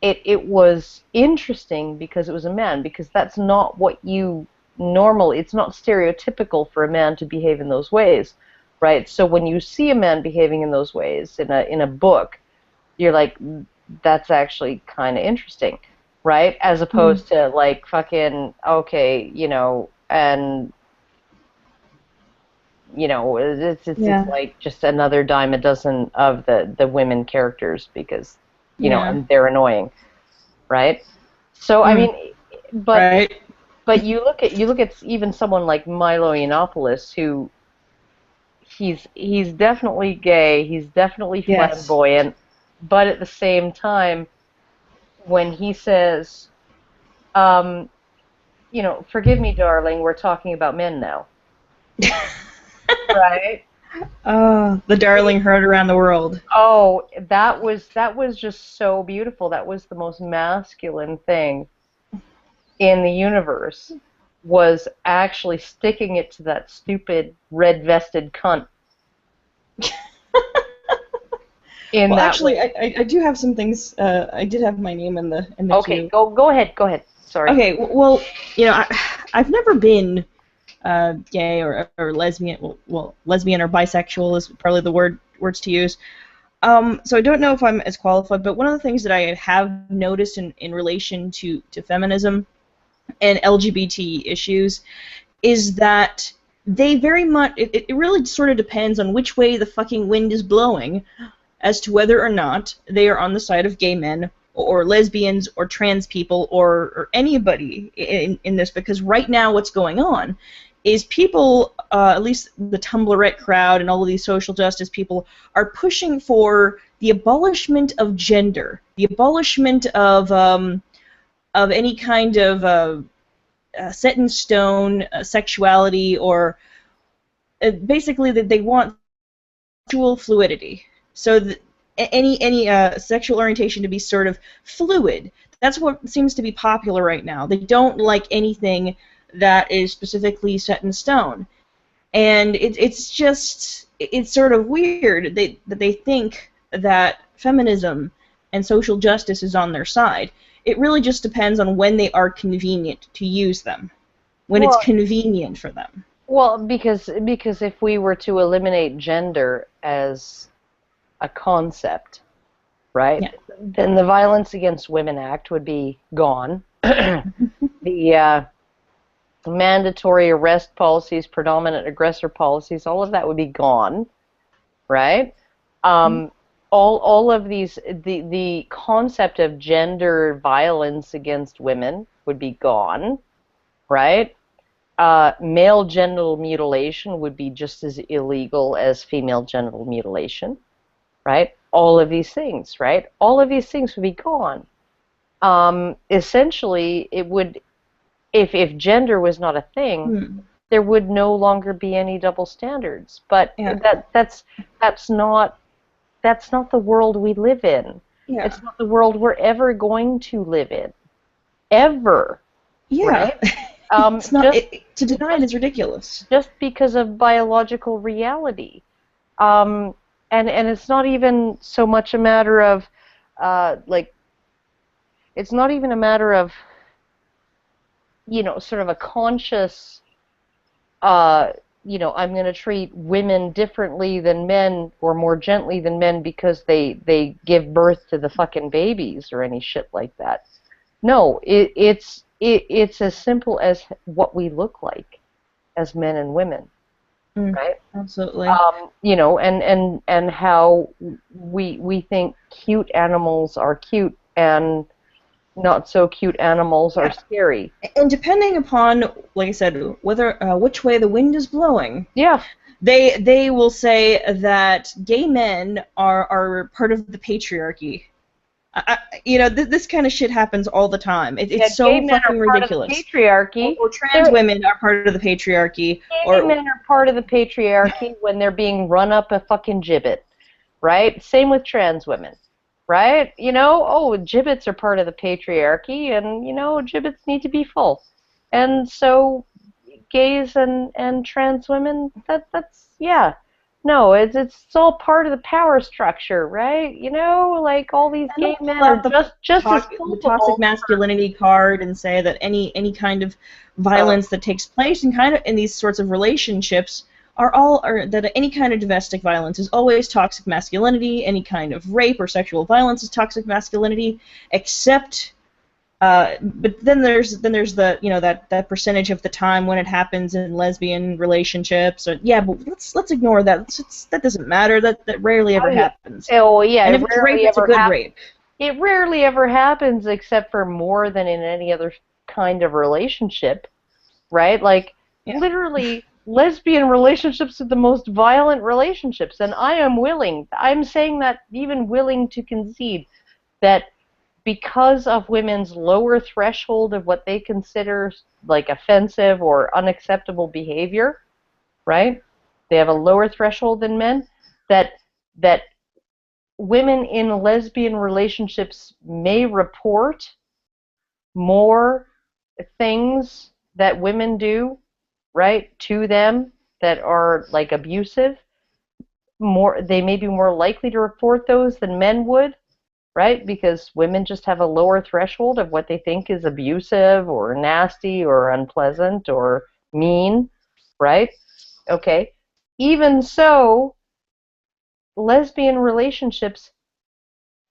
It was interesting because it was a man, because that's not what you normally, it's not stereotypical for a man to behave in those ways, right? So when you see a man behaving in those ways in a book, you're like, that's actually kind of interesting, right? As opposed to like fucking, okay, and it's like just another dime a dozen of the women characters because and they're annoying, right? So I mean, but you look at even someone like Milo Yiannopoulos, who he's definitely gay, he's definitely flamboyant, but at the same time, when he says, forgive me, darling, we're talking about men now, right? The darling heard around the world. Oh, that was just so beautiful. That was the most masculine thing in the universe, was actually sticking it to that stupid red-vested cunt. Actually, I do have some things. I did have my name in the okay, queue. Go ahead. Sorry. Okay, well, I've never been gay or lesbian. Well, lesbian or bisexual is probably the words to use. So I don't know if I'm as qualified, but one of the things that I have noticed in relation to feminism and LGBT issues is that they very much, it really sort of depends on which way the fucking wind is blowing as to whether or not they are on the side of gay men or lesbians or trans people or anybody in this, because right now what's going on is people, at least the Tumblrette crowd and all of these social justice people, are pushing for the abolishment of gender, the abolishment of any kind of set in stone sexuality, or basically that they want sexual fluidity. So any sexual orientation to be sort of fluid. That's what seems to be popular right now. They don't like anything that is specifically set in stone, and it's sort of weird that they think that feminism and social justice is on their side. It really just depends on when they are convenient to use them, when it's convenient for them. Well, because if we were to eliminate gender as a concept, right, then the Violence Against Women Act would be gone. The mandatory arrest policies, predominant aggressor policies, all of that would be gone, right? All of these, the concept of gender violence against women would be gone, right? Male genital mutilation would be just as illegal as female genital mutilation, right? All of these things, right? All of these things would be gone. Essentially, it would, if gender was not a thing, there would no longer be any double standards. But that's not the world we live in. Yeah. It's not the world we're ever going to live in, ever. Yeah. Right? It's not, to deny it is ridiculous. Just because of biological reality. And it's not even so much a matter of, it's not even a matter of, sort of a conscious, I'm going to treat women differently than men or more gently than men because they give birth to the fucking babies or any shit like that. No, it's as simple as what we look like as men and women, right? Absolutely. And how we think cute animals are cute and not so cute animals are scary. And depending upon, like I said, whether which way the wind is blowing, they will say that gay men are part of the patriarchy. This kind of shit happens all the time. It's so fucking ridiculous. Part of the patriarchy. Or trans women are part of the patriarchy. Gay men are part of the patriarchy when they're being run up a fucking gibbet, right? Same with trans women, right? Gibbets are part of the patriarchy, and gibbets need to be full. And so, gays and trans women, that's. No, it's all part of the power structure, right? Like all these gay men are just as the toxic masculinity card, and say that any kind of violence that takes place in these sorts of relationships that any kind of domestic violence is always toxic masculinity. Any kind of rape or sexual violence is toxic masculinity, except. But then there's the that percentage of the time when it happens in lesbian relationships. But let's ignore that. That doesn't matter. That rarely ever happens. Oh yeah, and if it's rape, it's a good rape. It rarely ever happens, except for more than in any other kind of relationship, right? Like literally, lesbian relationships are the most violent relationships, and I'm saying that even willing to concede that. Because of women's lower threshold of what they consider like offensive or unacceptable behavior, right? They have a lower threshold than men. That women in lesbian relationships may report more things that women do, right, to them that are like abusive. They may be more likely to report those than men would. Right? Because women just have a lower threshold of what they think is abusive or nasty or unpleasant or mean, right? Okay. Even so, lesbian relationships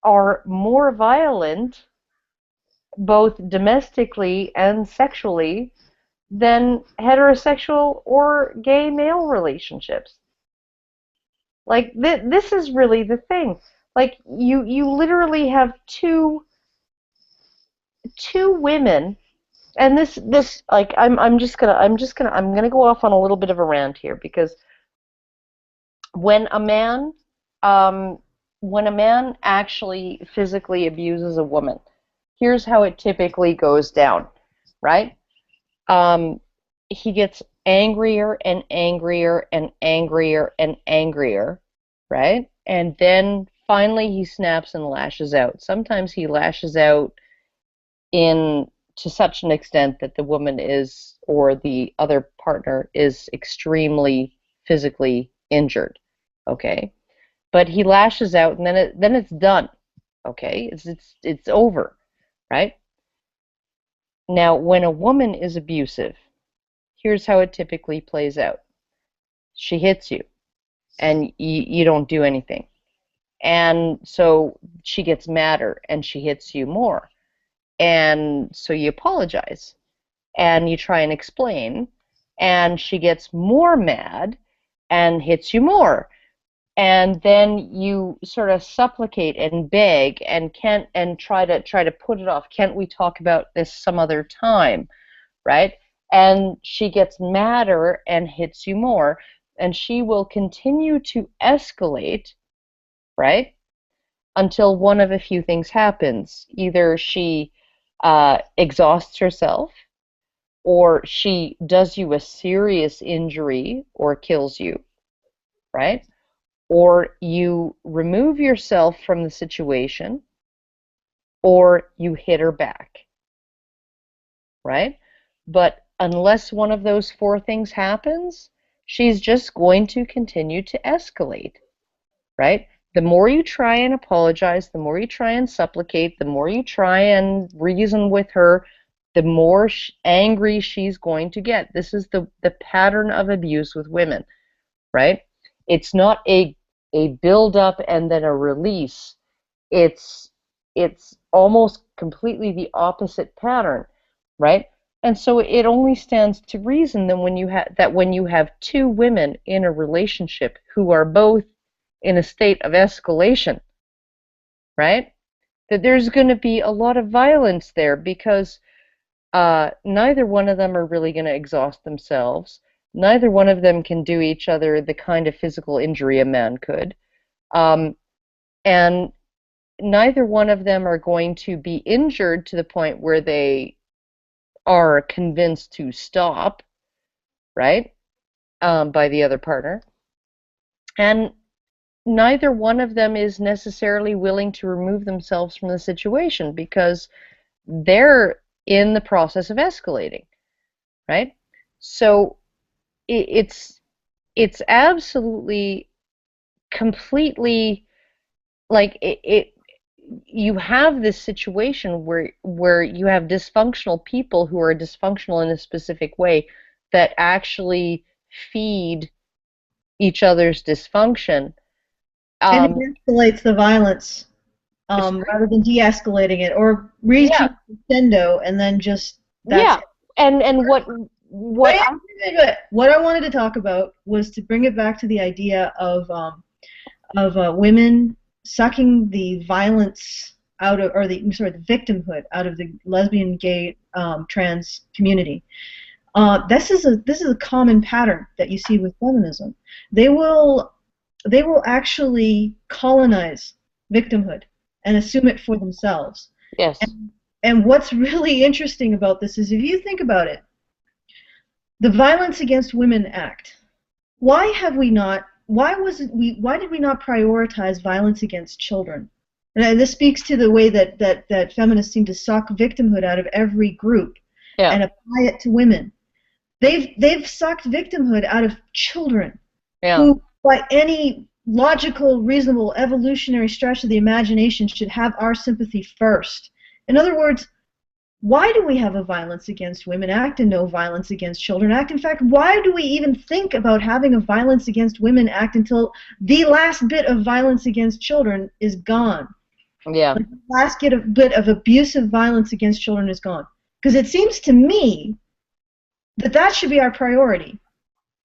are more violent, both domestically and sexually, than heterosexual or gay male relationships. Like, this is really the thing. Like, you literally have two women, and this like I'm gonna go off on a little bit of a rant here, because when a man um, actually physically abuses a woman, here's how it typically goes down, right? He gets angrier and angrier and angrier and angrier, right? And then finally he snaps and lashes out. Sometimes he lashes out in to such an extent that the woman is, or the other partner is, extremely physically injured. Okay, but he lashes out, and then it's done. Okay, it's over, right? Now, when a woman is abusive, here's how it typically plays out. She hits you, and you don't do anything, and so she gets madder, and she hits you more, and so you apologize, and you try and explain, and she gets more mad and hits you more, and then you sort of supplicate and beg and try to put it off. Can't we talk about this some other time, right? And she gets madder and hits you more, and she will continue to escalate, right, until one of a few things happens. Either she exhausts herself, or she does you a serious injury or kills you, right? Or you remove yourself from the situation, or you hit her back, right? But unless one of those four things happens, she's just going to continue to escalate, right? The more you try and apologize, the more you try and supplicate, the more you try and reason with her, the more angry she's going to get. This is the pattern of abuse with women, right? It's not a build up and then a release. It's almost completely the opposite pattern, right? And so it only stands to reason that when you have two women in a relationship who are both in a state of escalation, right, that there's going to be a lot of violence there, because neither one of them are really going to exhaust themselves. Neither one of them can do each other the kind of physical injury a man could. And neither one of them are going to be injured to the point where they are convinced to stop, right, by the other partner. And neither one of them is necessarily willing to remove themselves from the situation, because they're in the process of escalating, right? So it's absolutely, completely, like, you have this situation where you have dysfunctional people who are dysfunctional in a specific way that actually feed each other's dysfunction. And it escalates the violence rather than de-escalating it, or reaching crescendo and then just that's it. And what I wanted to talk about was to bring it back to the idea of women sucking the violence out of, or the victimhood out of the lesbian, gay, trans community. This is a common pattern that you see with feminism. They will actually colonize victimhood and assume it for themselves. Yes. And what's really interesting about this is, if you think about it, the Violence Against Women Act. Why did we not prioritize violence against children? And this speaks to the way that feminists seem to suck victimhood out of every group and apply it to women. They've sucked victimhood out of children who, by any logical, reasonable, evolutionary stretch of the imagination, should have our sympathy first. In other words, why do we have a Violence Against Women Act and no Violence Against Children Act? In fact, why do we even think about having a Violence Against Women Act until the last bit of violence against children is gone? Yeah. Like the last bit of abusive violence against children is gone. Because it seems to me that that should be our priority.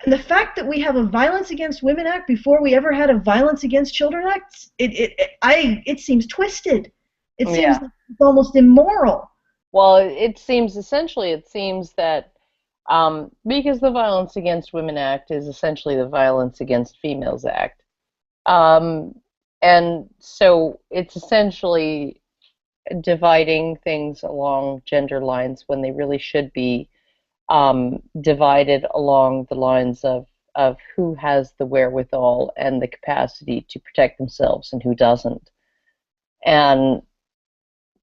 And the fact that we have a Violence Against Women Act before we ever had a Violence Against Children Act, it seems twisted. It seems like it's almost immoral. Well, it seems that because the Violence Against Women Act is essentially the Violence Against Females Act, and so it's essentially dividing things along gender lines when they really should be divided along the lines of who has the wherewithal and the capacity to protect themselves and who doesn't. And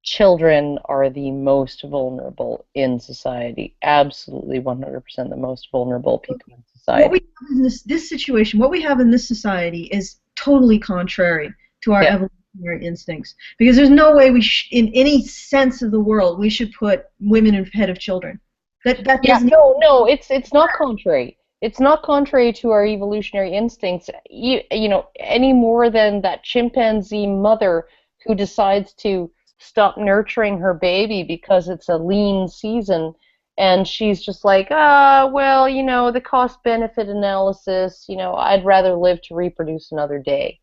children are the most vulnerable in society, absolutely 100% the most vulnerable people in society. What we have in this situation, what we have in this society is totally contrary to our evolutionary instincts. Because there's no way in any sense of the world, we should put women ahead of children. No, it's not contrary. It's not contrary to our evolutionary instincts, you know, any more than that chimpanzee mother who decides to stop nurturing her baby because it's a lean season, and she's just like, well, you know, the cost-benefit analysis, you know, I'd rather live to reproduce another day,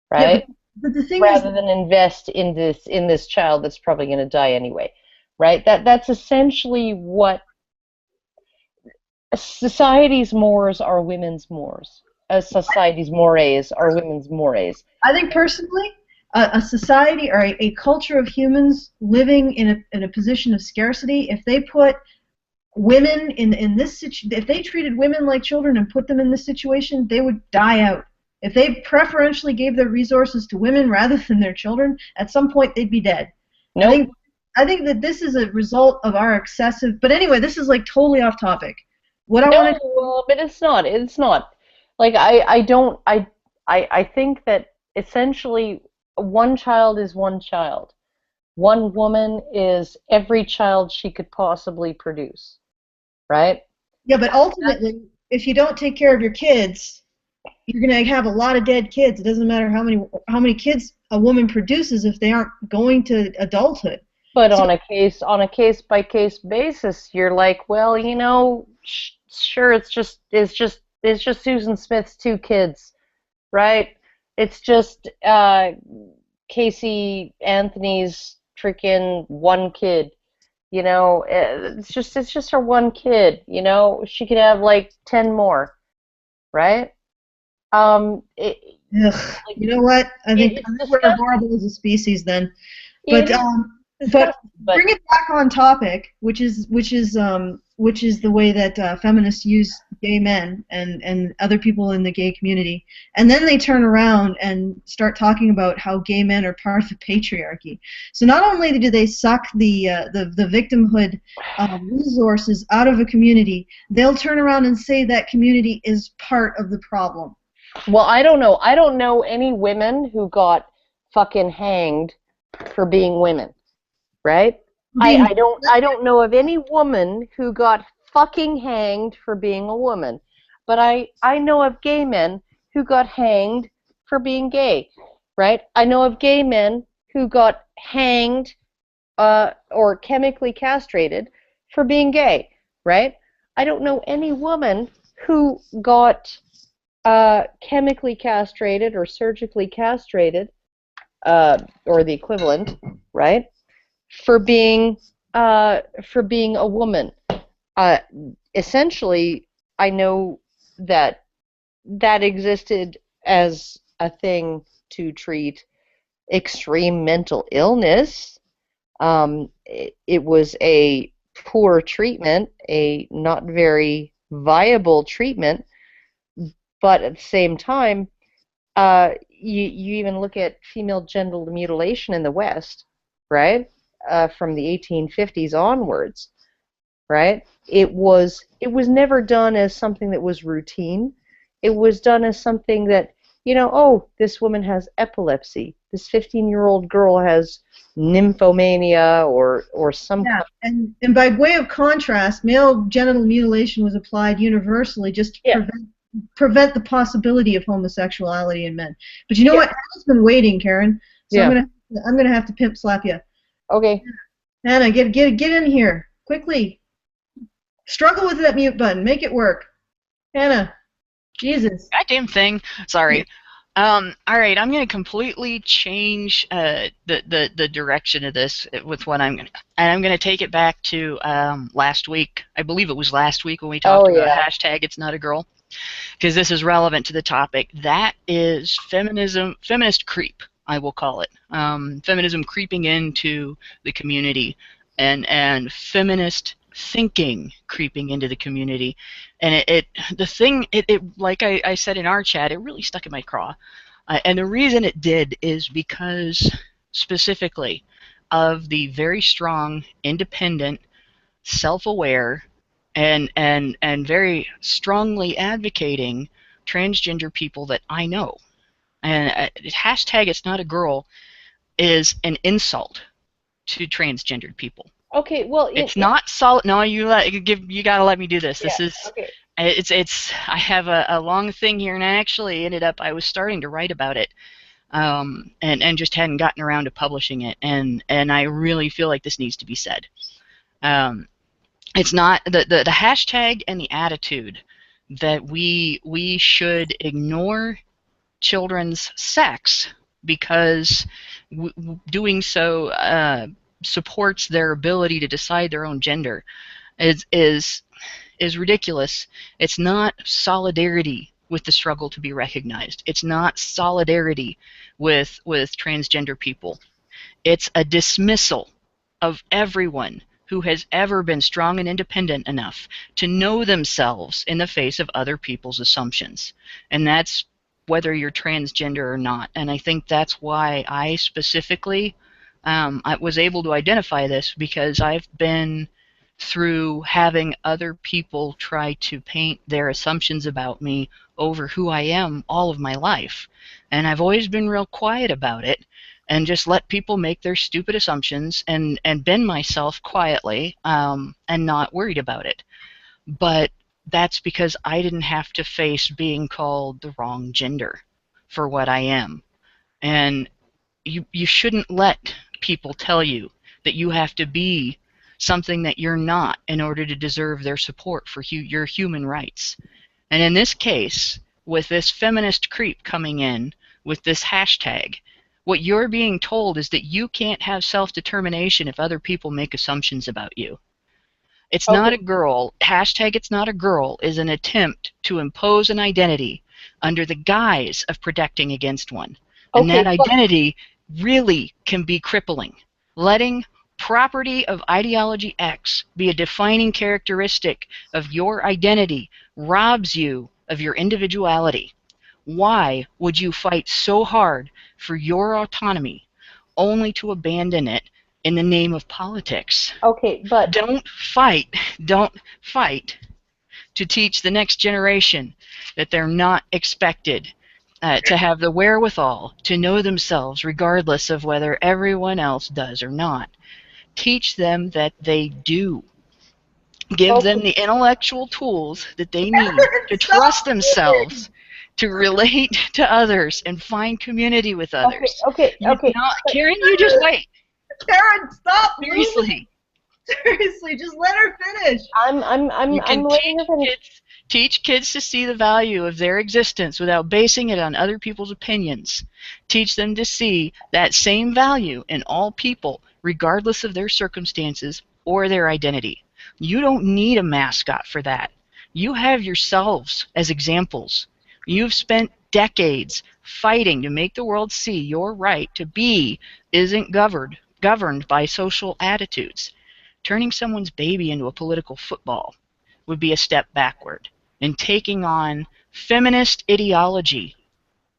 right? Yeah, but the thing rather than invest in this child that's probably going to die anyway, right? That's essentially what society's mores are women's mores. Society's mores are women's mores. I think personally, a society or a culture of humans living in a position of scarcity, if they put women in this if they treated women like children and put them in this situation, they would die out. If they preferentially gave their resources to women rather than their children, at some point they'd be dead. Nope. I think that this is a result of our excessive. But anyway, this is like totally off topic. But it's not. It's not. Like I think that essentially one child is one child. One woman is every child she could possibly produce, right? Yeah, but ultimately, if you don't take care of your kids, you're going to have a lot of dead kids. It doesn't matter how many kids a woman produces if they aren't going to adulthood. But on a case by case basis, you're like, well, you know, sure, it's just Susan Smith's 2 kids, right? It's just Casey Anthony's freaking 1 kid, you know. It's just her 1 kid, you know. She could have like 10 more, right? You know what? I think we're horrible as a species then. But bring it back on topic, which is the way that feminists use gay men and other people in the gay community, and then they turn around and start talking about how gay men are part of the patriarchy. So not only do they suck the victimhood resources out of a community, they'll turn around and say that community is part of the problem. Well, I don't know. I don't know any women who got fucking hanged for being women, right? I don't know of any woman who got fucking hanged for being a woman, but I know of gay men who got hanged for being gay, right? I know of gay men who got hanged or chemically castrated for being gay, right? I don't know any woman who got chemically castrated or surgically castrated, or the equivalent, right, for being a woman. Essentially, I know that existed as a thing to treat extreme mental illness. It was a poor treatment, a not very viable treatment, but at the same time, you even look at female genital mutilation in the West, right? From the 1850s onwards, right? It was never done as something that was routine. It was done as something that oh, this woman has epilepsy. This 15-year-old girl has nymphomania or some. Yeah, and by way of contrast, male genital mutilation was applied universally just to prevent the possibility of homosexuality in men. But you know what? Hannah's been waiting, Karen. So I'm gonna have to pimp slap you. Okay. Hannah, get in here quickly. Struggle with that mute button. Make it work. Hannah, Jesus. Goddamn thing. Sorry. All right, I'm going to completely change the direction of this with what I'm going to, and I'm going to take it back to last week. I believe it was last week when we talked about hashtag It's Not a Girl, because this is relevant to the topic. That is feminism, feminist creep, I will call it. Feminism creeping into the community, and feminist thinking creeping into the community. And it like I said in our chat, it really stuck in my craw. And the reason it did is because specifically of the very strong, independent, self-aware, and very strongly advocating transgender people that I know. And hashtag It's Not a Girl is an insult to transgendered people. Okay, well, it's not solid. No, you gotta let me do this. This is okay. It's I have a long thing here, and I actually I was starting to write about it, and just hadn't gotten around to publishing it, and I really feel like this needs to be said. It's not the hashtag and the attitude that we should ignore children's sex because doing so supports their ability to decide their own gender is ridiculous. It's not solidarity with the struggle to be recognized. It's not solidarity with transgender people. It's a dismissal of everyone who has ever been strong and independent enough to know themselves in the face of other people's assumptions. And that's whether you're transgender or not. And I think that's why I specifically I was able to identify this, because I've been through having other people try to paint their assumptions about me over who I am all of my life. And I've always been real quiet about it and just let people make their stupid assumptions and bend myself quietly and not worried about it. But that's because I didn't have to face being called the wrong gender for what I am. And you shouldn't let people tell you that you have to be something that you're not in order to deserve their support for your human rights. And in this case, with this feminist creep coming in with this hashtag, what you're being told is that you can't have self-determination if other people make assumptions about you. It's not a girl. Hashtag It's Not a Girl is an attempt to impose an identity under the guise of protecting against one. And that identity really can be crippling. Letting property of ideology X be a defining characteristic of your identity robs you of your individuality. Why would you fight so hard for your autonomy only to abandon it in the name of politics? Okay, but don't fight to teach the next generation that they're not expected to have the wherewithal to know themselves regardless of whether everyone else does or not. Teach them that they do. Give them the intellectual tools that they need to trust themselves, to relate to others, and find community with others. Okay. Karen, you just wait. Karen, stop! Seriously. Seriously, just let her finish. I'm letting her finish. Teach kids to see the value of their existence without basing it on other people's opinions. Teach them to see that same value in all people, regardless of their circumstances or their identity. You don't need a mascot for that. You have yourselves as examples. You've spent decades fighting to make the world see your right to be isn't governed by social attitudes. Turning someone's baby into a political football would be a step backward. And taking on feminist ideology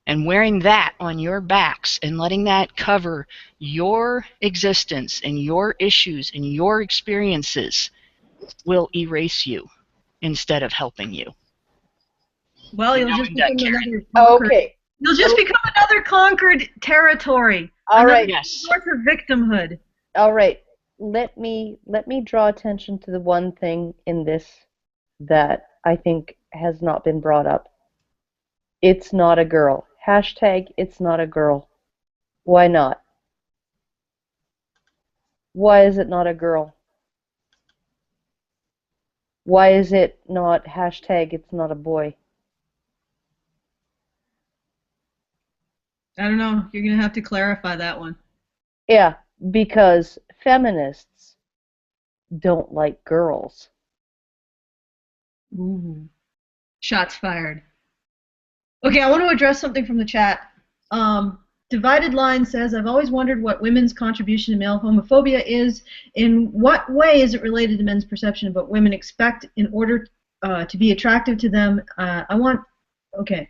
and wearing that on your backs and letting that cover your existence and your issues and your experiences will erase you instead of helping you. Well, you'll just become another talker. Okay. You'll just become another conquered territory. All right. Yes. Source of victimhood. All right. Let me draw attention to the one thing in this that I think has not been brought up. It's not a girl. Hashtag it's not a girl. Why not? Why is it not a girl? Why is it not hashtag it's not a boy? I don't know. You're going to have to clarify that one. Yeah, because feminists don't like girls. Ooh. Shots fired. Okay, I want to address something from the chat. Divided Line says, I've always wondered what women's contribution to male homophobia is. In what way is it related to men's perception of what women expect in order to be attractive to them? Okay.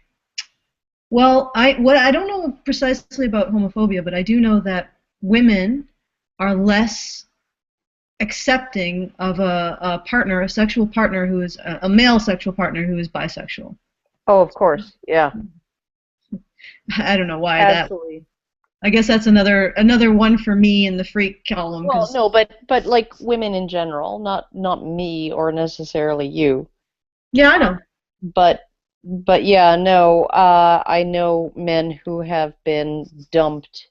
Well, I don't know precisely about homophobia, but I do know that women are less accepting of a partner, a sexual partner who is a male sexual partner who is bisexual. Oh, of course, yeah. I don't know why Absolutely. I guess that's another one for me in the freak column. Well, no, but like women in general, not me or necessarily you. Yeah, I know. But yeah, no, I know men who have been dumped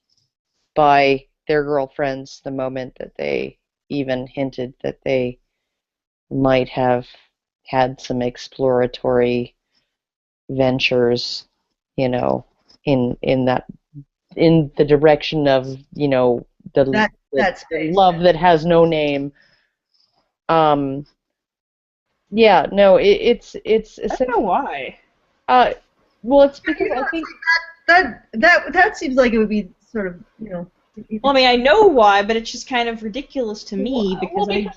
by their girlfriends the moment that they even hinted that they might have had some exploratory ventures, you know, in the direction of, you know, the love that has no name. Yeah, no, it's I don't know why. Well, it's because I think that seems like it would be sort of, you know. Well, I mean, I know why, but it's just kind of ridiculous to me because I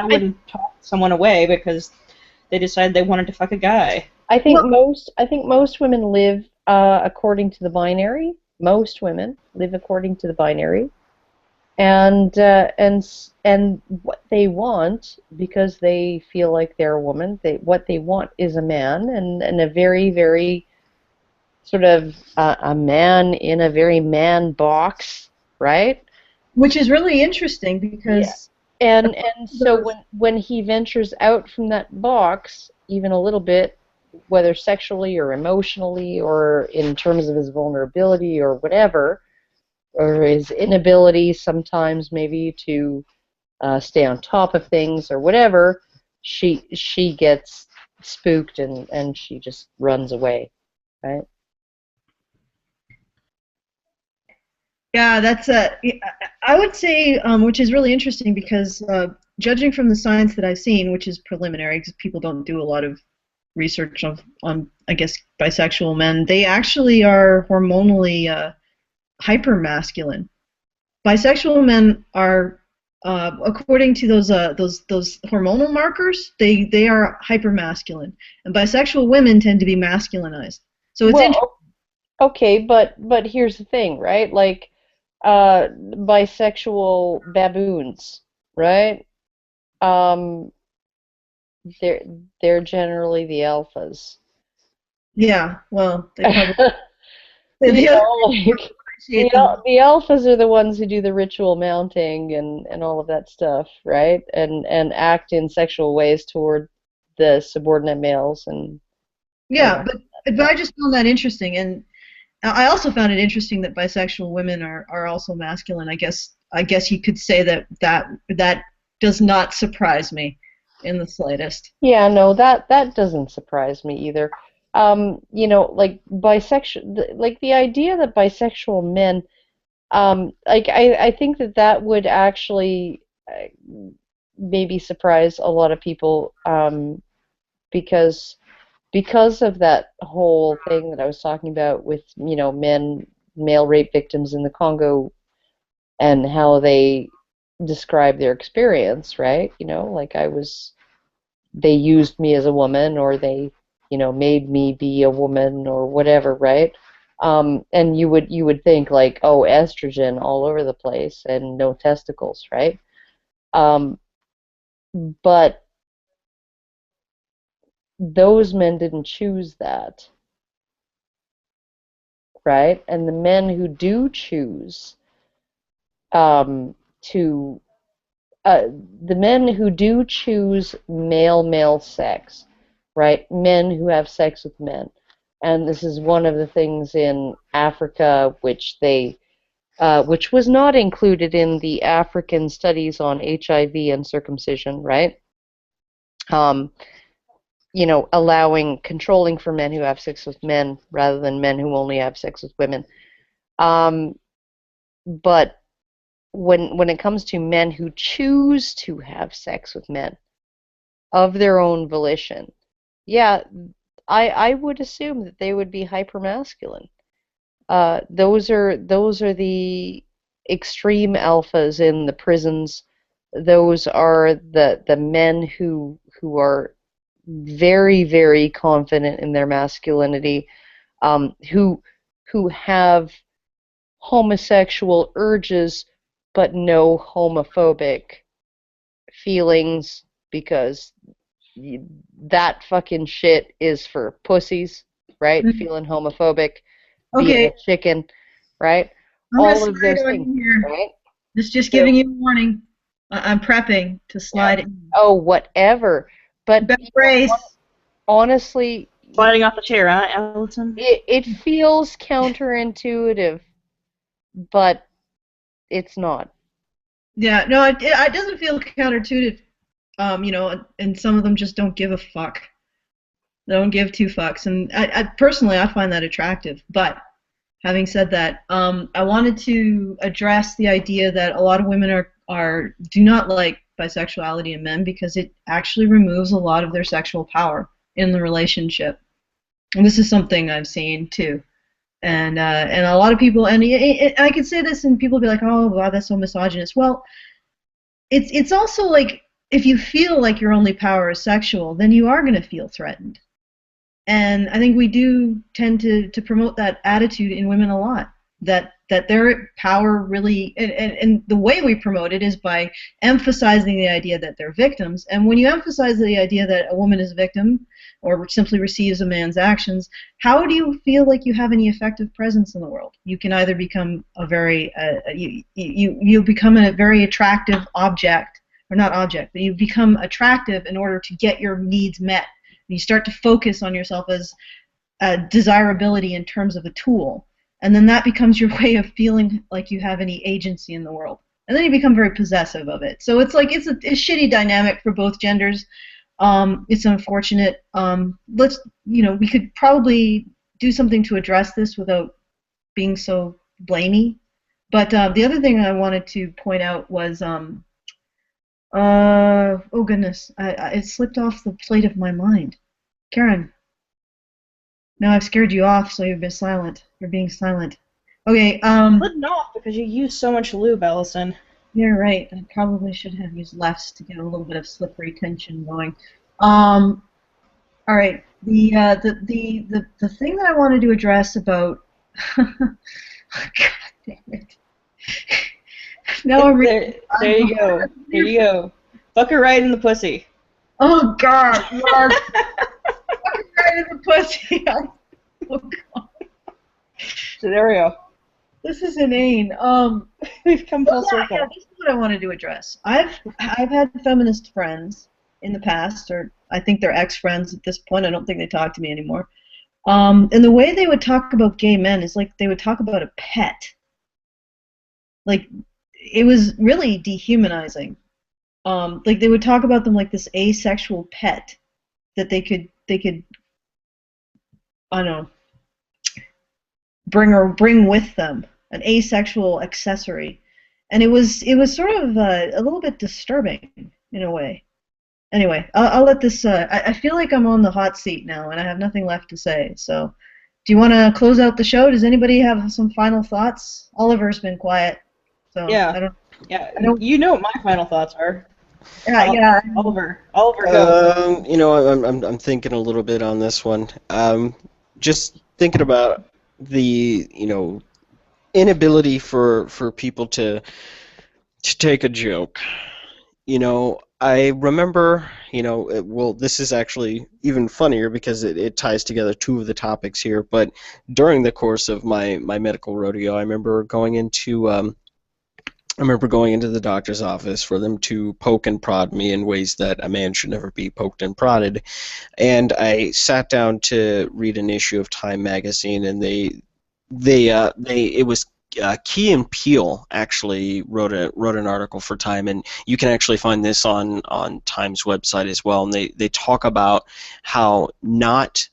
wouldn't talk someone away because they decided they wanted to fuck a guy. I think most women live according to the binary. Most women live according to the binary, and what they want, because they feel like they're a woman, what they want is a man, and a very, very sort of a man in a very man box, right? Which is really interesting because and so when he ventures out from that box, even a little bit, whether sexually or emotionally or in terms of his vulnerability or whatever, or his inability sometimes maybe to stay on top of things or whatever, she gets spooked and she just runs away, right? Yeah, that's I would say, which is really interesting because judging from the science that I've seen, which is preliminary because people don't do a lot of research on I guess bisexual men, they actually are hormonally hypermasculine. Bisexual men are, according to those hormonal markers, they are hypermasculine, and bisexual women tend to be masculinized. So it's interesting. Okay, but here's the thing, right? Like bisexual baboons, right? They're generally the alphas. Yeah, well, they probably the alphas are the ones who do the ritual mounting and all of that stuff, right? And act in sexual ways toward the subordinate males and yeah, but I just found that interesting, and I also found it interesting that bisexual women are also masculine. I guess you could say that does not surprise me in the slightest. Yeah, no, that doesn't surprise me either. You know, like like the idea that bisexual men, like I think that would actually maybe surprise a lot of people, because of that whole thing that I was talking about with, you know, male rape victims in the Congo and how they describe their experience, right? You know, like they used me as a woman, or they, you know, made me be a woman or whatever, right? And you would think like, oh, estrogen all over the place and no testicles, right? But those men didn't choose that. right? And the men who do choose to the men who do choose male sex, right? Men who have sex with men. And this is one of the things in Africa which was not included in the African studies on HIV and circumcision, right? Controlling for men who have sex with men rather than men who only have sex with women. But when it comes to men who choose to have sex with men of their own volition, yeah, I would assume that they would be hypermasculine. Those are the extreme alphas in the prisons. Those are the men who are very, very confident in their masculinity, who have homosexual urges but no homophobic feelings, because that fucking shit is for pussies, right? Feeling homophobic, being a chicken, right? All of those things, right? Just giving you a warning. I'm prepping to slide in. Oh, whatever. But honestly, sliding off the chair, huh, Allison? It feels counterintuitive, but it's not. Yeah, no, it doesn't feel counterintuitive. And some of them just don't give a fuck. They don't give two fucks, and I personally find that attractive. But having said that, I wanted to address the idea that a lot of women do not like bisexuality in men because it actually removes a lot of their sexual power in the relationship. And this is something I've seen too. And a lot of people, and I could say this, and people be like, "Oh, wow, that's so misogynist." Well, it's also like, if you feel like your only power is sexual, then you are going to feel threatened. And I think we do tend to promote that attitude in women a lot, that their power really, and the way we promote it is by emphasizing the idea that they're victims. And when you emphasize the idea that a woman is a victim or simply receives a man's actions, how do you feel like you have any effective presence in the world? You can either become a very you become a very attractive object, or not object, but you become attractive in order to get your needs met. You start to focus on yourself as desirability in terms of a tool, and then that becomes your way of feeling like you have any agency in the world, and then you become very possessive of it. So it's like it's a shitty dynamic for both genders. It's unfortunate. We could probably do something to address this without being so blamey. But the other thing I wanted to point out was oh goodness, it slipped off the plate of my mind. Karen, now I've scared you off, so you've been silent. You're being silent. Okay. Slipped off because you used so much lube, Allison. You're right. I probably should have used less to get a little bit of slippery tension going. All right. The thing that I wanted to address about. God damn it. Now I'm there you go. There you go. Fuck her right in the pussy. Oh God. Yes. Fuck her right in the pussy. Oh God. So there we go. This is inane. We've come full circle. Yeah, this is what I wanted to address. I've had feminist friends in the past, or I think they're ex-friends at this point. I don't think they talk to me anymore. And the way they would talk about gay men is like they would talk about a pet. Like, it was really dehumanizing. Like they would talk about them like this asexual pet that they could I don't know, bring with them, an asexual accessory, and it was sort of a little bit disturbing in a way. Anyway, I'll let this. I feel like I'm on the hot seat now, and I have nothing left to say. So, do you want to close out the show? Does anybody have some final thoughts? Oliver's been quiet, so yeah. I don't. You know what my final thoughts are. Yeah. Oliver, go. I'm thinking a little bit on this one. Just thinking about the inability for people to take a joke. I remember, well, this is actually even funnier because it ties together two of the topics here. But during the course of my medical rodeo, I remember going into the doctor's office for them to poke and prod me in ways that a man should never be poked and prodded. And I sat down to read an issue of Time magazine, and it was Key and Peele actually wrote an article for Time, and you can actually find this on Time's website as well. And they talk about how not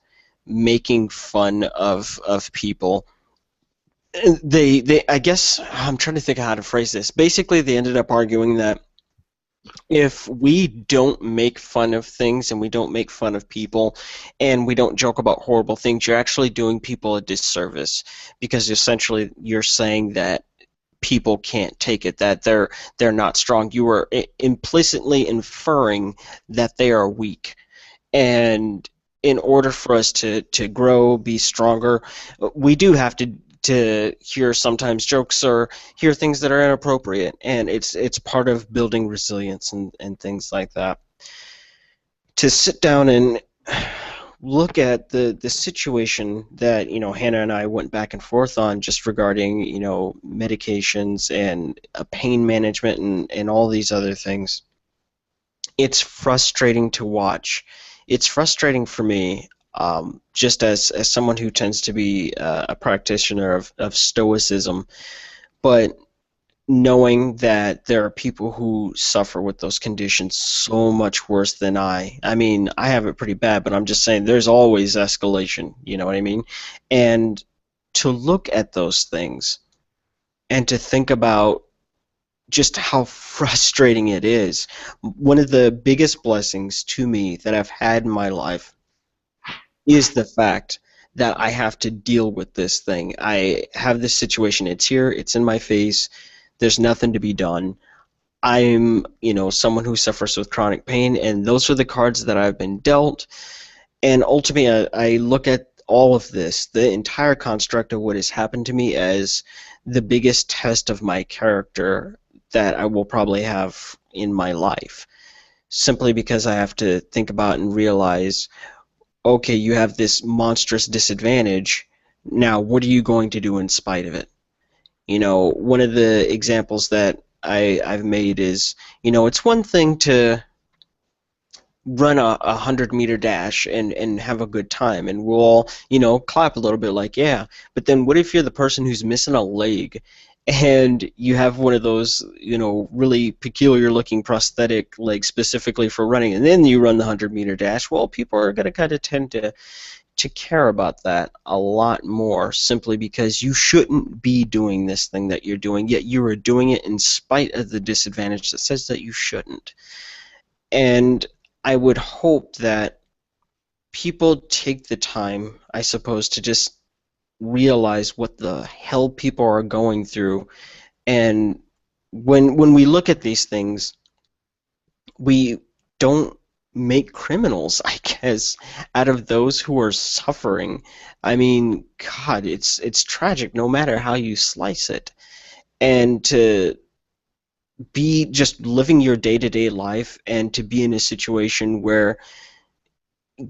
making fun of people. They I guess I'm trying to think of how to phrase this. Basically, they ended up arguing that if we don't make fun of things and we don't make fun of people and we don't joke about horrible things, you're actually doing people a disservice, because essentially you're saying that people can't take it, that they're not strong. You are implicitly inferring that they are weak. And in order for us to grow, be stronger, we do have to hear sometimes jokes or hear things that are inappropriate, and it's part of building resilience and things like that. To sit down and look at the situation that Hannah and I went back and forth on, just regarding medications and pain management and all these other things, it's frustrating to watch. It's frustrating for me, just as someone who tends to be a practitioner of Stoicism, but knowing that there are people who suffer with those conditions so much worse than I. I mean, I have it pretty bad, but I'm just saying there's always escalation, you know what I mean? And to look at those things and to think about just how frustrating it is. One of the biggest blessings to me that I've had in my life is the fact that I have to deal with this thing. I have this situation. It's here. It's in my face. There's nothing to be done. I'm, someone who suffers with chronic pain, and those are the cards that I've been dealt. And ultimately, I look at all of this, the entire construct of what has happened to me, as the biggest test of my character that I will probably have in my life. Simply because I have to think about and realize, okay, you have this monstrous disadvantage. Now, what are you going to do in spite of it? One of the examples that I've made is, it's one thing to run a 100-meter dash and have a good time, and we'll all, clap a little bit like, yeah. But then what if you're the person who's missing a leg, and you have one of those, really peculiar-looking prosthetic legs specifically for running, and then you run the 100-meter dash? Well, people are going to kind of tend to care about that a lot more, simply because you shouldn't be doing this thing that you're doing, yet you are doing it in spite of the disadvantage that says that you shouldn't. And I would hope that people take the time, I suppose, to just realize what the hell people are going through. And when we look at these things, we don't make criminals, I guess, out of those who are suffering. I mean, God, it's tragic no matter how you slice it. And to be just living your day-to-day life, and to be in a situation where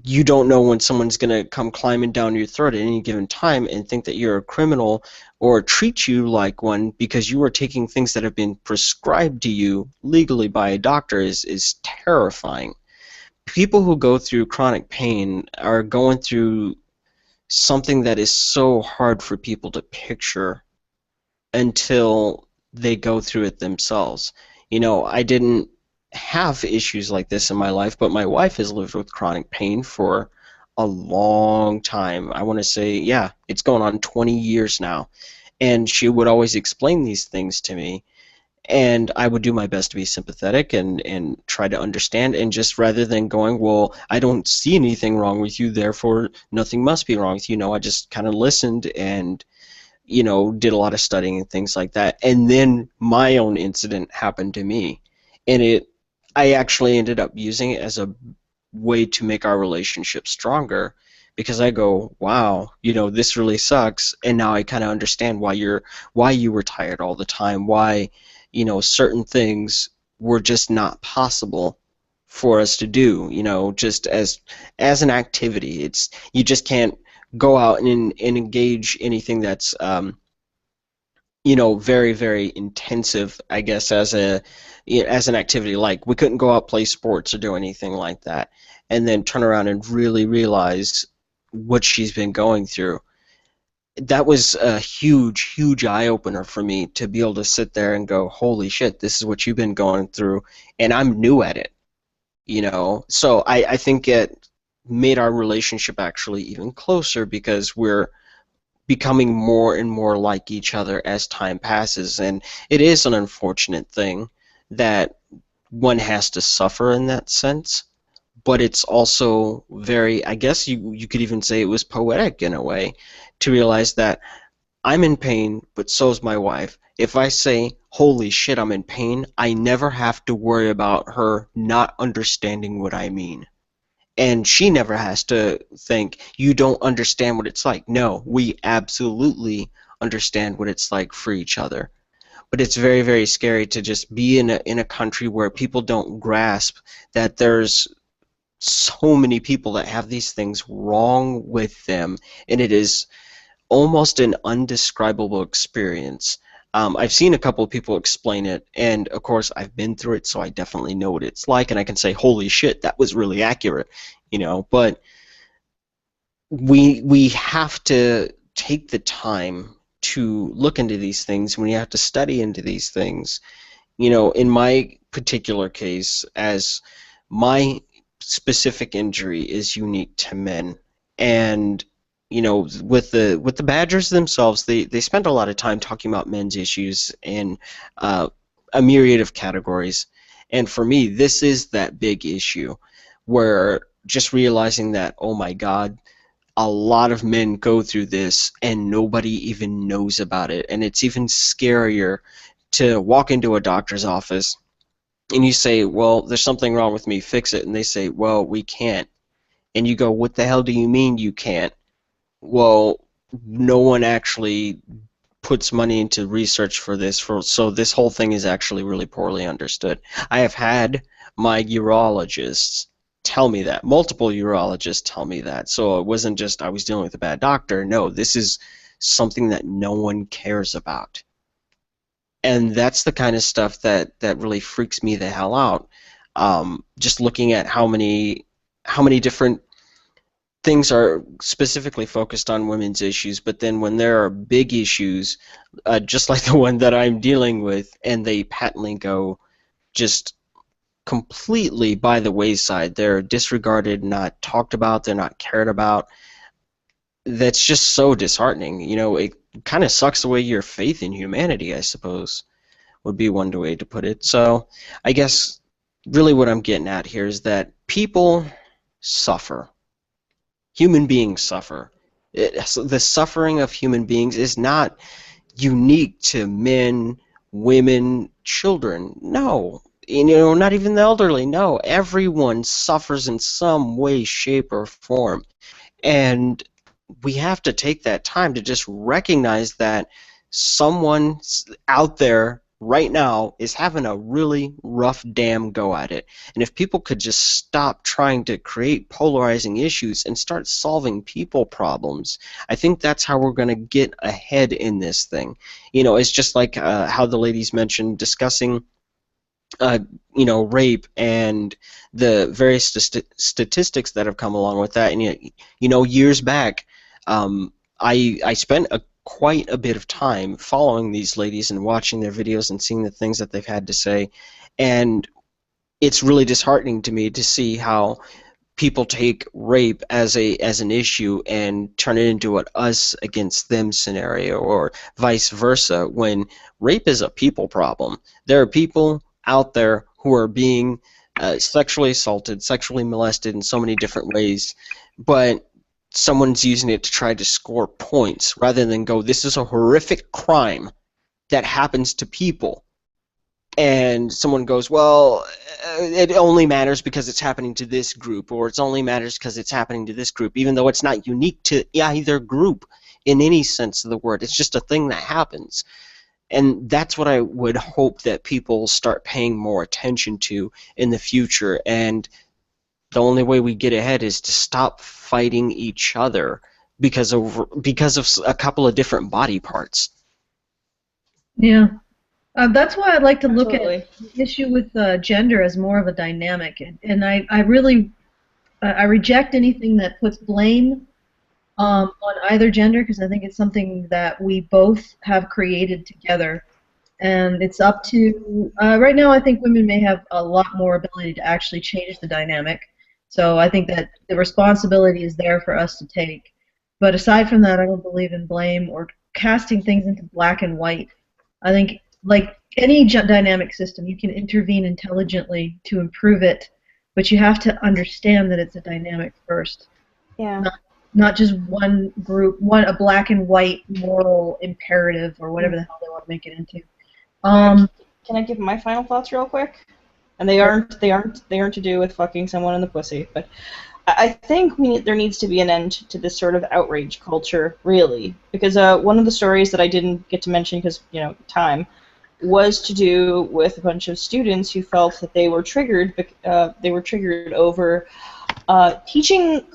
you don't know when someone's going to come climbing down your throat at any given time and think that you're a criminal, or treat you like one because you are taking things that have been prescribed to you legally by a doctor, is terrifying. People who go through chronic pain are going through something that is so hard for people to picture until they go through it themselves. I didn't have issues like this in my life, but my wife has lived with chronic pain for a long time. I want to say, yeah, it's going on 20 years now. And she would always explain these things to me, and I would do my best to be sympathetic and try to understand, and just rather than going, well, I don't see anything wrong with you, therefore nothing must be wrong with you, I just kind of listened and did a lot of studying and things like that. And then my own incident happened to me, and I actually ended up using it as a way to make our relationship stronger, because I go, wow, this really sucks, and now I kind of understand why you were tired all the time, why certain things were just not possible for us to do, just as an activity. You just can't go out and engage anything that's very, very intensive, I guess, as an activity. Like, we couldn't go out play sports or do anything like that, and then turn around and really realize what she's been going through. That was a huge, huge eye-opener for me, to be able to sit there and go, holy shit, this is what you've been going through, and I'm new at it, So I think it made our relationship actually even closer, because we're becoming more and more like each other as time passes. And it is an unfortunate thing that one has to suffer in that sense, but it's also very, I guess you could even say it was poetic in a way, to realize that I'm in pain, but so's my wife. If I say, holy shit, I'm in pain, I never have to worry about her not understanding what I mean. And she never has to think, you don't understand what it's like. No, we absolutely understand what it's like for each other. But it's very, very scary to just be in a country where people don't grasp that there's so many people that have these things wrong with them, and it is almost an undescribable experience. I've seen a couple of people explain it, and of course I've been through it, so I definitely know what it's like, and I can say, holy shit, that was really accurate, but we have to take the time to look into these things. We have to study into these things. In my particular case, as my specific injury is unique to men, and with the Badgers themselves, they spend a lot of time talking about men's issues in a myriad of categories. And for me, this is that big issue where just realizing that, oh my God, a lot of men go through this and nobody even knows about it. And it's even scarier to walk into a doctor's office and you say, well, there's something wrong with me, fix it. And they say, well, we can't. And you go, what the hell do you mean you can't? Well, no one actually puts money into research for this, so this whole thing is actually really poorly understood. I have had my urologists tell me that. Multiple urologists tell me that. So it wasn't just I was dealing with a bad doctor. No, this is something that no one cares about. And that's the kind of stuff that really freaks me the hell out. Just looking at how many different things are specifically focused on women's issues, but then when there are big issues, just like the one that I'm dealing with, and they patently go just completely by the wayside, they're disregarded, not talked about, they're not cared about, that's just so disheartening. It kind of sucks away your faith in humanity, I suppose, would be one way to put it. So I guess really what I'm getting at here is that people suffer. Human beings suffer. The suffering of human beings is not unique to men, women, children. No. Not even the elderly. No. Everyone suffers in some way, shape, or form. And we have to take that time to just recognize that someone out there right now is having a really rough damn go at it. And if people could just stop trying to create polarizing issues and start solving people problems, I think that's how we're going to get ahead in this thing. It's just like how the ladies mentioned discussing rape and the various statistics that have come along with that. And years back, I spent quite a bit of time following these ladies and watching their videos and seeing the things that they've had to say, and it's really disheartening to me to see how people take rape as an issue and turn it into an us against them scenario, or vice versa, when rape is a people problem. There are people out there who are being sexually assaulted, sexually molested in so many different ways, but someone's using it to try to score points rather than go, this is a horrific crime that happens to people. And someone goes, well, it only matters because it's happening to this group, or it only matters because it's happening to this group, even though it's not unique to either group in any sense of the word. It's just a thing that happens. And that's what I would hope that people start paying more attention to in the future. And the only way we get ahead is to stop fighting each other because of a couple of different body parts. Yeah. That's why I like to look Absolutely. at the issue with gender as more of a dynamic. And I really I reject anything that puts blame on either gender, because I think it's something that we both have created together. And it's up to, right now I think women may have a lot more ability to actually change the dynamic. So I think that the responsibility is there for us to take. But aside from that, I don't believe in blame or casting things into black and white. I think, like any dynamic system, you can intervene intelligently to improve it, but you have to understand that it's a dynamic first. Yeah. Not just one group, a black and white moral imperative or whatever the hell they want to make it into. Can I give my final thoughts real quick? And they aren't to do with fucking someone in the pussy, but I think there needs to be an end to this sort of outrage culture, really, because one of the stories that I didn't get to mention because time was to do with a bunch of students who felt that they were triggered. They were triggered over teaching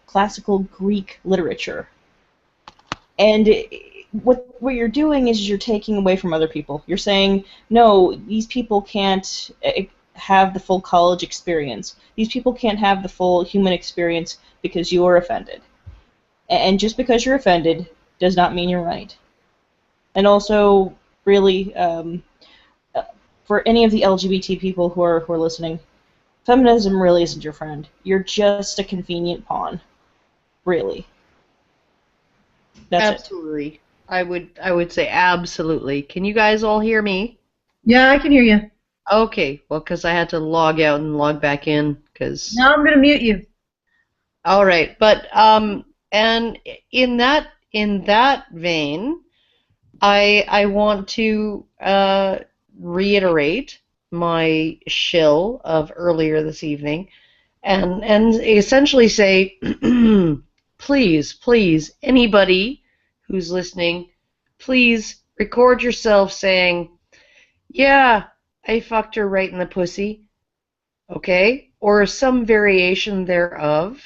classical Greek literature, and what you're doing is you're taking away from other people. You're saying, no, these people can't have the full college experience. These people can't have the full human experience because you are offended. And just because you're offended does not mean you're right. And also, really, for any of the LGBT people who are listening, feminism really isn't your friend. You're just a convenient pawn. Really. That's Absolutely. I would say absolutely. Can you guys all hear me? Yeah, I can hear you. Okay, well, because I had to log out and log back in, because... Now I'm going to mute you. All right, but, and in that vein, I want to reiterate my shill of earlier this evening and essentially say, please, anybody who's listening, please record yourself saying, yeah, I fucked her right in the pussy, okay, or some variation thereof,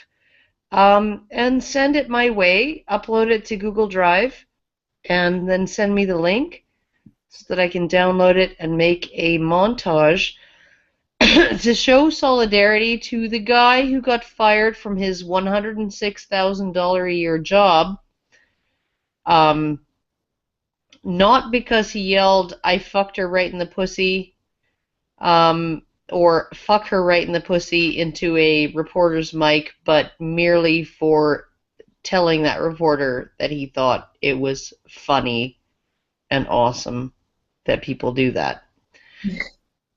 and send it my way, upload it to Google Drive, and then send me the link so that I can download it and make a montage to show solidarity to the guy who got fired from his $106,000 a year job. Not because he yelled, I fucked her right in the pussy, or fuck her right in the pussy into a reporter's mic, but merely for telling that reporter that he thought it was funny and awesome that people do that.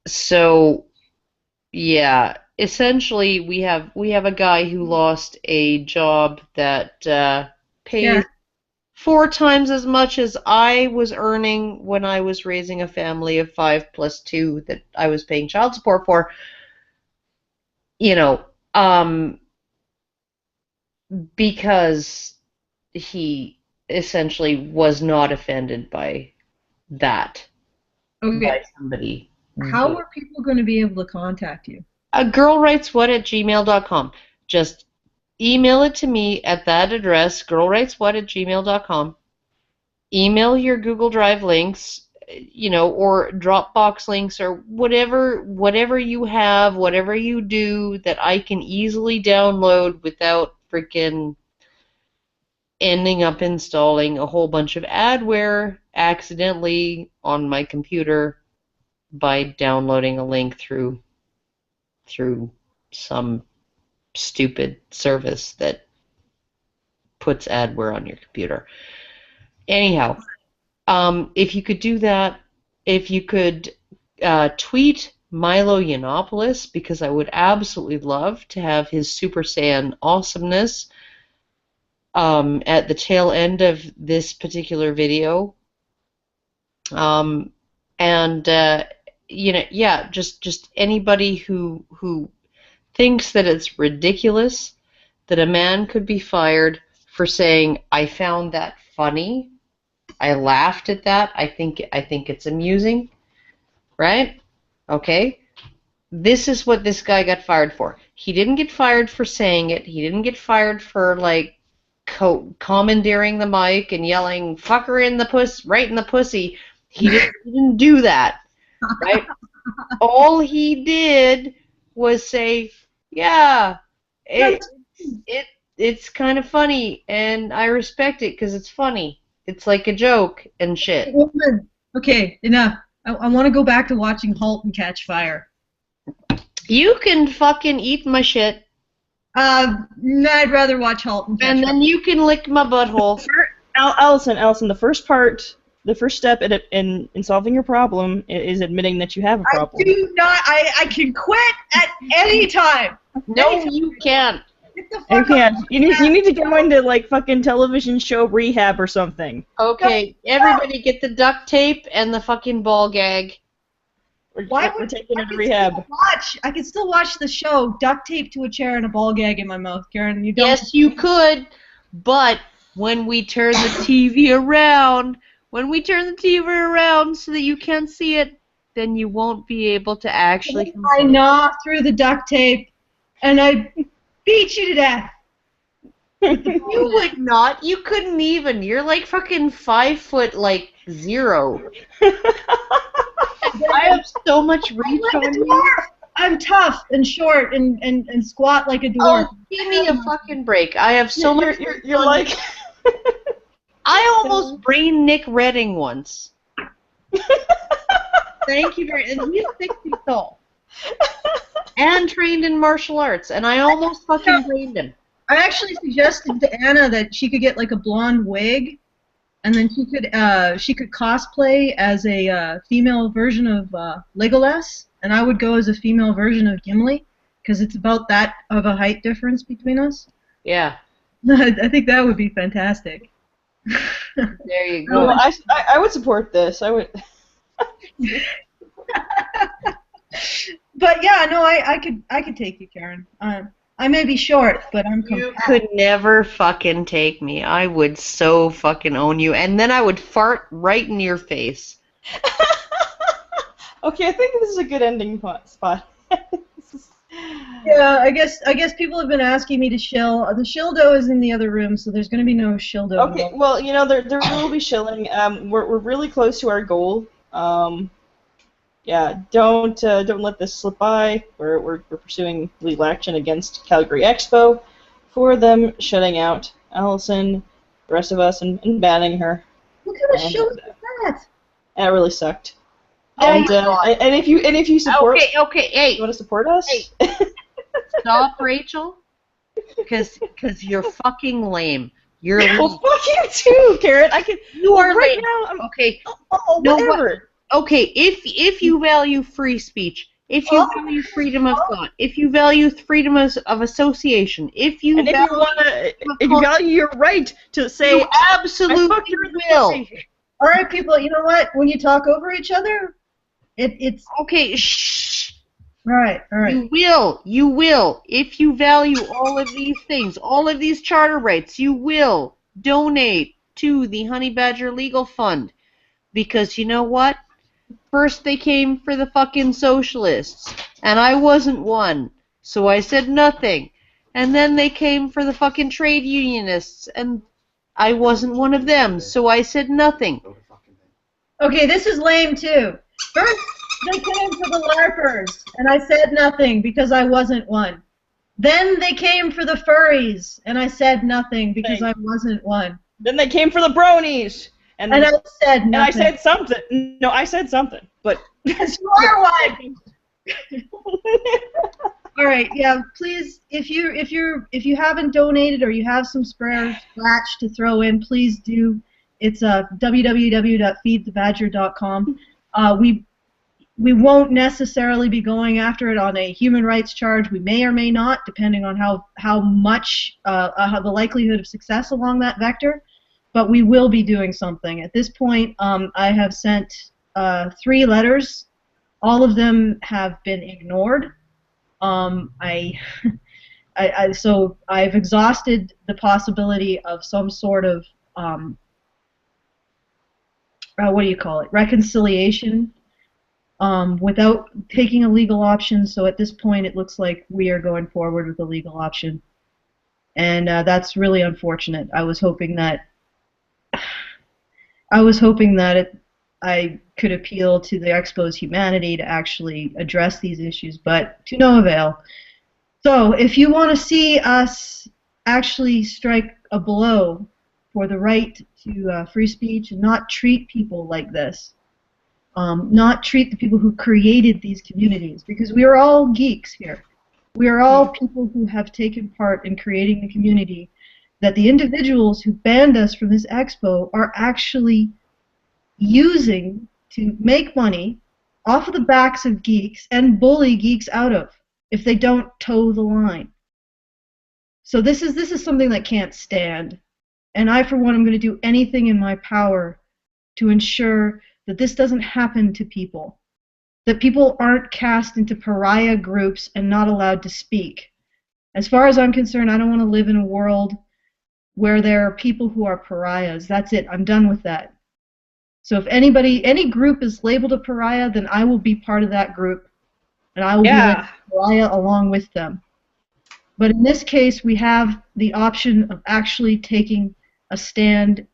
So, yeah, essentially we have a guy who lost a job that pays 4 times as much as I was earning when I was raising a family of 5 plus 2 that I was paying child support for. Because he essentially was not offended by that. Okay. By somebody. How are people going to be able to contact you? Girlwriteswhat@gmail.com. Just email it to me at that address, girlwriteswhat@gmail.com. Email your Google Drive links, or Dropbox links, or whatever you have, whatever you do that I can easily download without freaking ending up installing a whole bunch of adware accidentally on my computer by downloading a link through some stupid service that puts adware on your computer. Anyhow, if you could do that, if you could tweet Milo Yiannopoulos, because I would absolutely love to have his Super Saiyan awesomeness at the tail end of this particular video. Just anybody who thinks that it's ridiculous that a man could be fired for saying, I found that funny, I laughed at that. I think it's amusing, right? Okay. This is what this guy got fired for. He didn't get fired for saying it. He didn't get fired for like commandeering the mic and yelling "fuck her in the puss" right in the pussy. He didn't do that, right? All he did was say, "Yeah, it's kind of funny, and I respect it because it's funny. It's like a joke and shit." Okay, enough. I want to go back to watching *Halt and Catch Fire*. You can fucking eat my shit. I'd rather watch *Halt and Catch Fire*. And then you can lick my butthole. Allison, the first step in solving your problem is admitting that you have a problem. I do not. I can quit at any time. No, you can't. You can't. You need to go into like fucking television show rehab or something. Okay, everybody get the duct tape and the fucking ball gag. We're taking it to rehab. I can still watch the show, duct tape to a chair and a ball gag in my mouth, Karen. You don't. Yes, you could, but when we turn the TV around, so that you can't see it, then you won't be able to actually. I gnaw through the duct tape, and I beat you to death. You would not. You couldn't even. You're like fucking 5'0". I have so much reach on you. I'm tough and short and squat like a dwarf. Oh, give me a fucking break. I have so much. You're like. I almost brained Nick Redding once. Thank you very much. And he's 6 feet tall. And trained in martial arts, and I almost fucking brained him. I actually suggested to Anna that she could get like a blonde wig, and then she could cosplay as a female version of Legolas, and I would go as a female version of Gimli, because it's about that of a height difference between us. Yeah. I think that would be fantastic. There you go. No, I would support this. I would. But yeah, no, I could take you, Karen. I may be short, but I'm. You could never fucking take me. I would so fucking own you, and then I would fart right in your face. Okay, I think this is a good ending spot. Yeah, I guess people have been asking me to shill. The shildo is in the other room, so there's going to be no shildo. Okay, well, there will be shilling. We're really close to our goal. Yeah, don't let this slip by. We're pursuing legal action against Calgary Expo for them shutting out Allison, the rest of us, and banning her. What kind of show is that? That really sucked. And if you support, okay, hey, you want to support us? Hey. Stop, Rachel, because you're fucking lame. You're lame. Well, fuck you too, Karen. You are right lame. now. Okay. No, whatever. Okay, if you value free speech, if you value freedom of thought, if you value freedom of association, if you value your right to say, you absolutely will. All right, people. You know what? When you talk over each other, it's okay. Shh. All right. You will. If you value all of these things, all of these charter rights, you will donate to the Honey Badger Legal Fund, because you know what? First they came for the fucking socialists, and I wasn't one, so I said nothing. And then they came for the fucking trade unionists, and I wasn't one of them, so I said nothing. Okay, this is lame too. First they came for the LARPers, and I said nothing because I wasn't one. Then they came for the furries, and I said nothing because I wasn't one. Then they came for the bronies. And I said nothing. And I said something. No, I said something. But yes, you are one. All right, yeah. Please, if you haven't donated or you have some spare scratch to throw in, please do. It's www.feedthebadger.com. We won't necessarily be going after it on a human rights charge. We may or may not, depending on how much the likelihood of success along that vector. But we will be doing something. At this point, I have sent 3 letters. All of them have been ignored. So I've exhausted the possibility of some sort of what do you call it, reconciliation without taking a legal option. So at this point, it looks like we are going forward with a legal option, and that's really unfortunate. I was hoping that I could appeal to the Expo's humanity to actually address these issues, but to no avail. So if you want to see us actually strike a blow for the right to free speech and not treat people like this, not treat the people who created these communities, because we are all geeks here. We are all people who have taken part in creating the community that the individuals who banned us from this expo are actually using to make money off of the backs of geeks and bully geeks out of if they don't toe the line. So this is something that can't stand. And I, for one, am going to do anything in my power to ensure that this doesn't happen to people, that people aren't cast into pariah groups and not allowed to speak. As far as I'm concerned, I don't want to live in a world where there are people who are pariahs. That's it. I'm done with that. So if any group is labeled a pariah, then I will be part of that group, and I will be a pariah along with them. But in this case, we have the option of actually taking a stand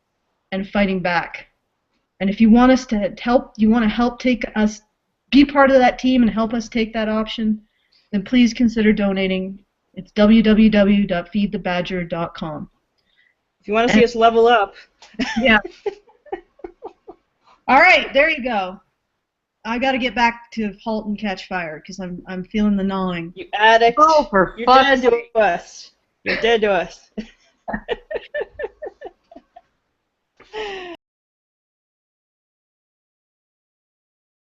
and fighting back. And if you want us to help, be part of that team and help us take that option, then please consider donating. It's www.feedthebadger.com. If you want to see us level up. Yeah. All right, there you go. I got to get back to Halt and Catch Fire because I'm feeling the gnawing. You addict. Oh, for You're fuck's dead to us. You're dead to us.